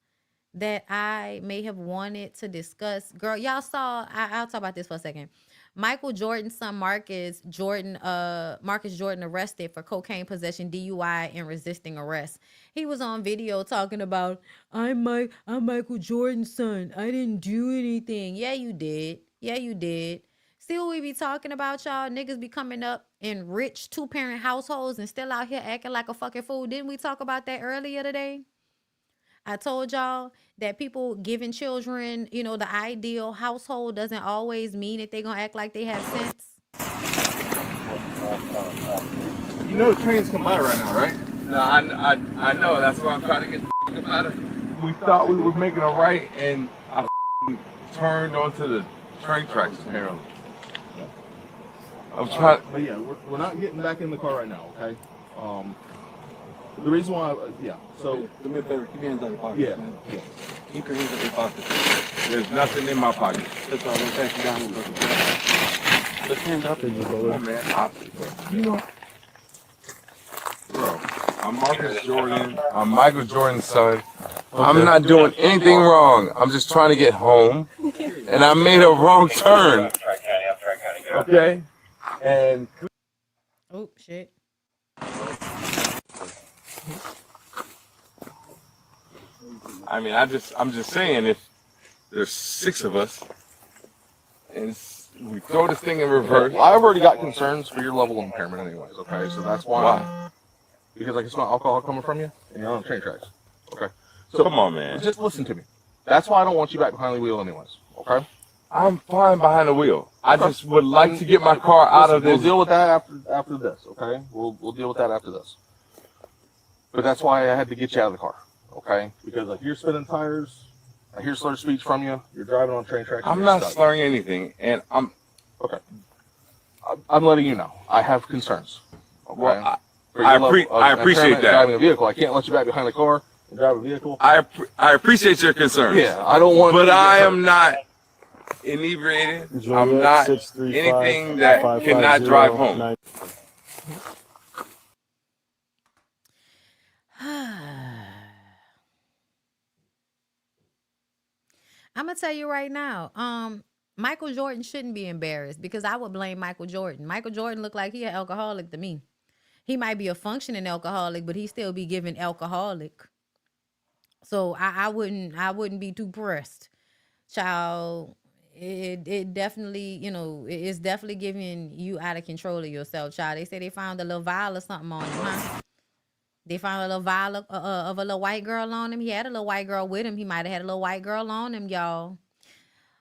that I may have wanted to discuss? Girl, y'all saw, I'll talk about this for a second. Michael Jordan's son Marcus Jordan arrested for cocaine possession, DUI, and resisting arrest. He was on video talking about, I'm Michael Jordan's son. I didn't do anything. Yeah, you did. Yeah, you did. See what we be talking about, y'all? Niggas be coming up in rich 2-parent households and still out here acting like a fucking fool. Didn't we talk about that earlier today? I told y'all that people giving children, the ideal household doesn't always mean that they're going to act like they have sense. You know the train's come by right now, right? No, I know. That's why I'm trying to get the out of it. We thought we were making a right, and I turned onto the train tracks apparently. I'm trying. But yeah, we're not getting back in the car right now, okay? The reason why, so. Do me a favor, keep your hands out of your pockets. Yeah. Man. Keep your hands out of your pockets. There's nothing in my pocket. That's all. I'm gonna pass you down. Let's hands up in you, bro. Oh, man. You know. Bro, I'm Marcus Jordan. I'm Michael Jordan's son. I'm not doing anything wrong. I'm just trying to get home. And I made a wrong turn. Okay? And oh shit. I mean, I'm just saying, if there's 6 of us and we throw this thing in reverse. I've already got concerns for your level of impairment anyways, okay? So that's why. Because like it's not alcohol coming from you and you're on train tracks. Okay. So come on, man. Just listen to me. That's why I don't want you back behind the wheel anyways. Okay? I'm fine behind the wheel. I just would like to get my car out of this. We'll deal with that after this, okay? We'll deal with that after this. But that's why I had to get you out of the car, okay? Because like you're spinning tires, I hear slurred speech from you. You're driving on train tracks. I'm not slurring anything, and I'm okay. I'm letting you know. I have concerns. Okay? Well, I appreciate that. Driving a vehicle, I can't let you back behind the car and drive a vehicle. I appreciate your concerns. Yeah, I don't want. But I am not inebriated. I'm not anything that cannot drive home. I'm gonna tell you right now, Michael Jordan shouldn't be embarrassed because I would blame Michael Jordan. Michael Jordan looked like he an alcoholic to me. He might be a functioning alcoholic, but he still be given alcoholic. So I wouldn't be too pressed. Child, it definitely, it's definitely giving you out of control of yourself, child. They say they found a little vial or something on him, huh? They found a little vial of a little white girl on him. He had a little white girl with him. He might have had a little white girl on him, y'all.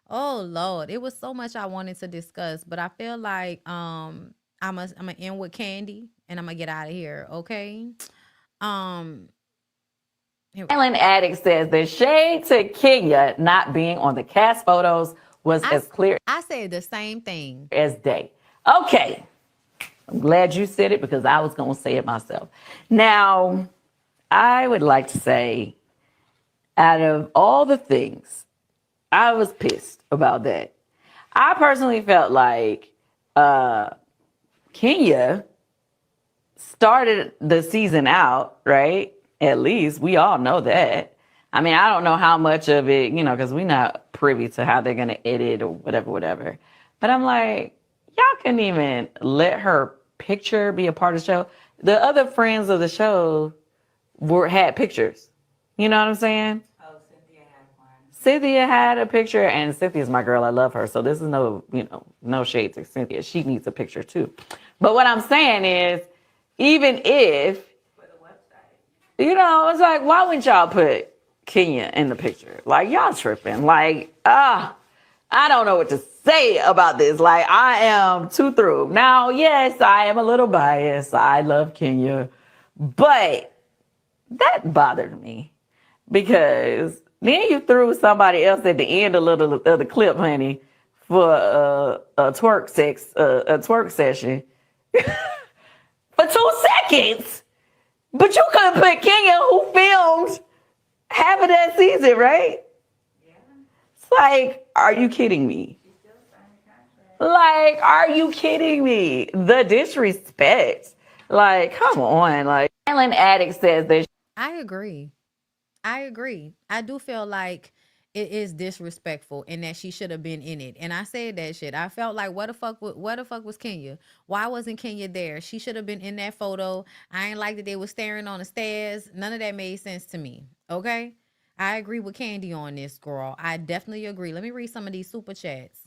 Oh Lord, it was so much I wanted to discuss, but I feel like I'm gonna end with Candy and I'm gonna get out of here, okay? Island Addict says the shade to Kenya not being on the cast photos was as clear. I said the same thing as day. Okay. I'm glad you said it because I was going to say it myself. Now, I would like to say, out of all the things, I was pissed about that. I personally felt like Kenya started the season out, right? At least we all know that. I mean, I don't know how much of it, because we're not privy to how they're going to edit or whatever. But I'm like, y'all couldn't even let her picture be a part of the show. The other friends of the show had pictures. You know what I'm saying? Oh, Cynthia had one. Cynthia had a picture, and Cynthia's my girl. I love her. So this is no shade to Cynthia. She needs a picture too. But what I'm saying is, even if, it's like, why wouldn't y'all put Kenya in the picture? Like, y'all tripping. Like, I don't know what to say about this. Like, I am too through. Now, yes, I am a little biased. I love Kenya. But that bothered me. Because then you threw somebody else at the end of the clip, honey, for a twerk session for 2 seconds. But you couldn't put Kenya, who filmed half of that season, right? Yeah. It's like, are you kidding me? Like, are you kidding me? The disrespect. Like, come on. Like, Island Addict says that. I agree. I do feel like it is disrespectful and that she should have been in it. And I said that shit. I felt like, what the fuck was Kenya? Why wasn't Kenya there? She should have been in that photo. I ain't like that they were staring on the stairs. None of that made sense to me. Okay? I agree with Candy on this, girl. I definitely agree. Let me read some of these super chats.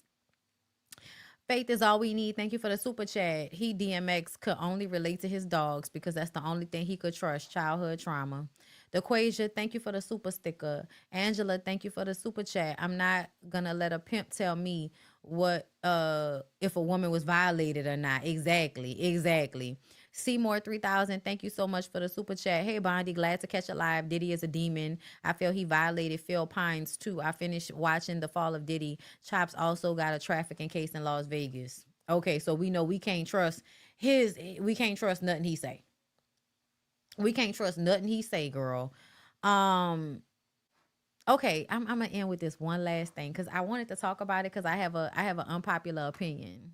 Faith is all we need. Thank you for the super chat. He, DMX, could only relate to his dogs because that's the only thing he could trust. Childhood trauma. DeQuasia, thank you for the super sticker. Angela, thank you for the super chat. I'm not going to let a pimp tell me what if a woman was violated or not. Exactly. Seymour 3000, thank you so much for the super chat. Hey Bondi, glad to catch a live. Diddy is a demon. I feel he violated Phil Pines too. I finished watching The Fall of Diddy. Chops also got a trafficking case in Las Vegas. Okay, so we know we can't trust nothing he say. We can't trust nothing he say, girl. Okay, I'm gonna end with this one last thing because I wanted to talk about it because I have an unpopular opinion.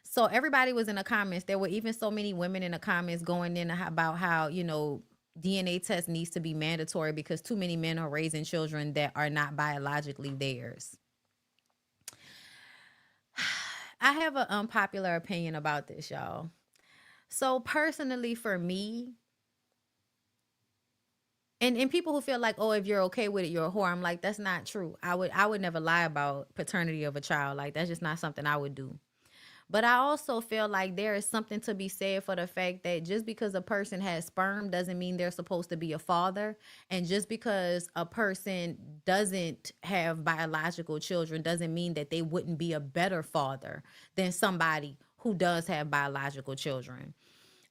So everybody was in the comments. There were even so many women in the comments going in about how, you know, DNA test needs to be mandatory because too many men are raising children that are not biologically theirs. I have an unpopular opinion about this, y'all. So personally for me, and people who feel like, oh, if you're okay with it, you're a whore. I'm like, that's not true. I would never lie about paternity of a child. Like, that's just not something I would do. But I also feel like there is something to be said for the fact that just because a person has sperm doesn't mean they're supposed to be a father. And just because a person doesn't have biological children doesn't mean that they wouldn't be a better father than somebody who does have biological children.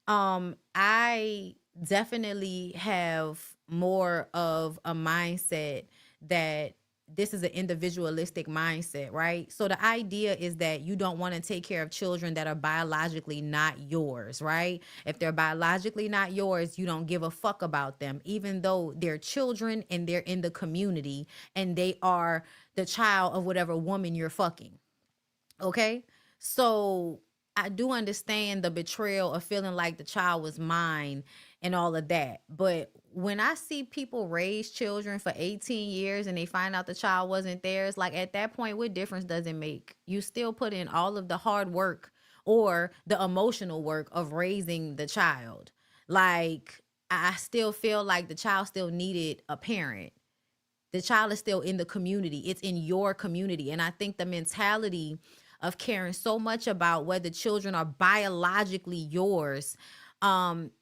I definitely have more of a mindset that this is an individualistic mindset, right? So the idea is that you don't want to take care of children that are biologically not yours, right? If they're biologically not yours, you don't give a fuck about them, even though they're children and they're in the community and they are the child of whatever woman you're fucking. Okay? So I do understand the betrayal of feeling like the child was mine and all of that. But when I see people raise children for 18 years and they find out the child wasn't theirs, like at that point, what difference does it make? You still put in all of the hard work or the emotional work of raising the child. Like, I still feel like the child still needed a parent. The child is still in the community. It's in your community. And I think the mentality of caring so much about whether children are biologically yours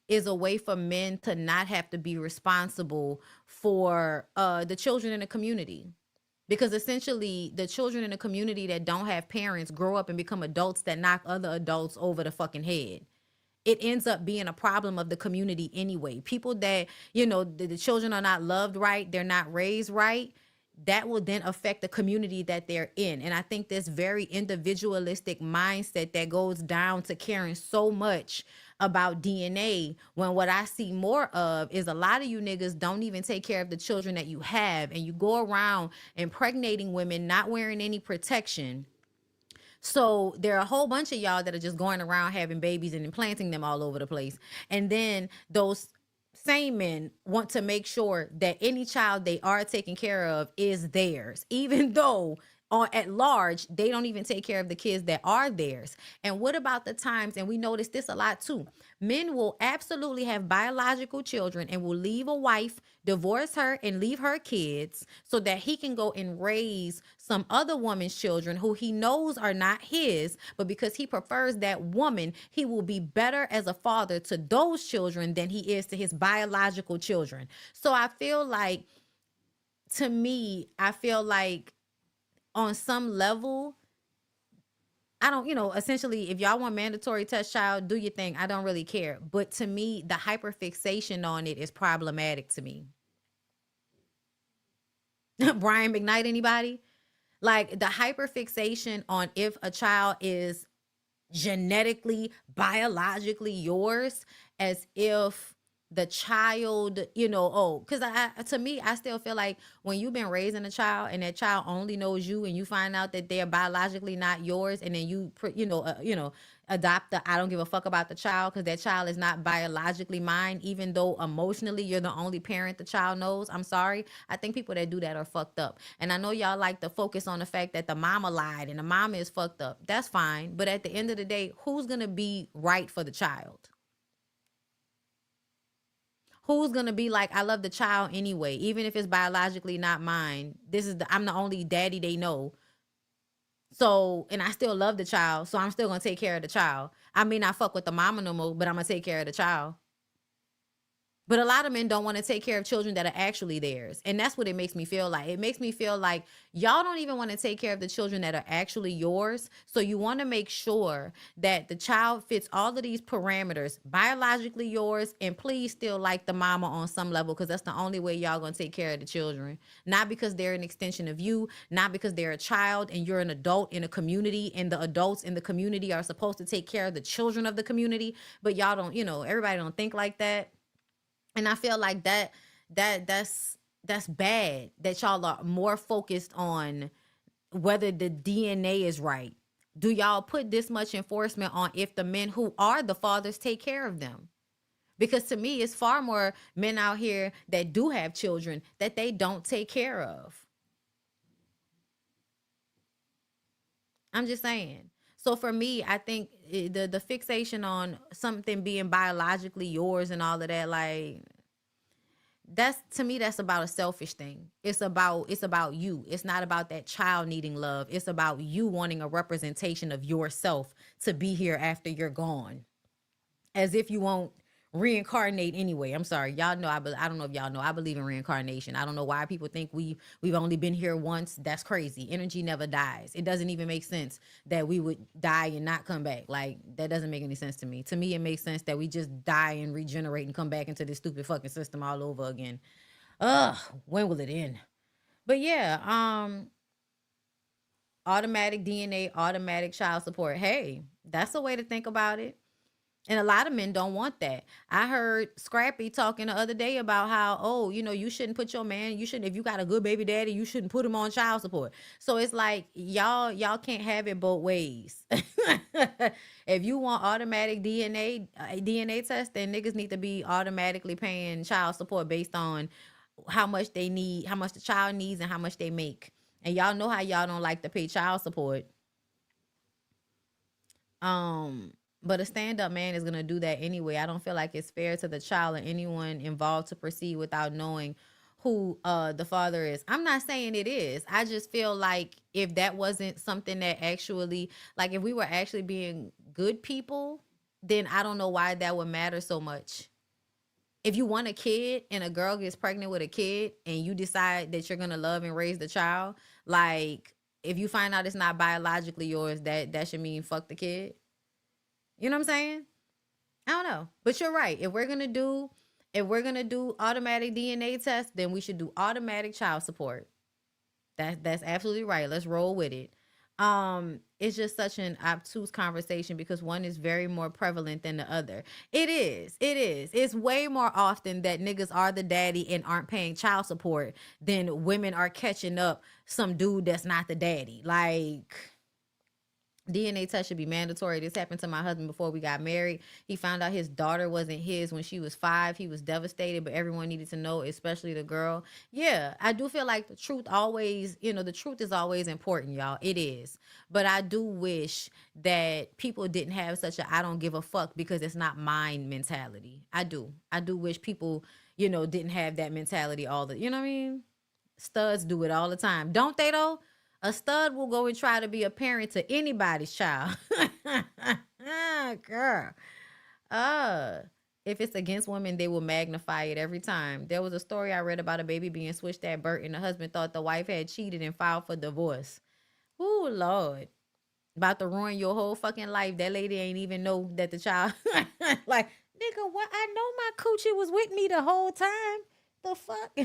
is a way for men to not have to be responsible for the children in the community. Because essentially the children in the community that don't have parents grow up and become adults that knock other adults over the fucking head. It ends up being a problem of the community anyway. People that, you know, the children are not loved right, they're not raised right, that will then affect the community that they're in. And I think this very individualistic mindset that goes down to caring so much about DNA, when what I see more of is a lot of you niggas don't even take care of the children that you have, and you go around impregnating women, not wearing any protection. So there are a whole bunch of y'all that are just going around having babies and implanting them all over the place. And then those same men want to make sure that any child they are taking care of is theirs, even though at large, they don't even take care of the kids that are theirs. And what about the times, and we notice this a lot too, men will absolutely have biological children and will leave a wife, divorce her, and leave her kids so that he can go and raise some other woman's children who he knows are not his, but because he prefers that woman, he will be better as a father to those children than he is to his biological children. So I feel like, to me, I feel like on some level, I don't, essentially, if y'all want mandatory test child, do your thing. I don't really care. But to me, the hyperfixation on it is problematic to me. Brian McKnight, anybody? Like, the hyperfixation on if a child is genetically, biologically yours, as if the child, because to me, I still feel like when you've been raising a child and that child only knows you and you find out that they're biologically not yours, and then you adopt the I don't give a fuck about the child because that child is not biologically mine, even though emotionally you're the only parent the child knows. I'm sorry. I think people that do that are fucked up. And I know y'all like to focus on the fact that the mama lied and the mama is fucked up. That's fine. But at the end of the day, who's going to be right for the child? Who's going to be like, I love the child anyway, even if it's biologically not mine. I'm the only daddy they know. So, and I still love the child, so I'm still going to take care of the child. I may not fuck with the mama no more, but I'm going to take care of the child. But a lot of men don't want to take care of children that are actually theirs. And that's what it makes me feel like. It makes me feel like y'all don't even want to take care of the children that are actually yours. So you want to make sure that the child fits all of these parameters, biologically yours, and please still like the mama on some level, because that's the only way y'all going to take care of the children. Not because they're an extension of you, not because they're a child and you're an adult in a community and the adults in the community are supposed to take care of the children of the community. But y'all don't, everybody don't think like that. And I feel like that's bad that y'all are more focused on whether the DNA is right. Do y'all put this much enforcement on if the men who are the fathers take care of them? Because to me, it's far more men out here that do have children that they don't take care of. I'm just saying. So for me, I think the fixation on something being biologically yours and all of that, like, that's, to me, that's about a selfish thing. It's about you. It's not about that child needing love. It's about you wanting a representation of yourself to be here after you're gone, as if you won't reincarnate anyway. I'm sorry, y'all know I don't know if y'all know I believe in reincarnation. I don't know why people think we've only been here once. That's crazy. Energy never dies. It doesn't even make sense that we would die and not come back. Like, that doesn't make any sense to me. To me, it makes sense that we just die and regenerate and come back into this stupid fucking system all over again. Ugh, when will it end? But yeah, automatic DNA, automatic child support. Hey, that's a way to think about it. And a lot of men don't want that. I heard Scrappy talking the other day about how, you shouldn't put your man, if you got a good baby daddy, you shouldn't put him on child support. So it's like, y'all can't have it both ways. If you want automatic DNA test, then niggas need to be automatically paying child support based on how much they need, how much the child needs, and how much they make. And y'all know how y'all don't like to pay child support. But a stand-up man is going to do that anyway. I don't feel like it's fair to the child or anyone involved to proceed without knowing who the father is. I'm not saying it is. I just feel like if that wasn't something that actually, like, if we were actually being good people, then I don't know why that would matter so much. If you want a kid and a girl gets pregnant with a kid and you decide that you're going to love and raise the child, like, if you find out it's not biologically yours, that should mean fuck the kid. You know what I'm saying? I don't know. But you're right. If we're gonna do automatic DNA tests, then we should do automatic child support. That's absolutely right. Let's roll with it. It's just such an obtuse conversation because one is very more prevalent than the other. It is. It's way more often that niggas are the daddy and aren't paying child support than women are catching up some dude that's not the daddy. Like, DNA test should be mandatory. This happened to my husband before we got married. He found out his daughter wasn't his when she was 5. He was devastated, but everyone needed to know, especially the girl. Yeah, I do feel like the truth always, the truth is always important, y'all. It is. But I do wish that people didn't have such a I don't give a fuck because it's not mine mentality. I do wish people, didn't have that mentality you know what I mean? Studs do it all the time. Don't they though? A stud will go and try to be a parent to anybody's child. Girl. If it's against women, they will magnify it every time. There was a story I read about a baby being switched at birth and the husband thought the wife had cheated and filed for divorce. Ooh, Lord. About to ruin your whole fucking life. That lady ain't even know that the child... Like, nigga, what? I know my coochie was with me the whole time. The fuck?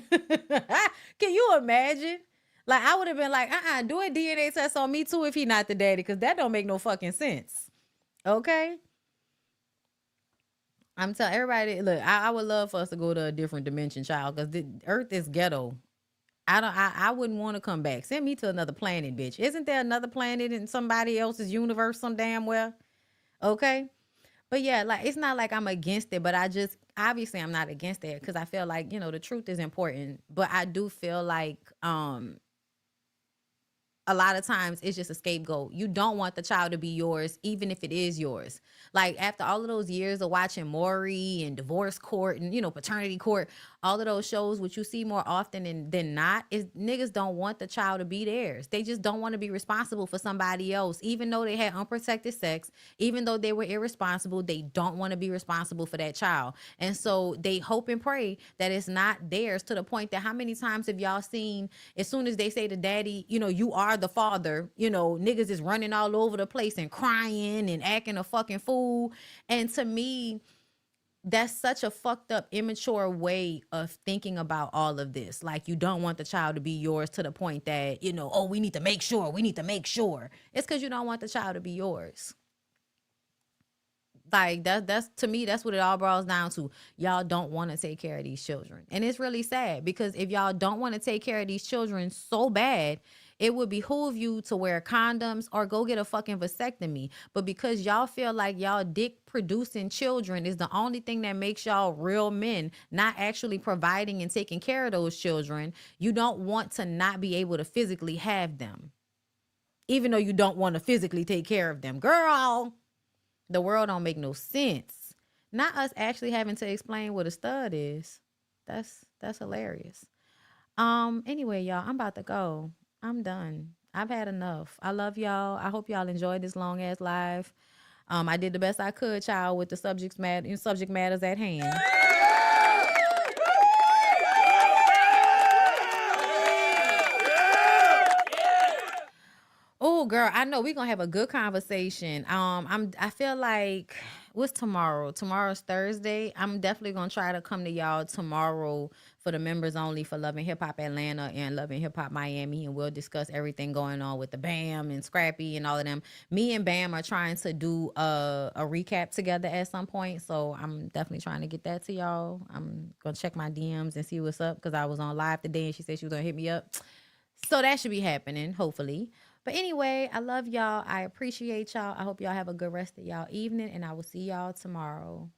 Can you imagine? Like, I would have been like, do a DNA test on me too if he not the daddy, because that don't make no fucking sense. Okay? I'm telling everybody, look, I would love for us to go to a different dimension, child, because the earth is ghetto. I wouldn't want to come back. Send me to another planet, bitch. Isn't there another planet in somebody else's universe some damn well? Okay? But yeah, like, it's not like I'm against it, but obviously I'm not against it because I feel like, the truth is important. But I do feel like, a lot of times it's just a scapegoat. You don't want the child to be yours, even if it is yours. Like after all of those years of watching Maury and Divorce Court and, Paternity Court, all of those shows, what you see more often than not is niggas don't want the child to be theirs. They just don't want to be responsible for somebody else. Even though they had unprotected sex, even though they were irresponsible, they don't want to be responsible for that child. And so they hope and pray that it's not theirs, to the point that how many times have y'all seen, as soon as they say to daddy, you are the father, niggas is running all over the place and crying and acting a fucking fool. And to me, that's such a fucked up, immature way of thinking about all of this. Like, you don't want the child to be yours, to the point that, oh, we need to make sure. It's because you don't want the child to be yours. Like, that's to me, that's what it all boils down to. Y'all don't want to take care of these children. And it's really sad, because if y'all don't want to take care of these children so bad, it would behoove you to wear condoms or go get a fucking vasectomy. But because y'all feel like y'all dick producing children is the only thing that makes y'all real men, not actually providing and taking care of those children, you don't want to not be able to physically have them. Even though you don't want to physically take care of them. Girl, the world don't make no sense. Not us actually having to explain what a stud is. That's hilarious. Anyway, y'all, I'm about to go. I'm done. I've had enough. I love y'all. I hope y'all enjoyed this long ass live. I did the best I could, child, with the subject matters at hand. Oh, girl, I know we're gonna have a good conversation. I feel like, what's tomorrow? Tomorrow's Thursday. I'm definitely gonna try to come to y'all tomorrow for the members only for Love and Hip Hop Atlanta and Love and Hip Hop Miami, and we'll discuss everything going on with the BAM and Scrappy and all of them. Me and BAM are trying to do a recap together at some point, so I'm definitely trying to get that to y'all. I'm gonna check my DMs and see what's up, because I was on live today and she said she was gonna hit me up, so that should be happening, hopefully. But anyway, I love y'all. I appreciate y'all. I hope y'all have a good rest of y'all evening, and I will see y'all tomorrow.